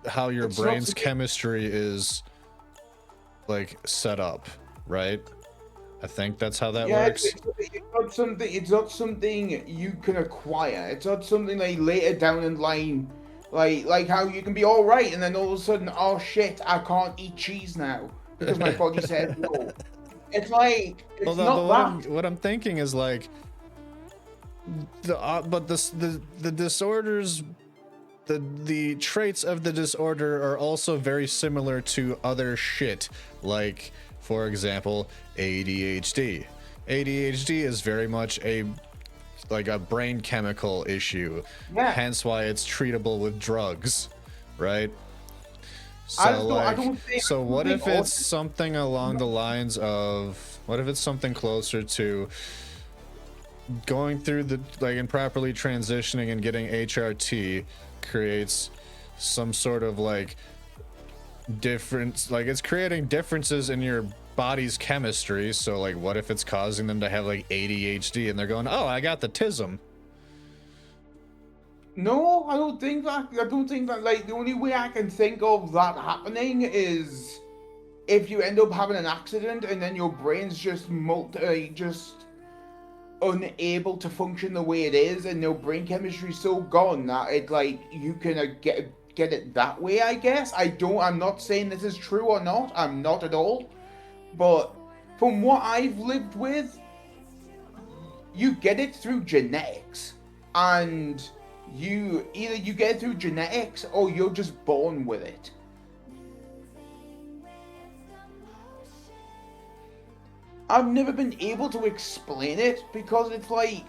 how your brain's chemistry is, like, set up, right? I think that's how that works. It's not something you can acquire. It's not something like later down in line, like how you can be all right and then all of a sudden, oh shit, I can't eat cheese now because my body said no. It's like it's not that. What I'm thinking is like the disorders, the traits of the disorder are also very similar to other shit, like, for example, ADHD. ADHD is very much a brain chemical issue. Yeah. Hence why it's treatable with drugs, right? So what if it's something along the lines of, what if it's something closer to going through the, like, and properly transitioning and getting HRT creates some sort of like difference, like it's creating differences in your body's chemistry. So like, what if it's causing them to have like ADHD and they're going, oh, I got the tism? No, I don't think that. Like, the only way I can think of that happening is if you end up having an accident and then your brain's just unable to function the way it is, and your brain chemistry's so gone that it, like, you can get it that way, I guess. I'm not saying this is true or not. I'm not at all. But from what I've lived with, you get it through genetics, and you get it through genetics or you're just born with it. I've never been able to explain it because it's like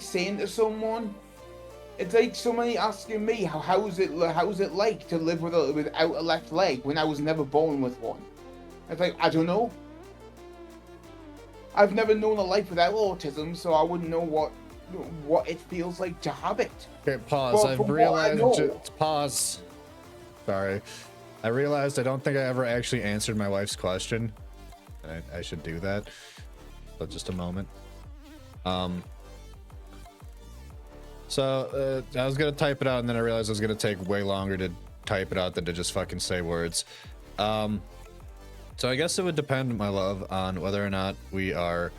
saying to someone, it's like somebody asking me how's it like to live without a left leg when I was never born with one. It's like, I don't know. I've never known a life without autism, so I wouldn't know what it feels like to have it. Okay, pause. But I've realized. Pause. Sorry. I realized I don't think I ever actually answered my wife's question. I should do that. But just a moment. So I was gonna type it out, and then I realized it was gonna take way longer to type it out than to just fucking say words. So I guess it would depend, my love, on whether or not we are,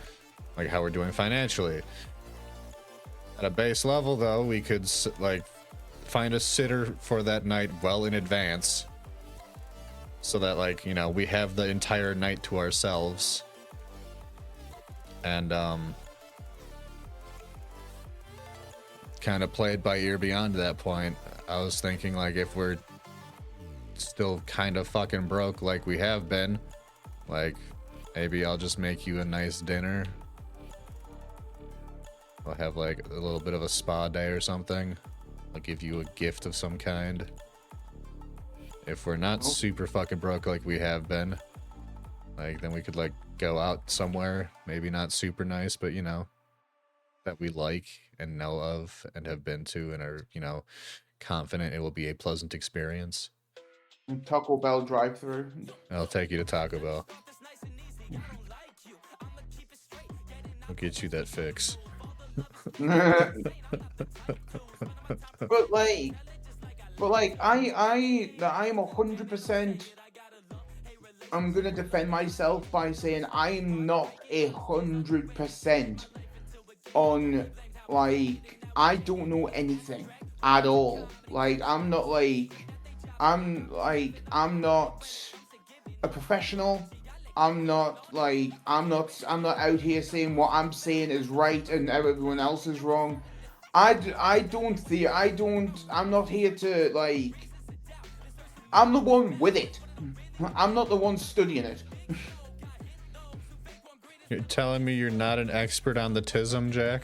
like, how we're doing financially. At a base level, though, we could, like, find a sitter for that night well in advance, so that, like, you know, we have the entire night to ourselves. And kind of played by ear beyond that point. I was thinking, like, if we're still kind of fucking broke like we have been, like, maybe I'll just make you a nice dinner. I'll have like a little bit of a spa day or something. I'll give you a gift of some kind. If we're not super fucking broke like we have been, like, then we could, like, go out somewhere. Maybe not super nice, but, you know, that we like and know of and have been to and are, you know, confident it will be a pleasant experience. Taco Bell drive-through. I'll take you to Taco Bell. I'll get you that fix. But like I'm 100%. I'm gonna defend myself by saying I'm not 100% on, like, I don't know anything at all. Like I'm not a professional. I'm not out here saying what I'm saying is right and everyone else is wrong. I'm not here to, like, I'm the one with it. I'm not the one studying it. You're telling me you're not an expert on the tism, Jack?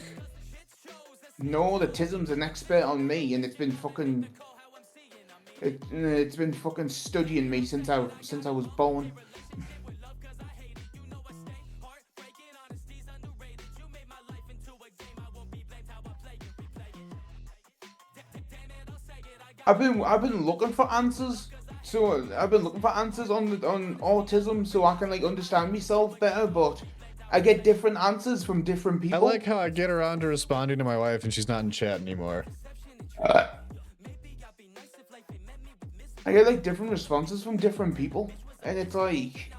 No, the tism's an expert on me, and it's been fucking studying me since I was born. I've been looking for answers. So I've been looking for answers on autism so I can, like, understand myself better, but I get different answers from different people. I like how I get around to responding to my wife and she's not in chat anymore. I get, like, different responses from different people, and it's like,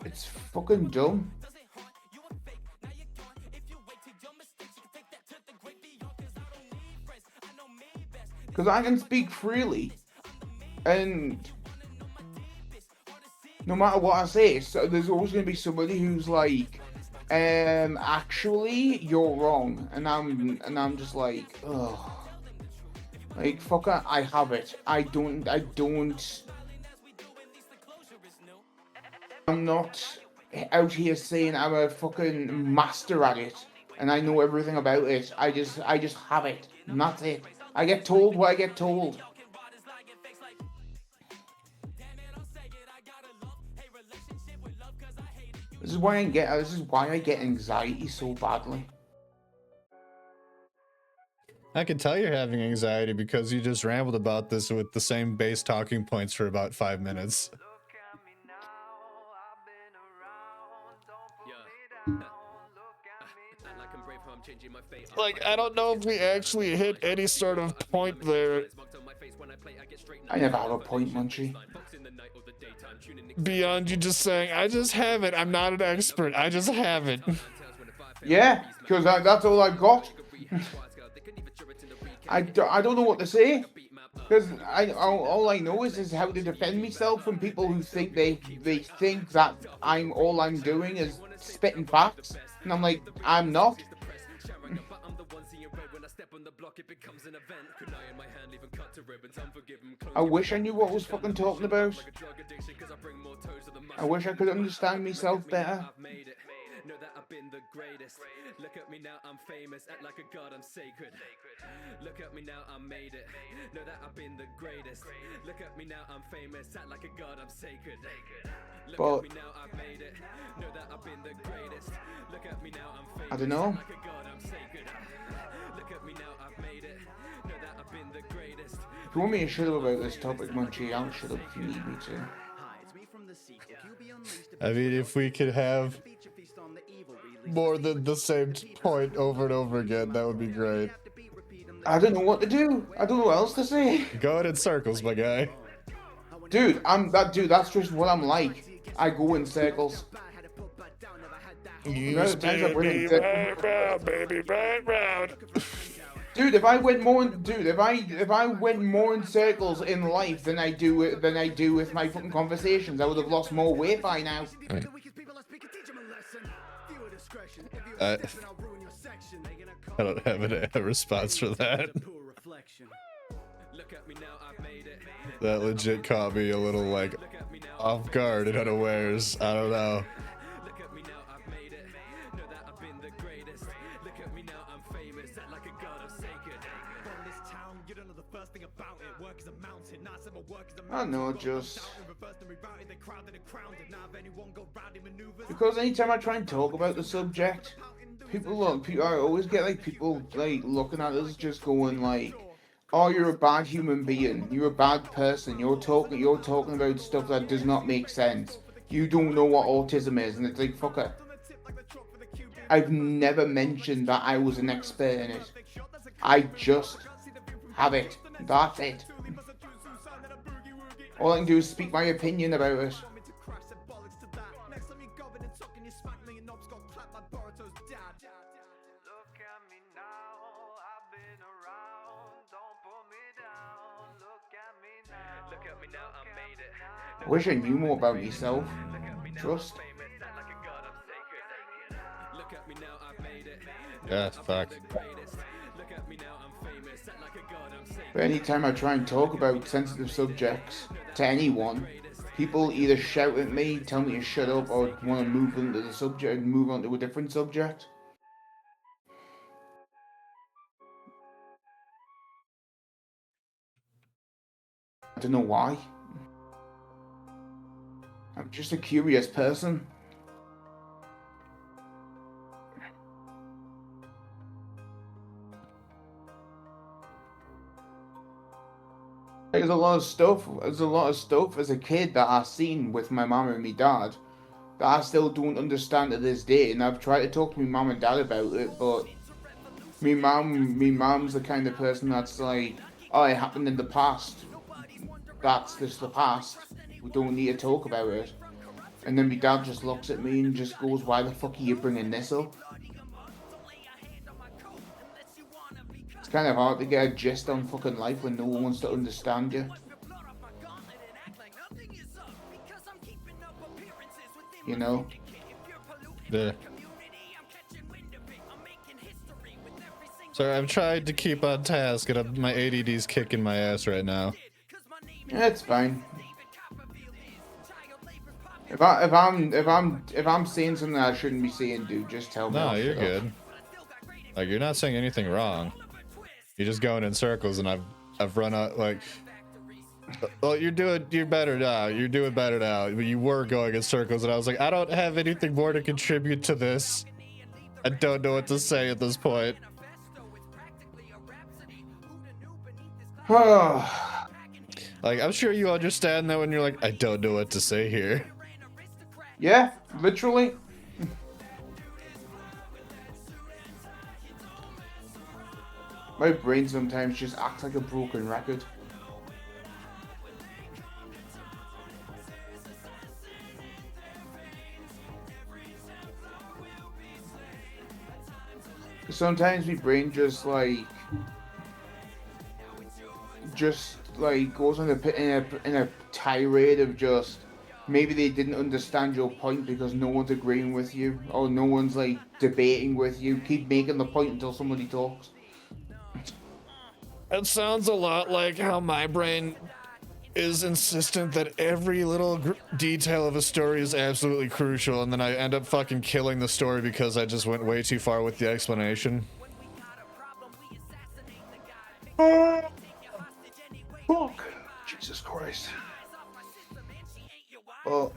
it's fucking dumb. Because I can speak freely, and no matter what I say, so there's always going to be somebody who's like, actually, you're wrong, and I'm just like, ugh, like, fucker, I have it. I'm not out here saying I'm a fucking master at it, and I know everything about it. I just have it, and that's it. I get told what I get told. This is why I get anxiety so badly. I can tell you're having anxiety because you just rambled about this with the same base talking points for about 5 minutes. Like, I don't know if we actually hit any sort of point there. I never have a point, Munchie. Beyond you just saying, I just have it. I'm not an expert. I just have it. Yeah, because that's all I've got. I don't know what to say. Because all I know is how to defend myself from people who think they think that all I'm doing is spitting facts. And I'm like, I'm not. I wish I knew what I was fucking talking about. I wish I could understand myself better. Know that I've been the greatest. Look at me now, I'm famous. Act like a god, I'm sacred. Look at me now, I made it. Know that I've been the greatest. Look at me now, I'm famous. Act like a god, I'm sacred. Look at me now, I've made it. Know that I've been the greatest. Look at me now, I'm famous. I don't know. Like a god, I'm sacred. Look at me now, I've made it. Know that I've been the greatest. If you want me to shut up about this topic, Munchie, I'll shut up if you need me to. I mean, if we could have more than the same point over and over again, that would be great. I don't know what to do. I don't know what else to say. Go in circles, my guy. Dude, that's just what I'm like. I go in circles. You spin me right round, baby, right round. Dude, if I went more in circles in life than I do with my fucking conversations, I would have lost more weight by now. I don't have a response for that. That legit caught me a little, like, off guard and unawares. I don't know. I don't know, just because anytime I try and talk about the subject, I always get like people like looking at us just going like, "Oh, you're a bad human being. You're a bad person. You're talking about stuff that does not make sense. You don't know what autism is." And it's like, fucker, I've never mentioned that I was an expert in it. I just have it. That's it. All I can do is speak my opinion about it. I wish I knew more about myself. Trust. Yeah, fuck. But anytime I try and talk about sensitive subjects to anyone, people either shout at me, tell me to shut up, or want to move into the subject and move on to a different subject. I don't know why. I'm just a curious person. There's a lot of stuff as a kid that I've seen with my mum and my dad that I still don't understand to this day, and I've tried to talk to my mum and dad about it, but me mum's the kind of person that's like, "Oh, it happened in the past. That's just the past. We don't need to talk about it." And then my dad just looks at me and just goes, "Why the fuck are you bringing this up?" It's kind of hard to get a gist on fucking life when no one wants to understand you. You know? Yeah. Sorry, I've tried to keep on task and my ADD's kicking my ass right now. Yeah, it's fine. If I'm saying something I shouldn't be saying, dude, just tell me. No, you're good. Like, you're not saying anything wrong. You're just going in circles, and I've run out. Like, well, you're better now. You're doing better now. But you were going in circles, and I was like, I don't have anything more to contribute to this. I don't know what to say at this point. Like, I'm sure you understand that when you're like, I don't know what to say here. Yeah, literally. My brain sometimes just acts like a broken record. Sometimes my brain just goes on in a tirade of just maybe they didn't understand your point because no one's agreeing with you or no one's like debating with you. Keep making the point until somebody talks. It sounds a lot like how my brain is insistent that every little detail of a story is absolutely crucial, and then I end up fucking killing the story because I just went way too far with the explanation. Fuck. Jesus Christ. Oh.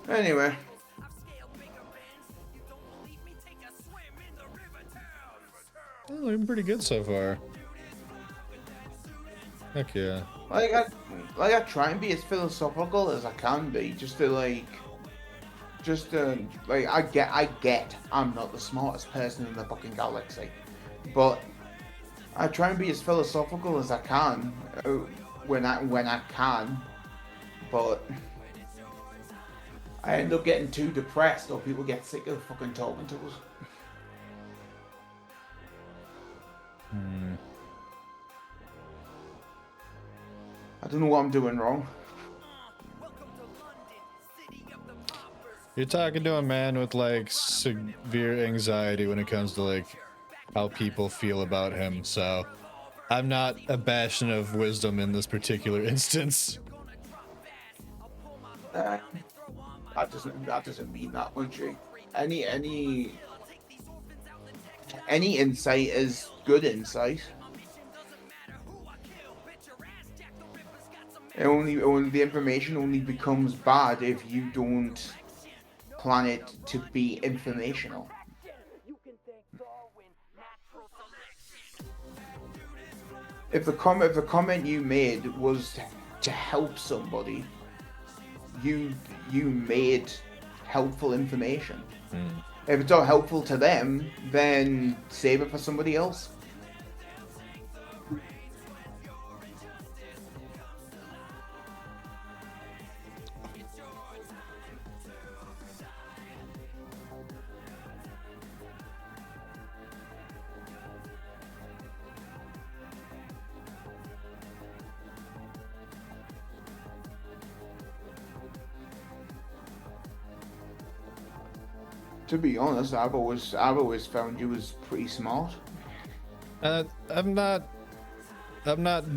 Anyway. Well, looking pretty good so far. Heck yeah. I try and be as philosophical as I can be, I get I'm not the smartest person in the fucking galaxy, but I try and be as philosophical as I can when I can, but I end up getting too depressed or people get sick of fucking talking to us. I don't know what I'm doing wrong. You're talking to a man with like severe anxiety when it comes to like how people feel about him, so I'm not a bastion of wisdom in this particular instance. that doesn't mean that much. Any insight is good insight. Only the information only becomes bad if you don't plan it to be informational. If the comment you made was to help somebody, you made helpful information. If it's not helpful to them, then save it for somebody else. To be honest, I've always found you as pretty smart. I'm not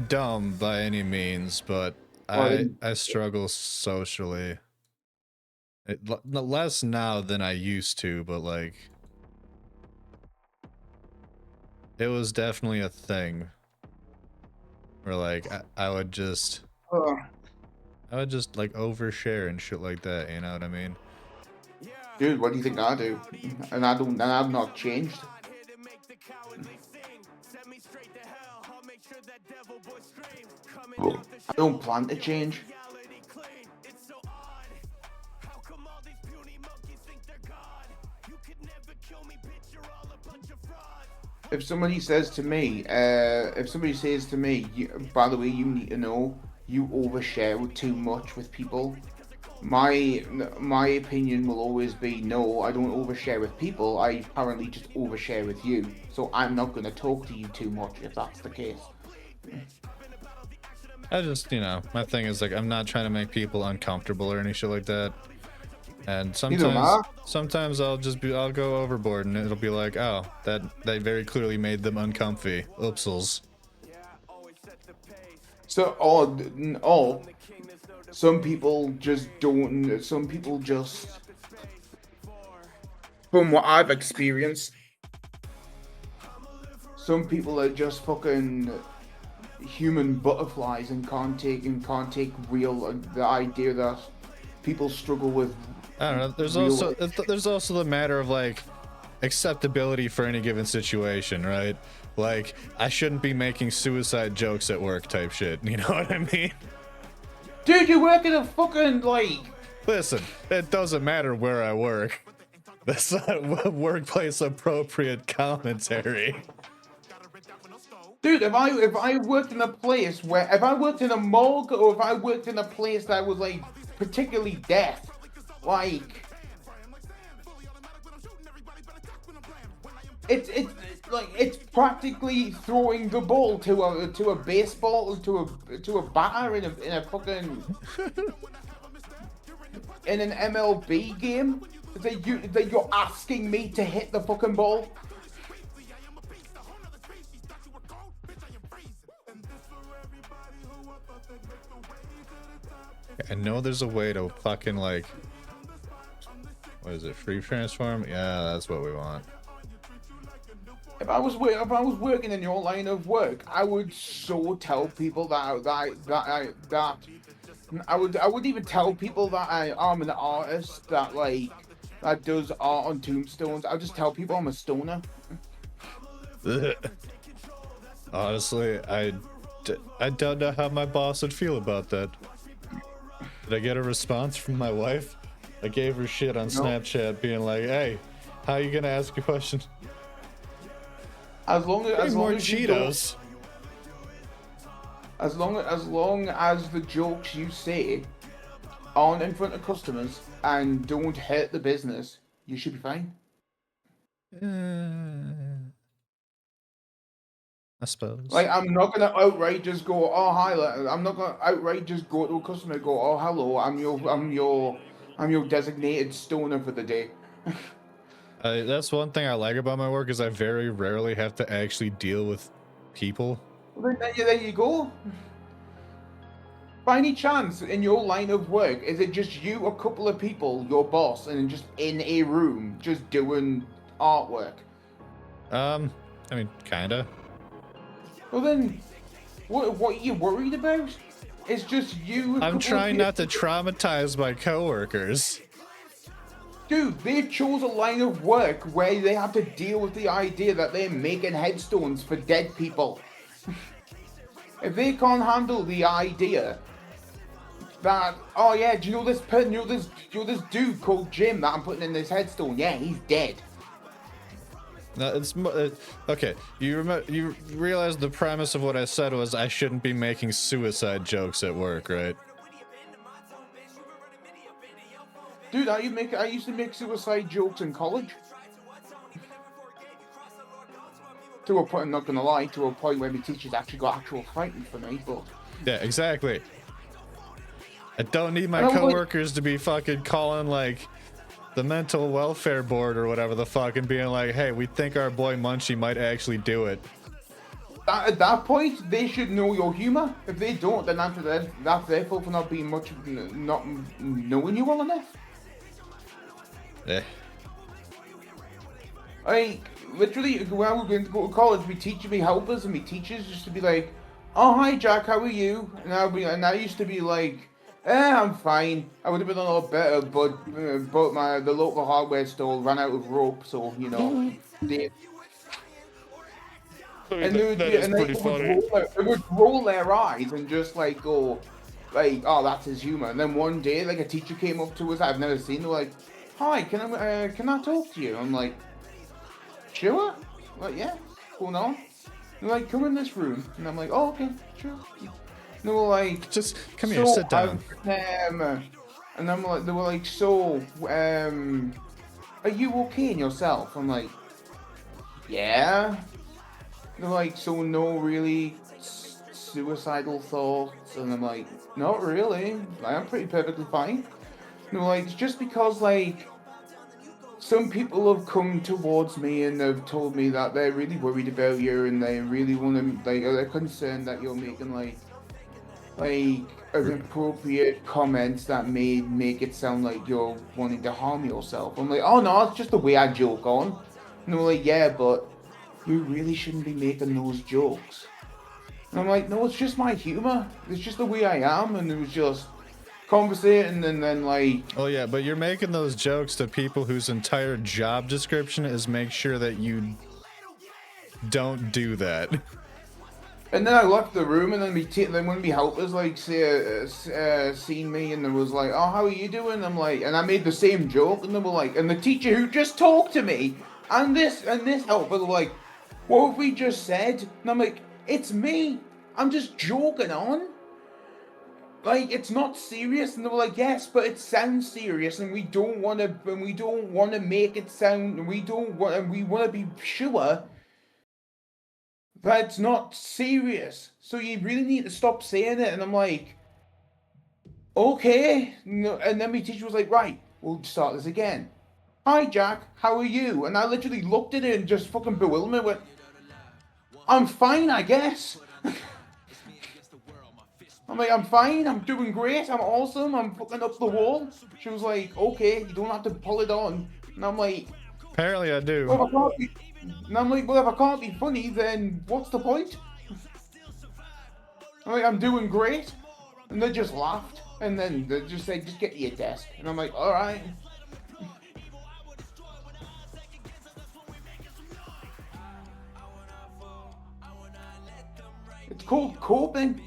dumb by any means, but I struggle socially. Less now than I used to, but like it was definitely a thing. Where like I would just like overshare and shit like that, you know what I mean? Dude, what do you think I do? And I've not changed. I don't plan to change. If somebody says to me, by the way, you need to know, you overshare too much with people. My opinion will always be, no, I don't overshare with people. I apparently just overshare with you. So I'm not going to talk to you too much if that's the case. I just, my thing is like I'm not trying to make people uncomfortable or any shit like that. And sometimes I'll go overboard and it'll be like, oh, that very clearly made them uncomfy. Oopsels. So, some people just don't. Some people just, from what I've experienced, some people are just fucking human butterflies and can't take real the idea that people struggle with. I don't know. There's also the matter of like acceptability for any given situation, right? Like I shouldn't be making suicide jokes at work type shit. You know what I mean? Dude, you work in a fucking like. Listen, it doesn't matter where I work. That's not workplace appropriate commentary. Dude, if I worked in a place where, if I worked in a morgue or if I worked in a place that was like particularly death, like it's practically throwing the ball to a baseball to a batter in a fucking in an MLB game that you're asking me to hit the fucking ball. I know there's a way to fucking like, what is it, free transform? Yeah, that's what we want. If I was working in your line of work, I would so tell people that I would even tell people that I'm an artist that does art on tombstones. I'll just tell people I'm a stoner. Honestly, I don't know how my boss would feel about that. Did I get a response from my wife? I gave her shit on Snapchat being like, hey, how are you gonna ask a question? As long as Cheetos. As long as the jokes you say aren't in front of customers and don't hurt the business, you should be fine. I suppose. Like, I'm not gonna outright just go, oh hi. I'm not gonna outright just go to a customer and go, oh hello, I'm your designated stoner for the day. That's one thing I like about my work is I very rarely have to actually deal with people. Well, there you go. By any chance, in your line of work, is it just you, a couple of people, your boss, and just in a room, just doing artwork? I mean, kinda. Well then, what are you worried about? It's just you. I'm trying not to traumatize my coworkers. Dude, they've chose a line of work where they have to deal with the idea that they're making headstones for dead people. If they can't handle the idea that, oh yeah, do you know this dude called Jim that I'm putting in this headstone? Yeah, he's dead. No, it's okay. You realize the premise of what I said was I shouldn't be making suicide jokes at work, right? Dude, I used to make suicide jokes in college. To a point, I'm not gonna lie, to a point where my teachers actually got actual frightened for me, but... Yeah, exactly. I don't need my And I'm like- coworkers to be fucking calling, like, the mental welfare board or whatever the fuck and being like, hey, we think our boy Munchie might actually do it. At that point, they should know your humor. If they don't, then that's their fault for not knowing you well enough. Eh. Like, literally, when we're going to go to college, we help us and we teachers used to be like, oh, hi Jack, how are you? And I used to be like, I'm fine. I would have been a lot better, but the local hardware store ran out of rope, so, you know, they... And they would roll their eyes and just like go, like, oh, that's his humor. And then one day, like, a teacher came up to us I've never seen. They're like, hi, can I talk to you? I'm like, sure. Like, yeah, what's going on? They're like, come in this room. And I'm like, oh, okay, sure. And they were like, just come here, sit down. And I'm like, they were like, so, are you okay in yourself? I'm like, yeah. They're like, so no really suicidal thoughts? And I'm like, not really. I'm pretty perfectly fine. And they're like, it's just because, like, some people have come towards me and they've told me that they're really worried about you and they really want to, like, they're concerned that you're making, like inappropriate comments that may make it sound like you're wanting to harm yourself. I'm like, oh no, it's just the way I joke on. And they're like, yeah, but you really shouldn't be making those jokes. And I'm like, no, it's just my humor. It's just the way I am. And it was just conversating and then like... Oh yeah, but you're making those jokes to people whose entire job description is make sure that you don't do that. And then I left the room and then when we helpers like seen me and there was like, oh, how are you doing? I'm like, and I made the same joke and they were like, and the teacher who just talked to me and this helper were like, what have we just said? And I'm like, it's me. I'm just joking on. Like, it's not serious. And they were like, yes, but it sounds serious and we don't want to make it sound, and we want to be sure that it's not serious. So you really need to stop saying it. And I'm like, okay. No, and then my teacher was like, right, we'll start this again. Hi Jack, how are you? And I literally looked at it and just fucking bewildered me, went, I'm fine, I guess. I'm like, I'm fine, I'm doing great, I'm awesome, I'm fucking up the wall. She was like, okay, you don't have to pull it on. And I'm like, apparently I do. Well, and I'm like, well, if I can't be funny, then what's the point? I'm like, I'm doing great. And they just laughed. And then they just said, just get to your desk. And I'm like, alright. It's called coping.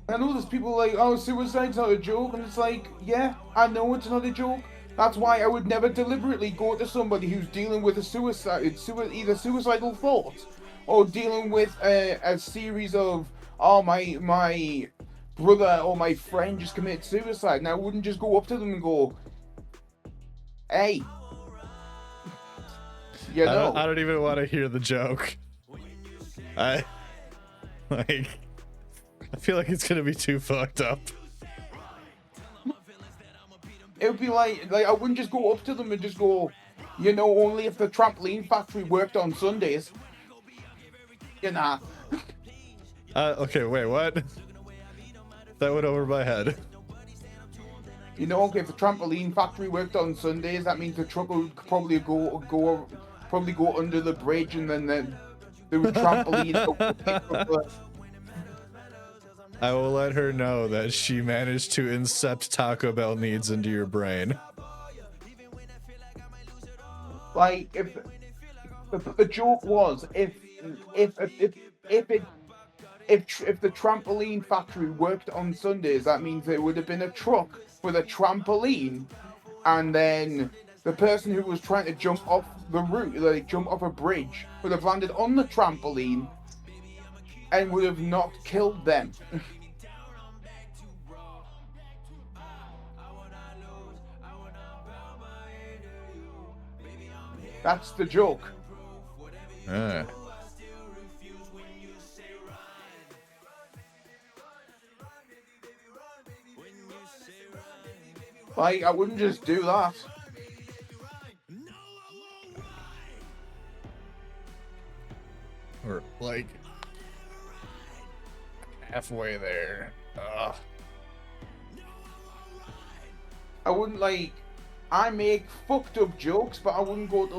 I know there's people like, oh, suicide's not a joke, and it's like, yeah, I know it's not a joke. That's why I would never deliberately go to somebody who's dealing with a either suicidal thoughts or dealing with a series of, oh, my brother or my friend just committed suicide, and I wouldn't just go up to them and go, hey. You know. I don't even want to hear the joke. I feel like it's gonna be too fucked up. It would be like I wouldn't just go up to them and just go, you know, only if the trampoline factory worked on Sundays. You know. Okay, wait, what? That went over my head. You know, if the trampoline factory worked on Sundays, that means the truck would probably go under the bridge, and then there would trampoline. I will let her know that she managed to incept Taco Bell needs into your brain. Like, if the joke was if the trampoline factory worked on Sundays, that means there would have been a truck with a trampoline, and then the person who was trying to jump off the roof, like jump off a bridge, would have landed on the trampoline and would have not killed them. That's the joke. Like, I wouldn't just do that. Or like halfway there. Ugh. I wouldn't like. I make fucked up jokes, but I wouldn't go to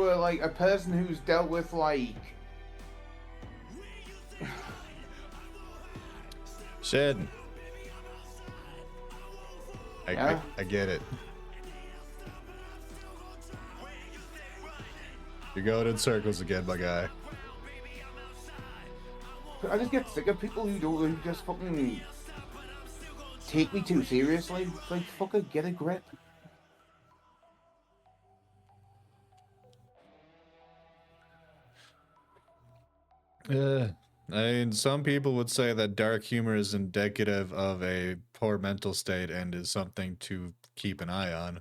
a person who's dealt with like. Shit. Yeah. I get it. You're going in circles again, my guy. I just get sick of people who just fucking take me too seriously. It's like, fucking get a grip. I mean, some people would say that dark humor is indicative of a poor mental state and is something to keep an eye on.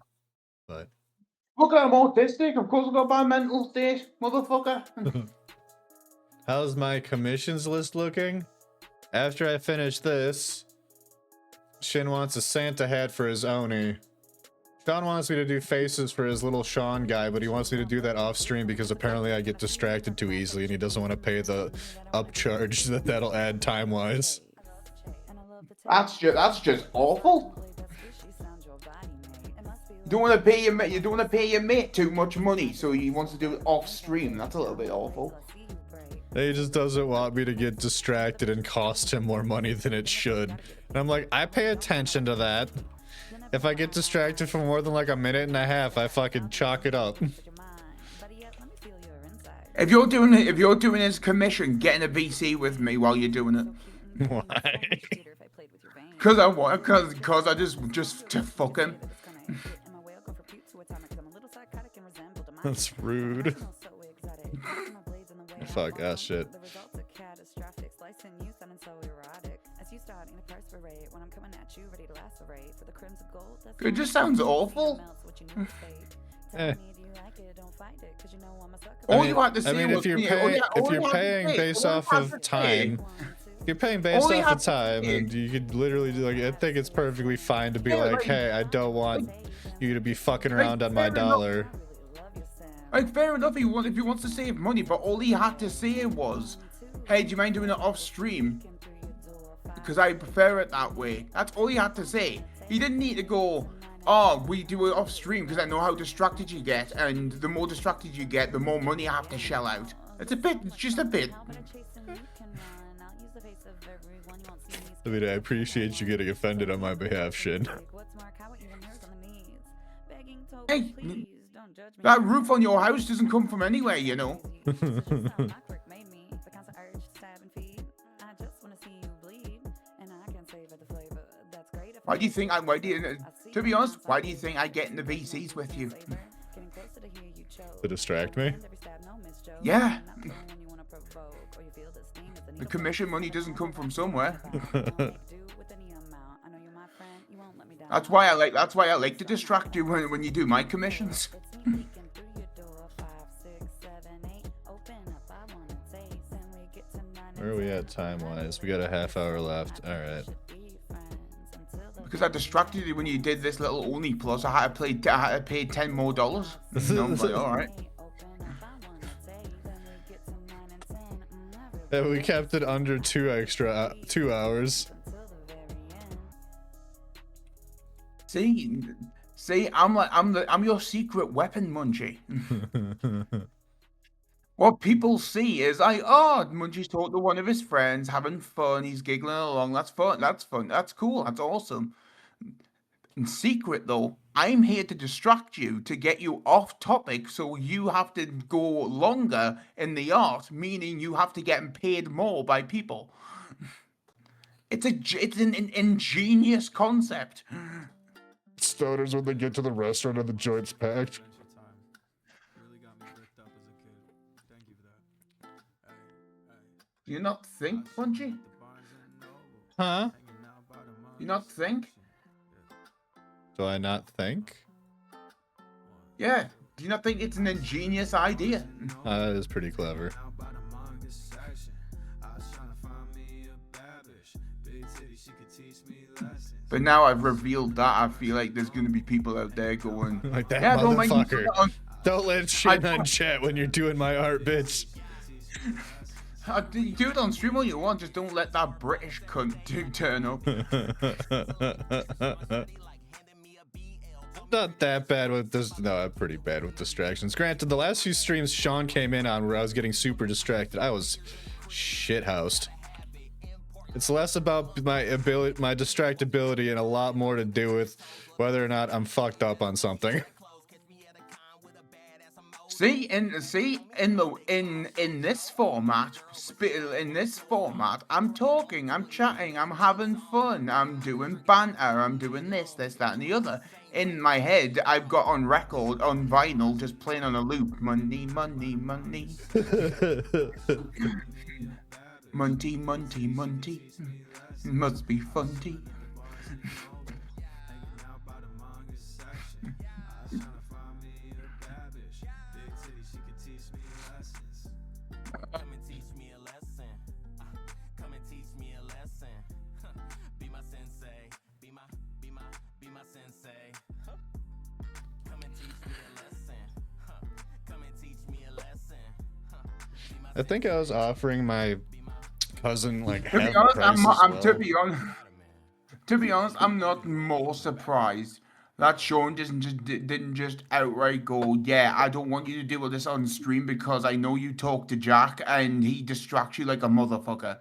But Look, I'm autistic. Of course, I got my mental state, motherfucker. how's my commissions list looking? After I finish this, Shin wants a Santa hat for his Oni. Sean wants me to do faces for his little Sean guy, but he wants me to do that off stream because apparently I get distracted too easily and he doesn't want to pay the upcharge that'll add time-wise. That's just awful. You don't want to pay your mate too much money, so he wants to do it off stream. That's a little bit awful. He just doesn't want me to get distracted and cost him more money than it should. And I'm like, I pay attention to that. If I get distracted for more than like a minute and a half, I fucking chalk it up. If you're doing his commission, get in a VC with me while you're doing it. Why? Cause I just to fuck him. That's rude. Fuck ass shit. It just sounds awful. All you have to say if you're paying based off of time, you're paying based off of time, and you could literally do like, I think it's perfectly fine to be like, hey, I don't want you to be fucking around on my dollar. Like, fair enough, if he wants to save money, but all he had to say was, hey, do you mind doing it off stream? Because I prefer it that way. That's all he had to say. He didn't need to go, oh, we do it off stream because I know how distracted you get, and the more distracted you get, the more money I have to shell out. It's just a bit. I mean, I appreciate you getting offended on my behalf, Shin. Hey, that roof on your house doesn't come from anywhere, you know. Why do you think to be honest, why do you think I get in the VCs with you? To distract me? Yeah. The commission money doesn't come from somewhere. That's why I like to distract you when you do my commissions. Where are we at time-wise? We got a half hour left. All right. Because I distracted you when you did this little Oni plus. I had to pay $10 more. No, I'm like, all right. Yeah, we kept it under 2 hours. See, I'm your secret weapon, Munchie. What people see is like, oh, Munchie's talking to one of his friends, having fun, he's giggling along. That's fun. That's cool. That's awesome. In secret, though, I'm here to distract you, to get you off topic, so you have to go longer in the art, meaning you have to get paid more by people. It's an ingenious concept. Stoners when they get to the restaurant and the joint's packed. Do you not think, Munchie? Huh? You not think? Do I not think? Yeah. Do you not think it's an ingenious idea? That is pretty clever. But now I've revealed that, I feel like there's gonna be people out there going, like that yeah, motherfucker. Don't let shit on chat when you're doing my art, bitch. You do it on stream all you want, just don't let that British cunt turn up. Not that bad with this. No, I'm pretty bad with distractions. Granted, the last few streams Sean came in on where I was getting super distracted, I was shithoused. It's less about my distractibility, and a lot more to do with whether or not I'm fucked up on something. See, in this format, I'm talking, I'm chatting, I'm having fun, I'm doing banter, I'm doing this, that, and the other. In my head, I've got on record, on vinyl, just playing on a loop. Money, money, money. Munty, munty, munty. Must be funty. I think I was offering my cousin like To be half honest, price as well. to be honest, I'm not more surprised that Sean didn't just outright go, yeah, I don't want you to do all this on stream because I know you talk to Jack and he distracts you like a motherfucker.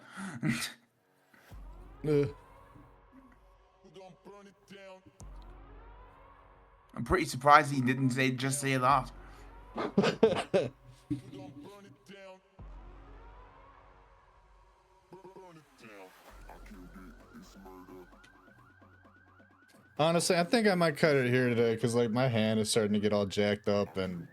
I'm pretty surprised he didn't just say that. Honestly, I think I might cut it here today because like my hand is starting to get all jacked up, and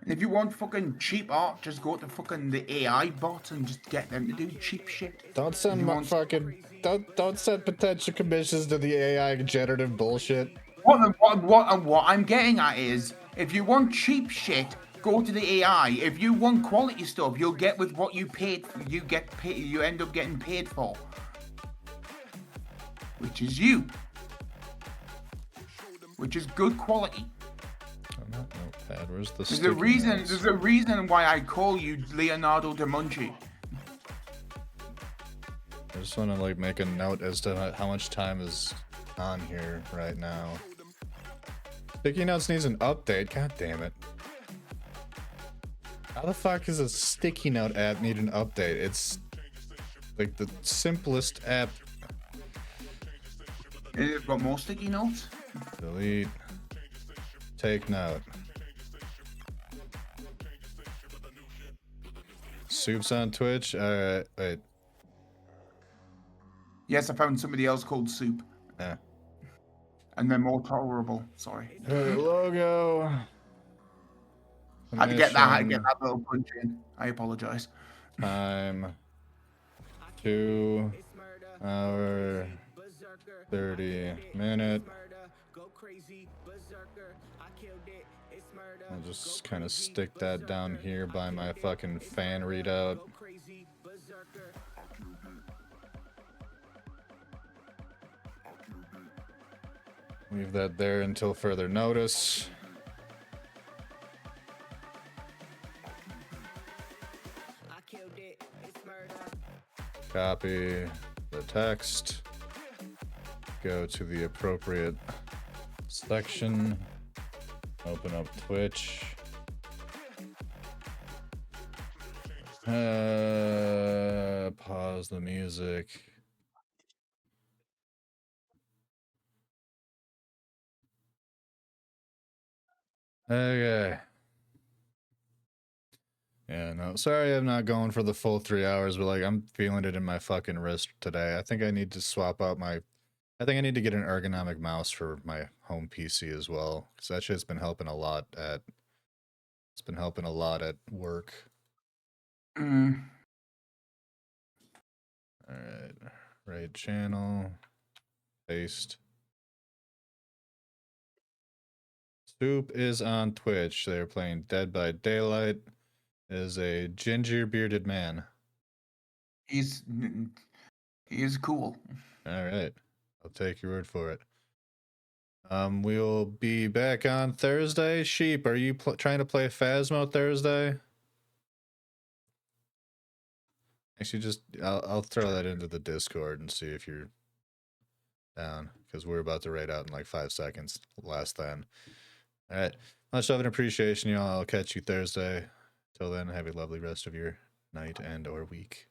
if you want fucking cheap art, just go to fucking the AI bot and just get them to do cheap shit. don't send my fucking don't send potential commissions to the AI generative bullshit. What I'm getting at is, if you want cheap shit, go to the AI. If you want quality stuff, you'll get with what you paid. You end up getting paid for, which is you, which is good quality. Notepad, where's the There's a sticky reason. notes? There's a reason why I call you Leonardo da Vinci. I just want to like make a note as to how much time is on here right now. Sticky Notes needs an update. God damn it. How the fuck is a sticky note app need an update? It's like the simplest app. It's got more sticky notes. Delete. Take note. Soup's on Twitch. Alright, wait. Yes, I found somebody else called Soup. Yeah. And they're more tolerable. Sorry. Logo. I had to get that little punch in. I apologize. Time. 2 hour 30 minute. I'll just kind of stick that down here by my fucking fan readout. Leave that there until further notice. Copy the text. Go to the appropriate section. Open up Twitch. Pause the music. Okay. Yeah, no, sorry I'm not going for the full 3 hours, but like I'm feeling it in my fucking wrist today. I think I need to swap out my, I think I need to get an ergonomic mouse for my home PC as well, because that shit's been helping a lot at, it's been helping a lot at work. Mm. All right, right channel, paste. Soup is on Twitch. They're playing Dead by Daylight. Is a ginger bearded man. He is cool. All right, I'll take your word for it. We'll be back on Thursday. Sheep, are you trying to play Phasmo Thursday? Actually, just I'll throw that into the Discord and see if you're down, because we're about to raid out in like 5 seconds. Last then. All right, much love and appreciation, y'all. I'll catch you Thursday. Till then, have a lovely rest of your night and or week.